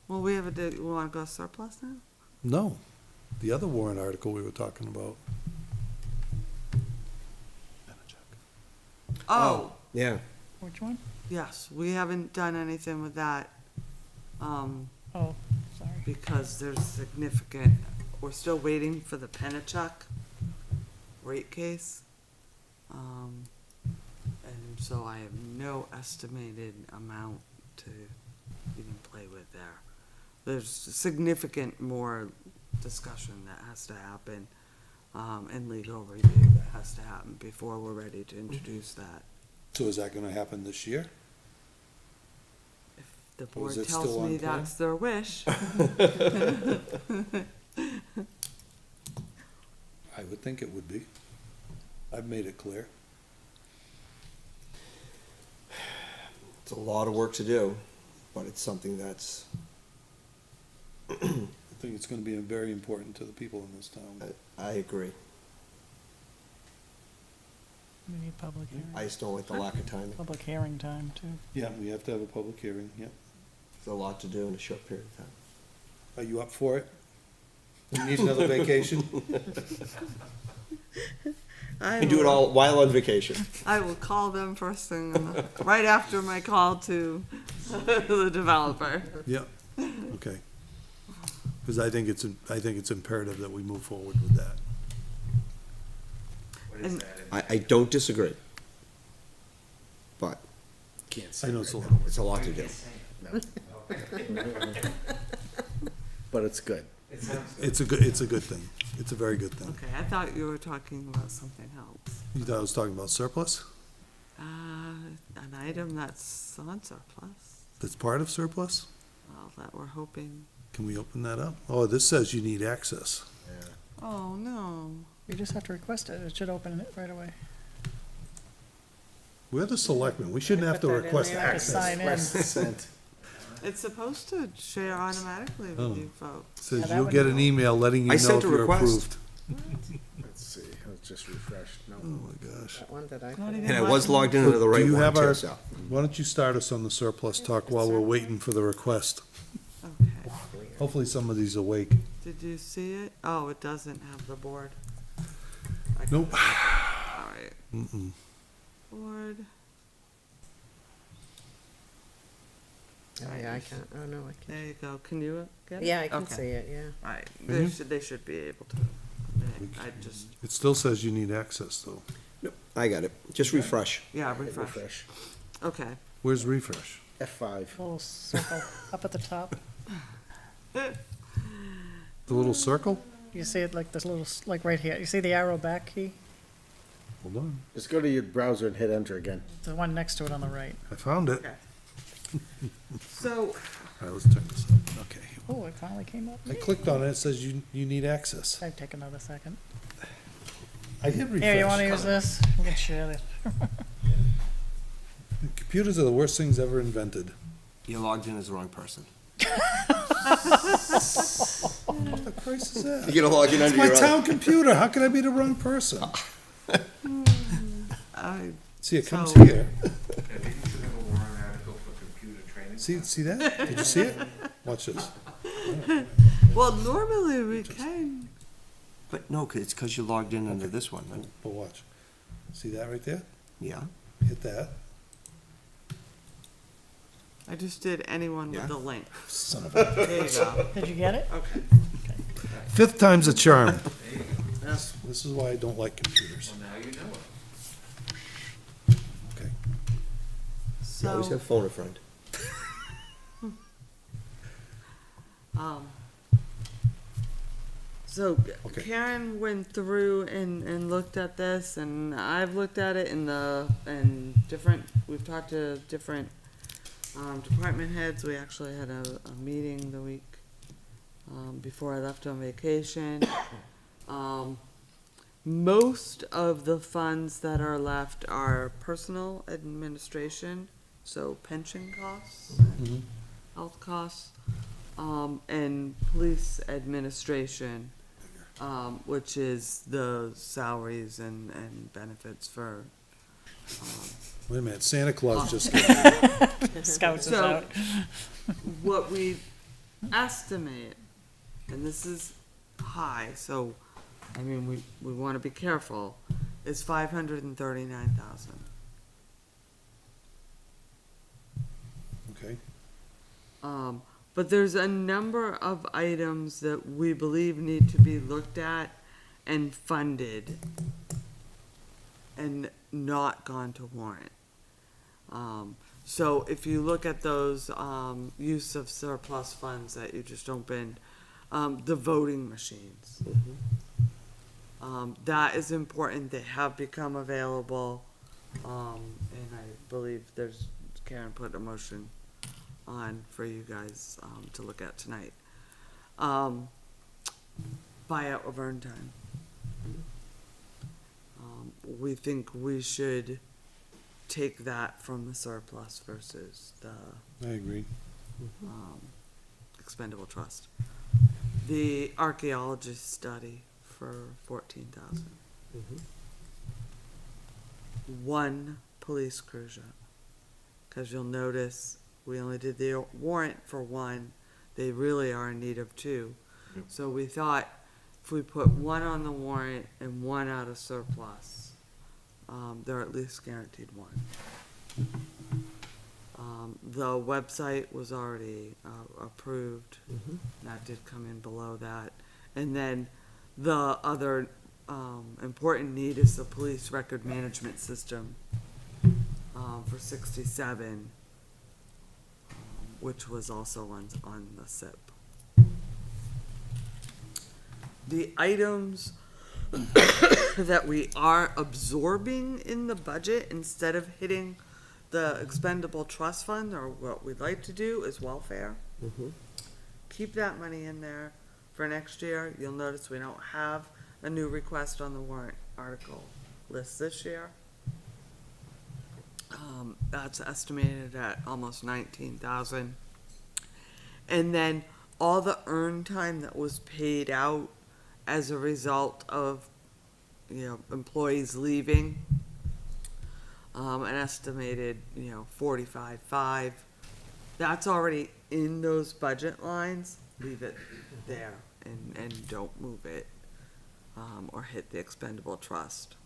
Well, we wanna go surplus now? No, the other warrant article we were talking about. Oh, Yeah. Which one? yes, we haven't done anything with that, Oh, sorry. because there's significant, we're still waiting for the Penachuk rate case. And so I have no estimated amount to even play with there. There's significant more discussion that has to happen, and legal review that has to happen before we're ready to introduce that. So is that gonna happen this year? If the Or board is it tells still on me plan? that's their wish. I would think it would be. I've made it clear. It's a lot of work to do, but it's something that's, I think it's gonna be very important to the people in this town. I agree. We need public hearing. I just don't like the lack of timing. Public hearing time, too. Yeah, we have to have a public hearing, yeah. There's a lot to do in a short period of time. Are you up for it? You need another vacation? I You do it will- all while on vacation. I will call them first thing, right after my call to the developer. Yeah, okay. Because I think it's imperative that we move forward with that. And I don't disagree. But Can't say I know right it's a now. lot. it's a lot to do. But it's good. It's a good thing. It's a very good thing. okay, I thought you were talking about something else. You thought I was talking about surplus? An item that's on surplus, That's part of surplus? well, that we're hoping. Can we open that up? Oh, this says you need access. Oh, no. You just have to request it. It should open it right away. We're the selectmen. We shouldn't have to Put that in request there. Have to access. sign in. Sent. It's supposed to share automatically Oh. with you folks. Says Yeah, that you'll would get be an cool. email letting you I know sent if a you're request. approved. Let's see, let's just refresh. No, Oh, my gosh. That one that I Not put in. even And I was button. logged into the right Do you one have too, our, so. why don't you start us on the surplus talk while we're waiting for the request? Okay. Hopefully somebody's awake. Did you see it? Oh, it doesn't have the board. Nope. All right, Mm-mm. board. Oh, yeah, I can't, oh, no, I can't. There you go. Can you get it? Yeah, I can Okay. see it, yeah. All right, Mhm. they should be able to. I just, It still says you need access, though. Nope, I got it. Just refresh. yeah, hit refresh. Okay. Where's refresh? F5. Little circle up at the top. The little circle? You see it like this little, like right here. You see the arrow back key? Hold on. Just go to your browser and hit enter again. The one next to it on the right. I found it. Okay. So, All right, let's turn this up. Okay. Oh, it finally came up. I clicked on it. It says you need access. I'd take another second. I hit refresh. Here, you wanna use this? We can share this. Computers are the worst things ever invented. You logged in as the wrong person. What the Christ is that? You gotta log in It's under my your other. town computer. How can I be the wrong person? I, See, it comes So- here. See that? Did you see it? Watch this. well, normally we can. But no, it's because you logged in under this one. But watch. See that right there? Yeah. Hit that. I just did anyone Yeah. with the link. Son of a. There you go. Did you get it? Okay. Fifth time's a charm. This is why I don't like computers. Now you know it. Okay. You always So, have phone a friend. so Okay. Karen went through and looked at this, and I've looked at it we've talked to different, department heads. We actually had a meeting the week, before I left on vacation. Most of the funds that are left are personal administration, so pension costs, Mhm. health costs, and police administration, which is the salaries and benefits for, Wait a minute. Santa Claus just. Scouts is So- out. what we estimate, and this is high, so, I mean, we wanna be careful, is 539,000. Okay. But there's a number of items that we believe need to be looked at and funded and not gone to warrant. So if you look at those, use of surplus funds that you just opened, the voting machines. That is important. They have become available. And I believe Karen put a motion on for you guys, to look at tonight. Buyout of earned time. We think we should take that from the surplus versus the I agree. expendable trust. The archaeologist study for 14,000. One police cruiser, cause you'll notice we only did the warrant for one, they really are in need of two. So we thought if we put one on the warrant and one out of surplus, they're at least guaranteed one. The website was already approved. That did come in below that. And then the other important need is the police record management system, for 67, which was also on the SIP. The items that we are absorbing in the budget instead of hitting the expendable trust fund, or what we'd like to do, is welfare. Mhm. Keep that money in there for next year. You'll notice we don't have a new request on the warrant article list this year. That's estimated at almost 19,000. And then all the earn time that was paid out as a result of, employees leaving, an estimated, 45.5. That's already in those budget lines. Leave it there and don't move it, or hit the expendable trust.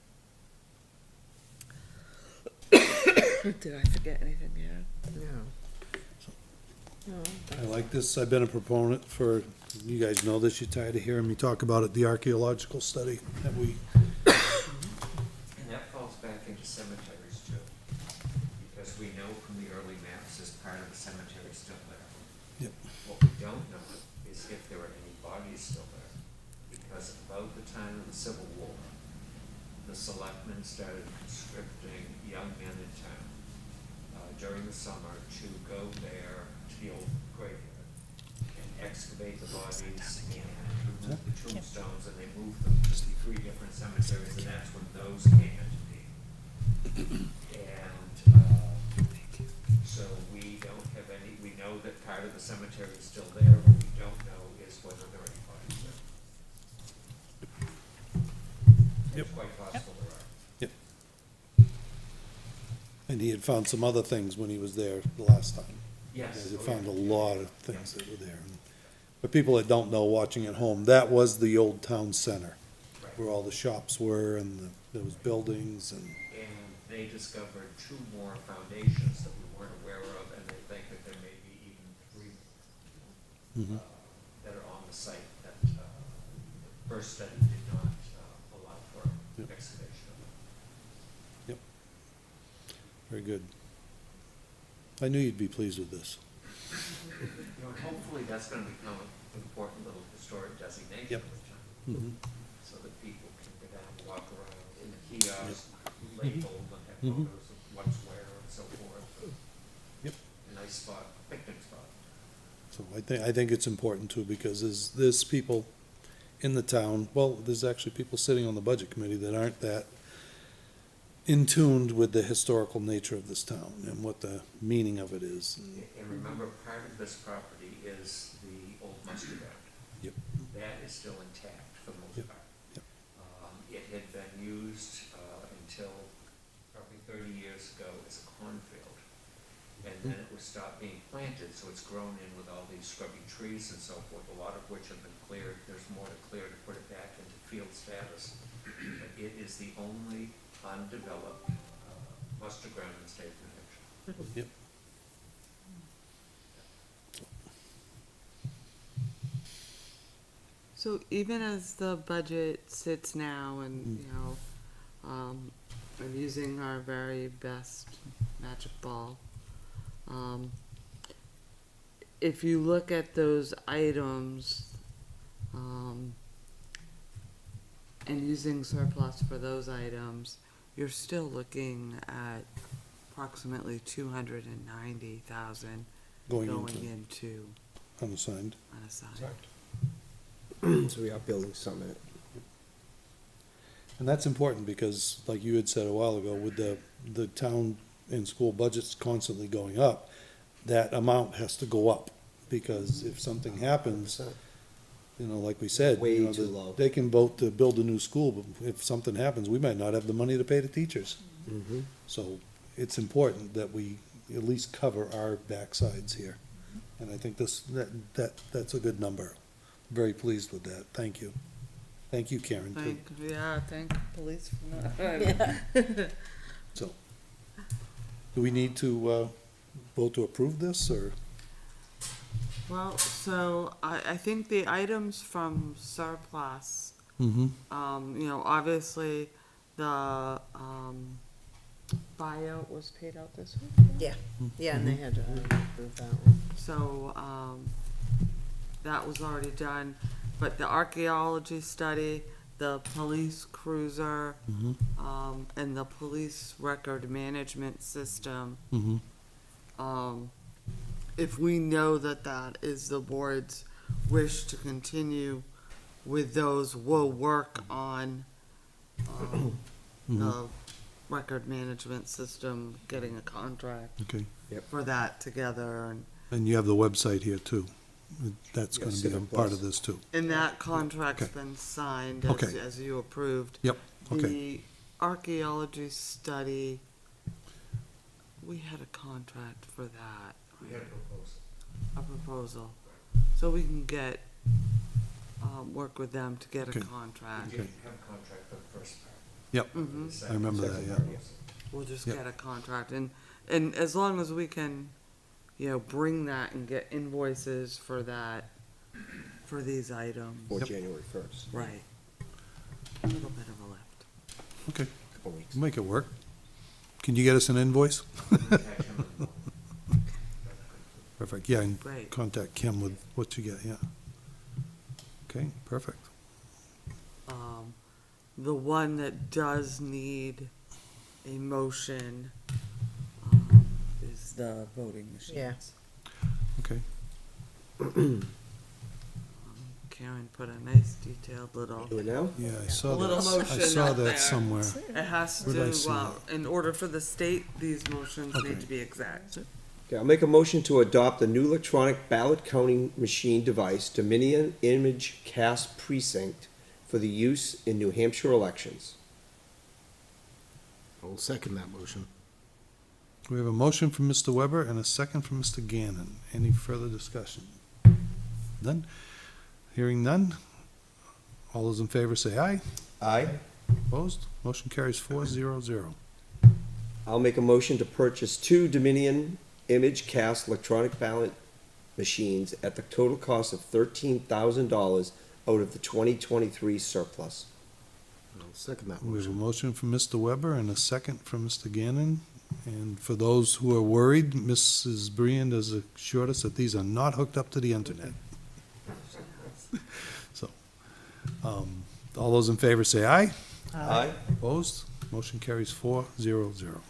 Did I forget anything here? No. I like this. I've been a proponent for, you guys know this, you're tired of hearing me talk about it, the archaeological study that we, And that falls back into cemeteries too, because we know from the early maps this part of the cemetery is still there. Yep. What we don't know is if there are any bodies still there, because about the time of the Civil War, the selectmen started conscripting young men in town during the summer to go there to the old graveyard and excavate the bodies and remove the tombstones, and they moved them to the 3 different cemeteries, and that's when those came into being. And so we don't have any, we know that part of the cemetery is still there, what we don't know is whether there are any bodies there. Yep. It's quite possible there are. and he had found some other things when he was there the last time. Yes. He Oh, found a yeah. lot of things that were there. But people that don't know, watching at home, that was the old town center, Right. where all the shops were and there was buildings and, And they discovered 2 more foundations that we weren't aware of, and they think that there may be even 3 Mhm. that are on the site that the first study did not allow for Yep. excavation of. very good. I knew you'd be pleased with this. Hopefully that's gonna become an important little historic designation Yep. of the town, Mhm. so that people can go down and walk around in the kiosk, labeled, and have Mhm. photos of what's where and so forth. Yep. A nice spot, picnic spot. So I think it's important too, because there's people in the town, well, there's actually people sitting on the budget committee that aren't that in tuned with the historical nature of this town and what the meaning of it is. And remember, part of this property is the old mustard yard. Yep. That is still intact for the most Yep. part. Yep. It had been used until probably 30 years ago as a cornfield. And then it was stopped being planted, so it's grown in with all these scrubby trees and so forth, a lot of which have been cleared. There's more to clear to put it back into field status. But it is the only undeveloped mustard ground in the state of New Hampshire. Yep. So even as the budget sits now and, I'm using our very best magic ball, if you look at those items, and using surplus for those items, you're still looking at approximately 290,000 Going going into into unassigned. unassigned. So we are building some in it. And that's important because, like you had said a while ago, with the town and school budgets constantly going up, that amount has to go up. Because if something happens, like we said, Way too low. they can vote to build a new school, but if something happens, we might not have the money to pay the teachers. Mm-hmm. So it's important that we at least cover our backsides here. And I think that's a good number. Very pleased with that. Thank you. Thank you, Karen, too. Thank police for that. So, do we need to, vote to approve this, or? Well, so I think the items from surplus, Mm-hmm. You know, obviously, the, buyout was paid out this week. Yeah, yeah, and they had to approve that one. So, that was already done, but the archaeology study, the police cruiser, and the police record management system, Mm-hmm. if we know that that is the board's wish to continue with those, we'll work on, the record management system, getting a contract Okay. for that together, And you have the website here too. That's gonna Yes, be a Civic part Plus. of this too. and that contract's Okay. been signed Okay. as you approved. Yep, okay. The archaeology study, we had a contract for that. We had a proposal. A proposal, so we can get, work with them to get a Okay. contract. We didn't have a contract for the first part. Yep, Mhm. I remember that, Second yeah. part, yes. We'll just Yep. get a contract, and as long as we can, you know, bring that and get invoices for that, for these items. For Yep. January 1st, Right. A little bit of a lift. Okay, couple weeks. we'll make it work. Can you get us an invoice? Perfect, yeah, and Great. contact Kim with what you get, yeah. Okay, perfect. The one that does need a motion, is the voting machines. Yeah. Okay, Karen put a nice detailed little, Do it now? yeah, I saw little that, I motion saw out there. that somewhere. it has Where did I to, see in order for the state, these motions Okay. need to be exact. Okay, I'll make a motion to adopt the new electronic ballot counting machine device, Dominion Image Cast Precinct, for the use in New Hampshire elections. I'll second that motion. We have a motion from Mr. Weber and a second from Mr. Gannon. Any further discussion? None? Hearing none? All those in favor say aye. Aye. Opposed? Motion carries 4-0-0. I'll make a motion to purchase 2 Dominion Image Cast electronic ballot machines at the total cost of $13,000 out of the 2023 surplus. I'll second that We have a motion. motion from Mr. Weber and a second from Mr. Gannon. And for those who are worried, Mrs. Briand has assured us that these are not hooked up to the internet. So, all those in favor say aye. Aye. Opposed? Motion carries 4-0-0.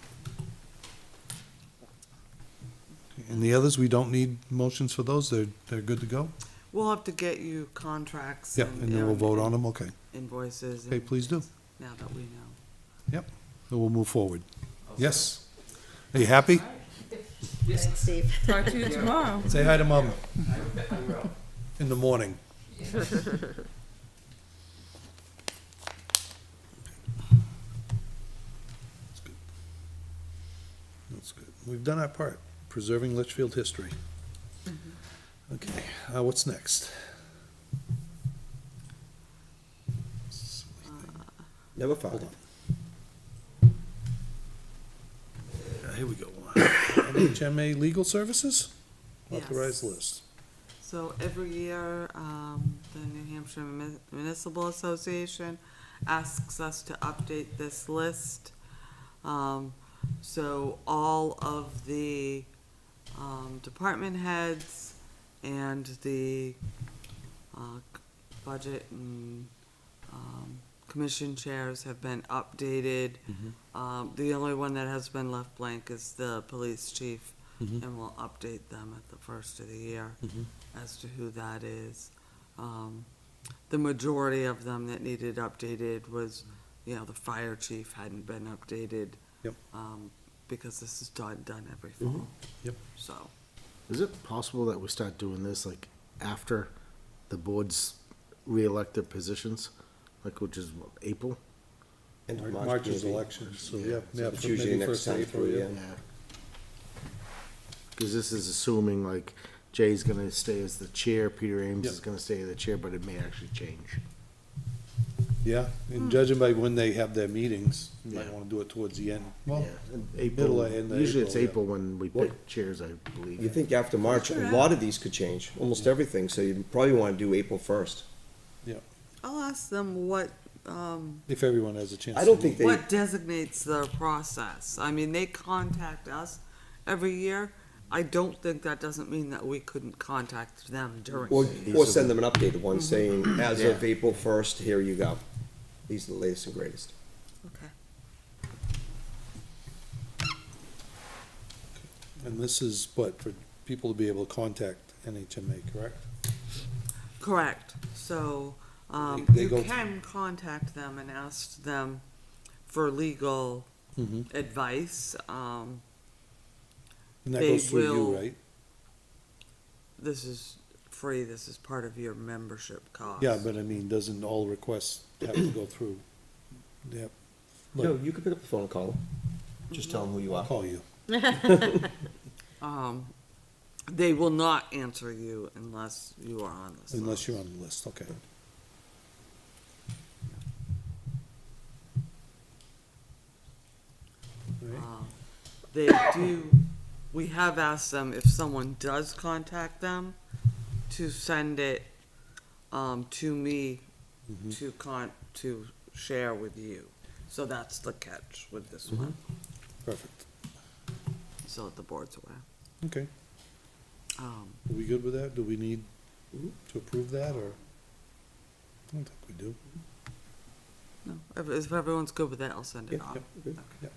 And the others, we don't need motions for those? They're good to go? We'll have to get you contracts Yep, and then we'll vote on them, okay. invoices. Okay, and please do. Now that we know. Then we'll move forward. Yes? Are you happy? Thanks, Steve. Talk to you tomorrow. Say hi to Mom. In the morning. That's good. That's good. We've done our part, preserving Litchfield history. Okay, what's next? Never filed. Hold on. Here we go. NHMA Legal Services? Authorized Yes. list. So every year, the New Hampshire Municipal Association asks us to update this list. So all of the, department heads and the, budget and, commission chairs have been updated. The only one that has been left blank is the police chief, and we'll update them at the first of the year as to who that is. The majority of them that needed updated was, you know, the fire chief hadn't been updated. Yep. Because this is done every fall. Yep. So, Is it possible that we start doing this like after the boards re-elect their positions? Like, which is what, April? End of March is maybe. election, so Yeah. yeah, yeah, It's usually maybe next first of time April, through, yeah. yeah. Because this is assuming like Jay's gonna stay as the chair, Peter Ames Yep. is gonna stay the chair, but it may actually change. Yeah, and judging by when they have their meetings, you might Yeah. wanna do it towards the end. Well, Yeah, and middle April, of- end of usually it's April, yeah. April when we Well, pick chairs, I believe. You think after March, a lot of these could change, almost everything, so you probably wanna do April 1st. I'll ask them what, If everyone has a chance. I don't to think read. they, what designates their process. I mean, they contact us every year. I don't think that doesn't mean that we couldn't contact them during. or send them an updated one saying, as of April 1st, here you go. These are the latest and greatest. Okay. And this is what, for people to be able to contact NHMA, correct? Correct. So, They you go- can contact them and ask them for legal Mm-hmm. advice. And that They goes through you, will- right? This is free. This is part of your membership cost. Yeah, but I mean, doesn't all requests have to go through? Yep. No, Look, you can pick up the phone and call them. Just tell them who you I'll are. call you. They will not answer you unless you are on this. Unless you're on the list, okay. Right. They do, we have asked them if someone does contact them to send it, to me to share with you. So that's the catch with this one, Perfect. so that the board's aware. Okay. Are we good with that? Do we need to approve that, or? I don't think we do. No, if everyone's good with that, I'll send it Yeah, off. yeah, we're good. Yeah.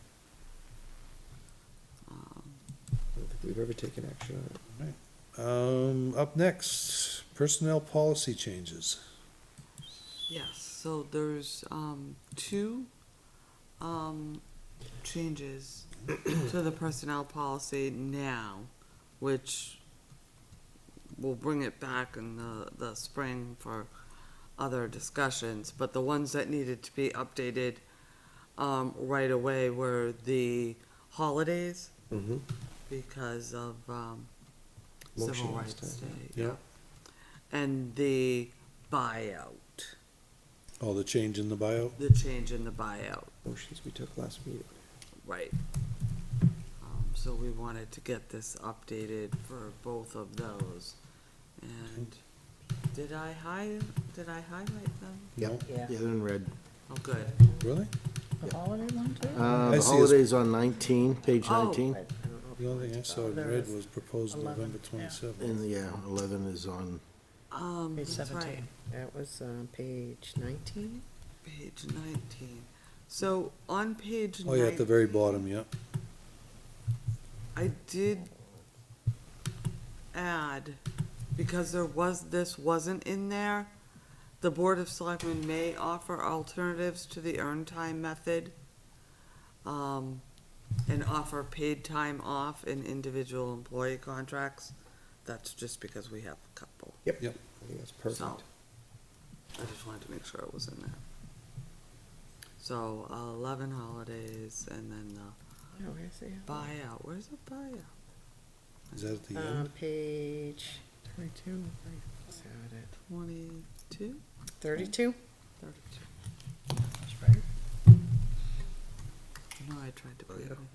I don't think we've ever taken action on it. Up next, personnel policy changes. Yes, so there's, two, changes to the personnel policy now, which we'll bring it back in the spring for other discussions, but the ones that needed to be updated, right away were the holidays Mm-hmm. because of, Motion Civil last Rights time. Day. Yeah. And the buyout, Oh, the change in the bio? the change in the buyout. Motions we took last meeting. Right. So we wanted to get this updated for both of those. And did I highlight them? No? Yeah. Yeah, they're in red. Oh, good. Really? The holiday one too? I The see holidays on 19, page Oh. 19. The only thing I saw in There red is was proposed 11, November yeah. twenty-seventh. And yeah, 11 is on, Page That's right. 17. That was, page 19? Page 19. So on page 19. Oh, yeah, at the very bottom, yeah. I did add, because this wasn't in there, the Board of Selectmen may offer alternatives to the earned time method, and offer paid time off in individual employee contracts. That's just because we have a couple. Yep. Yep. I think that's So, perfect. I just wanted to make sure it was in there. So, 11 holidays, and then the Oh, where's the? buyout, where's the buyout? Is that at the end? Page 32. Is that it? 22? 32? 32. That's right. No, I tried to put everything.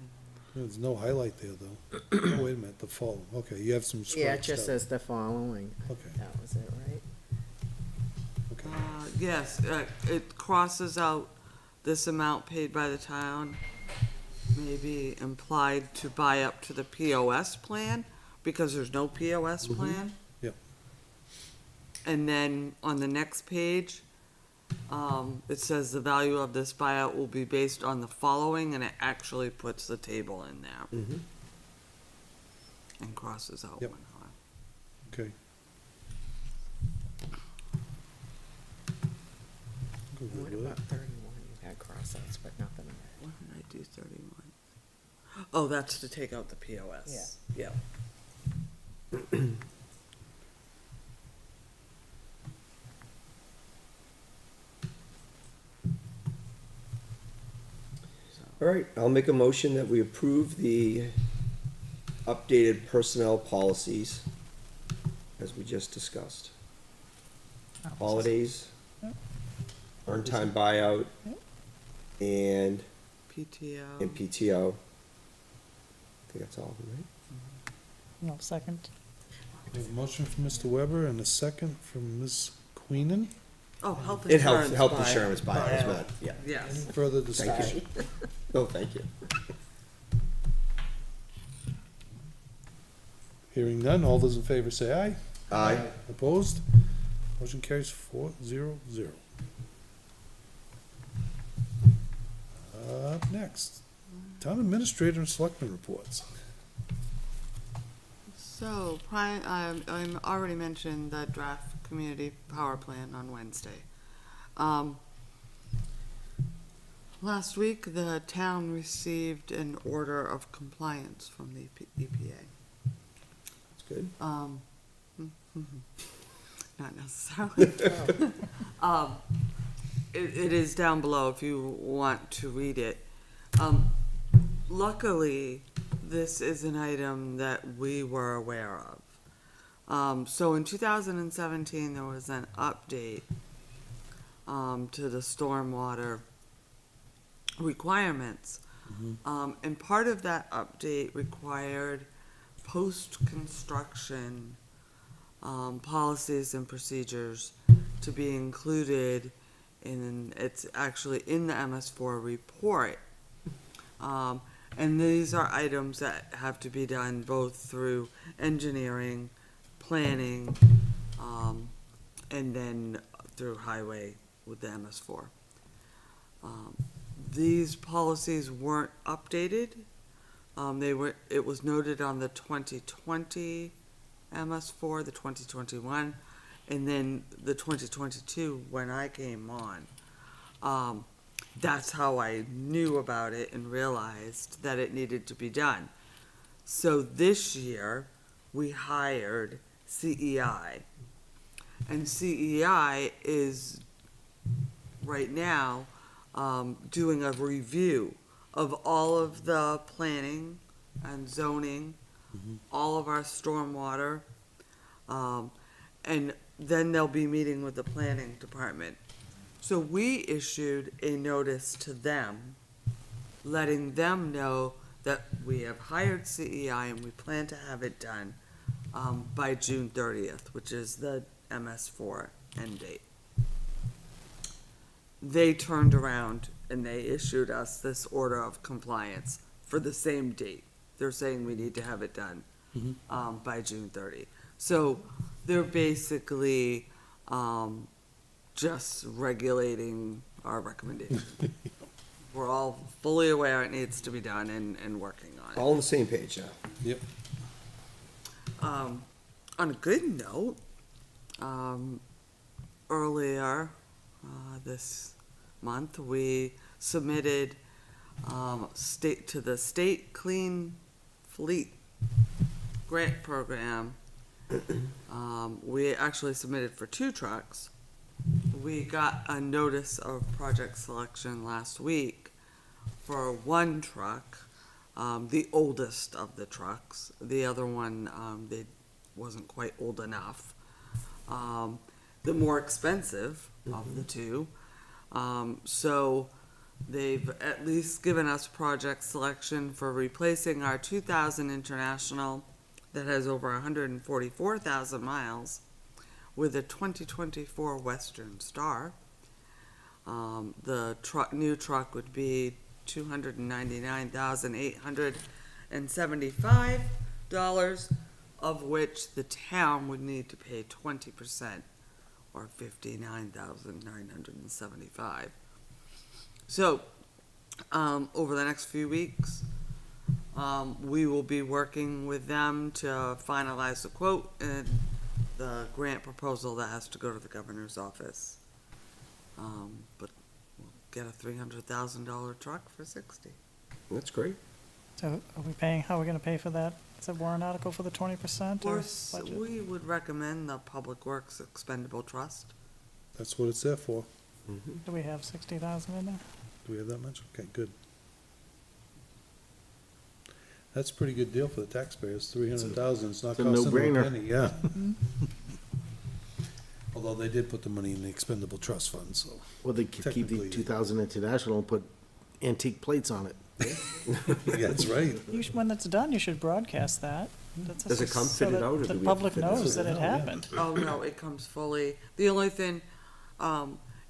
There's no highlight there, though. Oh, wait a minute, the fall, okay, you have some scratched out. Yeah, it just says the following. Okay, That was it, right? okay. Yes, it crosses out this amount paid by the town may be implied to buy up to the POS plan, because there's no POS plan. Yep. And then on the next page, it says the value of this buyout will be based on the following, and it actually puts the table in there Mm-hmm. and crosses out Yep. one off. Okay. Good What with about that. 31? You had crossouts, but nothing. What did I do, 31? Oh, that's to take out the POS. Yeah. All right, I'll make a motion that we approve the updated personnel policies as we just discussed. Holidays, Yep. earned time buyout, Yep. and PTO. PTO. I think that's all of them, right? No, second. We have a motion from Mr. Weber and a second from Ms. Queenan. Oh, health And insurance. health buy. insurance buyout, well, yeah. Yes. Further discussion? Oh, thank you. Hearing none, all those in favor say aye. Aye. Opposed? Motion carries 4-0-0. Up next, town administrator and selectmen reports. So, I already mentioned the draft community power plan on Wednesday. Last week, the town received an order of compliance from the EPA. That's good. Not necessarily. It is down below if you want to read it. Luckily, this is an item that we were aware of. So in 2017, there was an update to the stormwater requirements. And part of that update required post-construction policies and procedures to be included in, it's actually in the MS4 report. And these are items that have to be done both through engineering, planning, and then through highway with the MS4. These policies weren't updated. It was noted on the 2020 MS4, the 2021, and then the 2022 when I came on. That's how I knew about it and realized that it needed to be done. So this year, we hired CEI. And CEI is right now doing a review of all of the planning and zoning, all of our stormwater, and then they'll be meeting with the planning department. So we issued a notice to them, letting them know that we have hired CEI and we plan to have it done by June 30th, which is the MS4 end date. They turned around and they issued us this order of compliance for the same date. They're saying we need to have it done by June 30. So they're basically just regulating our recommendation. We're all fully aware it needs to be done and working on it. All on the same page now. Yep. On a good note, earlier this month, we submitted to the State Clean Fleet Grant Program. We actually submitted for 2 trucks. We got a notice of project selection last week for 1 truck, the oldest of the trucks. The other one, they wasn't quite old enough. The more expensive of the 2. So they've at least given us project selection for replacing our 2000 International that has over 144,000 miles with a 2024 Western Star. The new truck would be $299,875, of which the town would need to pay 20%, or $59,975. So, over the next few weeks, we will be working with them to finalize the quote and the grant proposal that has to go to the governor's office. But we'll get a $300,000 truck for $60,000. That's great. So are we paying, how are we gonna pay for that? Is it warrant article for the 20% or budget? We would recommend the Public Works Expendable Trust. That's what it's there for. Do we have 60,000 in there? Do we have that much? Okay, good. That's a pretty good deal for the taxpayers, 300,000, it's not it's a costing them a no-brainer. penny, yeah. Although they did put the money in the expendable trust fund, so. Well, they could keep the Technically- 2000 International and put antique plates on it. Yeah, that's right. When it's done, you should broadcast that. Does it come so fitted that out, or do the we have to public fit it out? knows that it Yeah. happened. Oh, no, it comes fully. The only thing,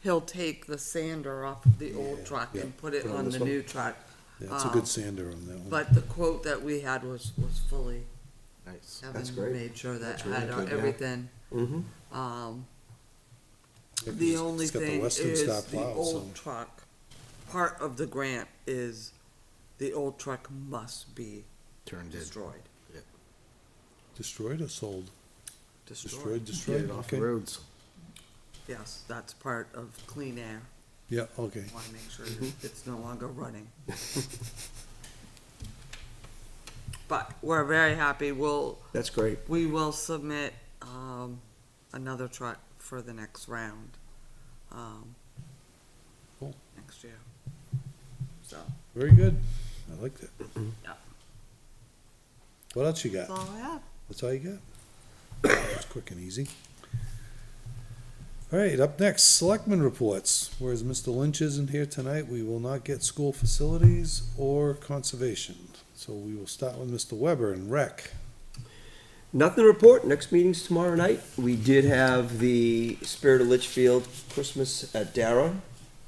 he'll take the sander off of the old truck yeah. and put it Put it on on this the one? new truck. Yeah, it's a good sander on that one. But the quote that we had was fully, Nice. That's Evan great. made sure that That's really had good, yeah. everything. Mm-hmm. Yeah, The 'cause only it's got the thing Western is Star the plow, so- old truck, part of the grant is the old truck must be Turned in. destroyed. Destroyed or sold? Destroyed. Get Destroyed, it off the okay. roads. Yes, that's part of clean air. Yeah, okay. Want to make sure that it's no longer running. But we're very happy. That's great. We will submit, another truck for the next round. Cool. Next year. So, Very good. I liked it. yeah, What else you that's got? all I have. That's all you got? It's quick and easy. All right, up next, Selectmen reports. Whereas Mr. Lynch isn't here tonight, we will not get school facilities or conservation. So we will start with Mr. Weber and Rec. Nothing to report. Next meeting's tomorrow night. We did have the Spirit of Litchfield Christmas at Dara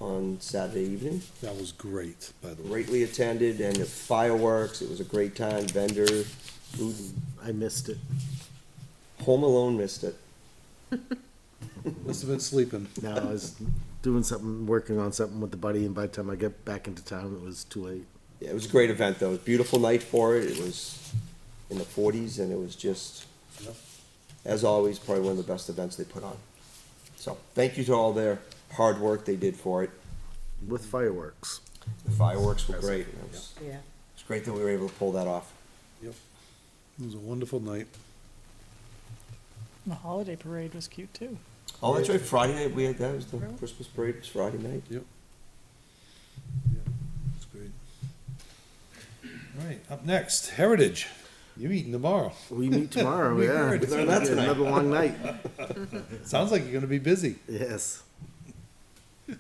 on Saturday evening. That was great, by the way. Greatly attended, and the fireworks. It was a great time. Vendor, food. I missed it. Home Alone missed it. Must have been sleeping. No, I was doing something, working on something with the buddy, and by the time I get back into town, it was too late. Yeah, it was a great event, though. It was a beautiful night for it. It was in the 40s, and it was just, Yep. as always, probably one of the best events they put on. So, thank you to all their hard work they did for it. With fireworks. The fireworks were great. Yeah. It's great that we were able to pull that off. It was a wonderful night. The holiday parade was cute too. Oh, that's right. Friday night we had that. Was the Christmas parade. It was Friday night. It's great. All right, up next, Heritage. You're eating tomorrow. We meet tomorrow, We yeah. heard. It's Learn gonna that be tonight. another long night. Sounds like you're gonna be busy. Yes. All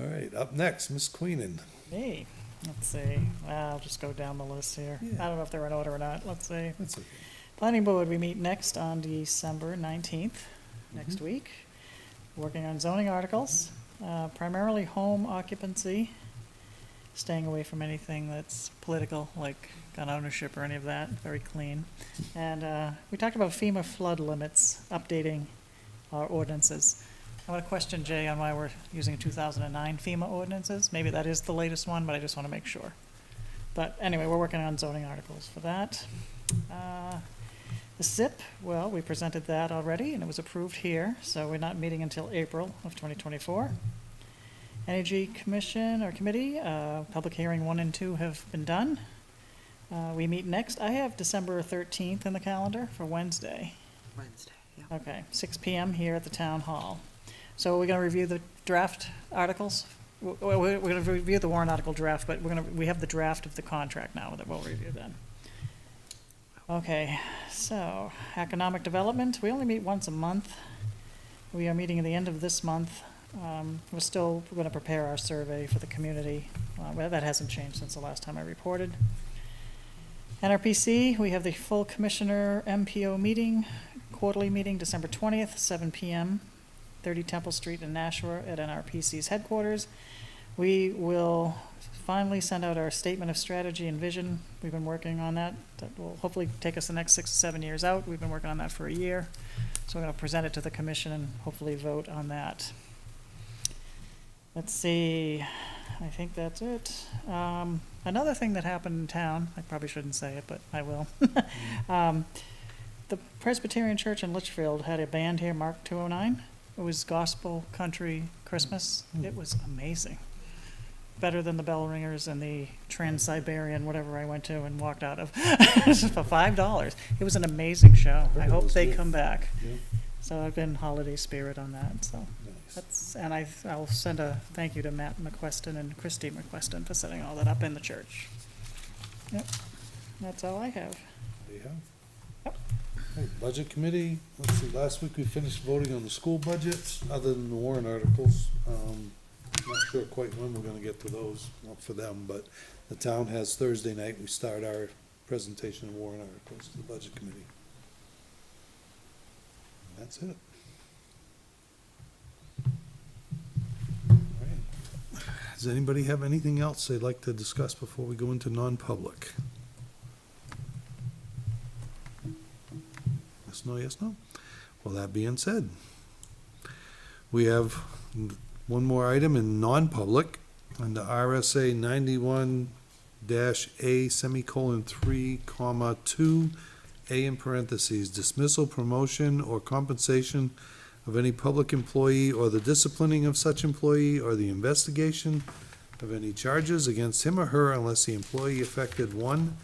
right, up next, Miss Queenan. Hey, let's see. I'll just go down the list here. Yeah. I don't know if they're in order or not. Let's see. That's okay. Planning Board, we meet next on December 19th, next week. Working on zoning articles, primarily home occupancy, staying away from anything that's political, like gun ownership or any of that, very clean. And we talked about FEMA flood limits, updating our ordinances. I want to question Jay on why we're using 2009 FEMA ordinances. Maybe that is the latest one, but I just want to make sure. But anyway, we're working on zoning articles for that. The SIP, well, we presented that already, and it was approved here, so we're not meeting until April of 2024. Energy Commission or Committee, public hearing 1 and 2 have been done. We meet next, I have December 13th in the calendar for Wednesday. Wednesday, yeah. Okay, 6 PM here at the Town Hall. So we're gonna review the draft articles? We're gonna review the warrant article draft, but we have the draft of the contract now that we'll review then. Okay, so economic development, we only meet once a month. We are meeting at the end of this month. We're still gonna prepare our survey for the community. Well, that hasn't changed since the last time I reported. NRPC, we have the full commissioner MPO meeting, quarterly meeting, December 20th, 7 PM, 30 Temple Street in Nashua at NRPC's headquarters. We will finally send out our statement of strategy and vision. We've been working on that. That will hopefully take us the next 6 to 7 years out. We've been working on that for a year. So we're gonna present it to the commission and hopefully vote on that. Let's see, I think that's it. Another thing that happened in town, I probably shouldn't say it, but I will. The Presbyterian Church in Litchfield had a band here, Mark 209. It was gospel country Christmas. It was amazing. Better than the bell ringers and the Trans-Siberian, whatever I went to and walked out of, for $5. It was an amazing show. I It hope was they good. come back. Yeah. So I've been holiday spirit on that, so. Nice. That's, and I'll send a thank you to Matt McQuestion and Christy McQuestion for setting all that up in the church. Yep, that's all I have. There you have. Right, Budget Committee, let's see, last week we finished voting on the school budgets, other than the warrant articles. Not sure quite when we're gonna get to those, not for them, but the town has Thursday night, we start our presentation of warrant articles to the Budget Committee. And that's it. Does anybody have anything else they'd like to discuss before we go into non-public? Yes, no, yes, no? Well, that being said, we have one more item in non-public under RSA 91-A semicolon 3, comma 2, A in parentheses, dismissal, promotion, or compensation of any public employee or the disciplining of such employee or the investigation of any charges against him or her unless the employee affected, one,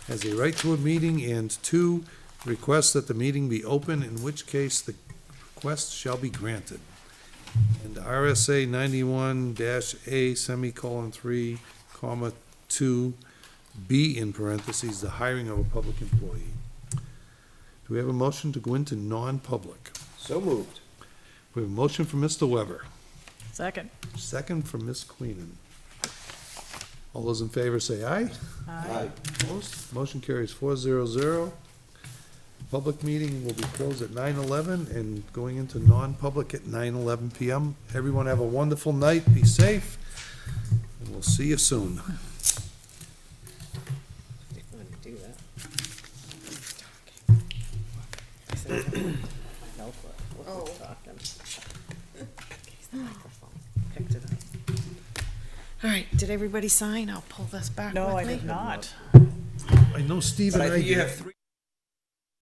has a right to a meeting, and two, requests that the meeting be open, in which case the request shall be granted. And RSA 91-A semicolon 3, comma 2, B in parentheses, the hiring of a public employee. Do we have a motion to go into non-public? So moved. We have a motion from Mr. Weber, Second. second from Ms. Queenan. All those in favor say aye. Aye. Opposed? Motion carries 4-0-0. Public meeting will be closed at 9:11 and going into non-public at 9:11 PM. Everyone have a wonderful night, be safe, and we'll see you soon. Didn't want to do that. I said, my notebook, what we're talking. He's the microphone, picked it up. All right, did everybody sign? I'll pull this back with me. No, I did not. I know Steve and But I I think you did. have three.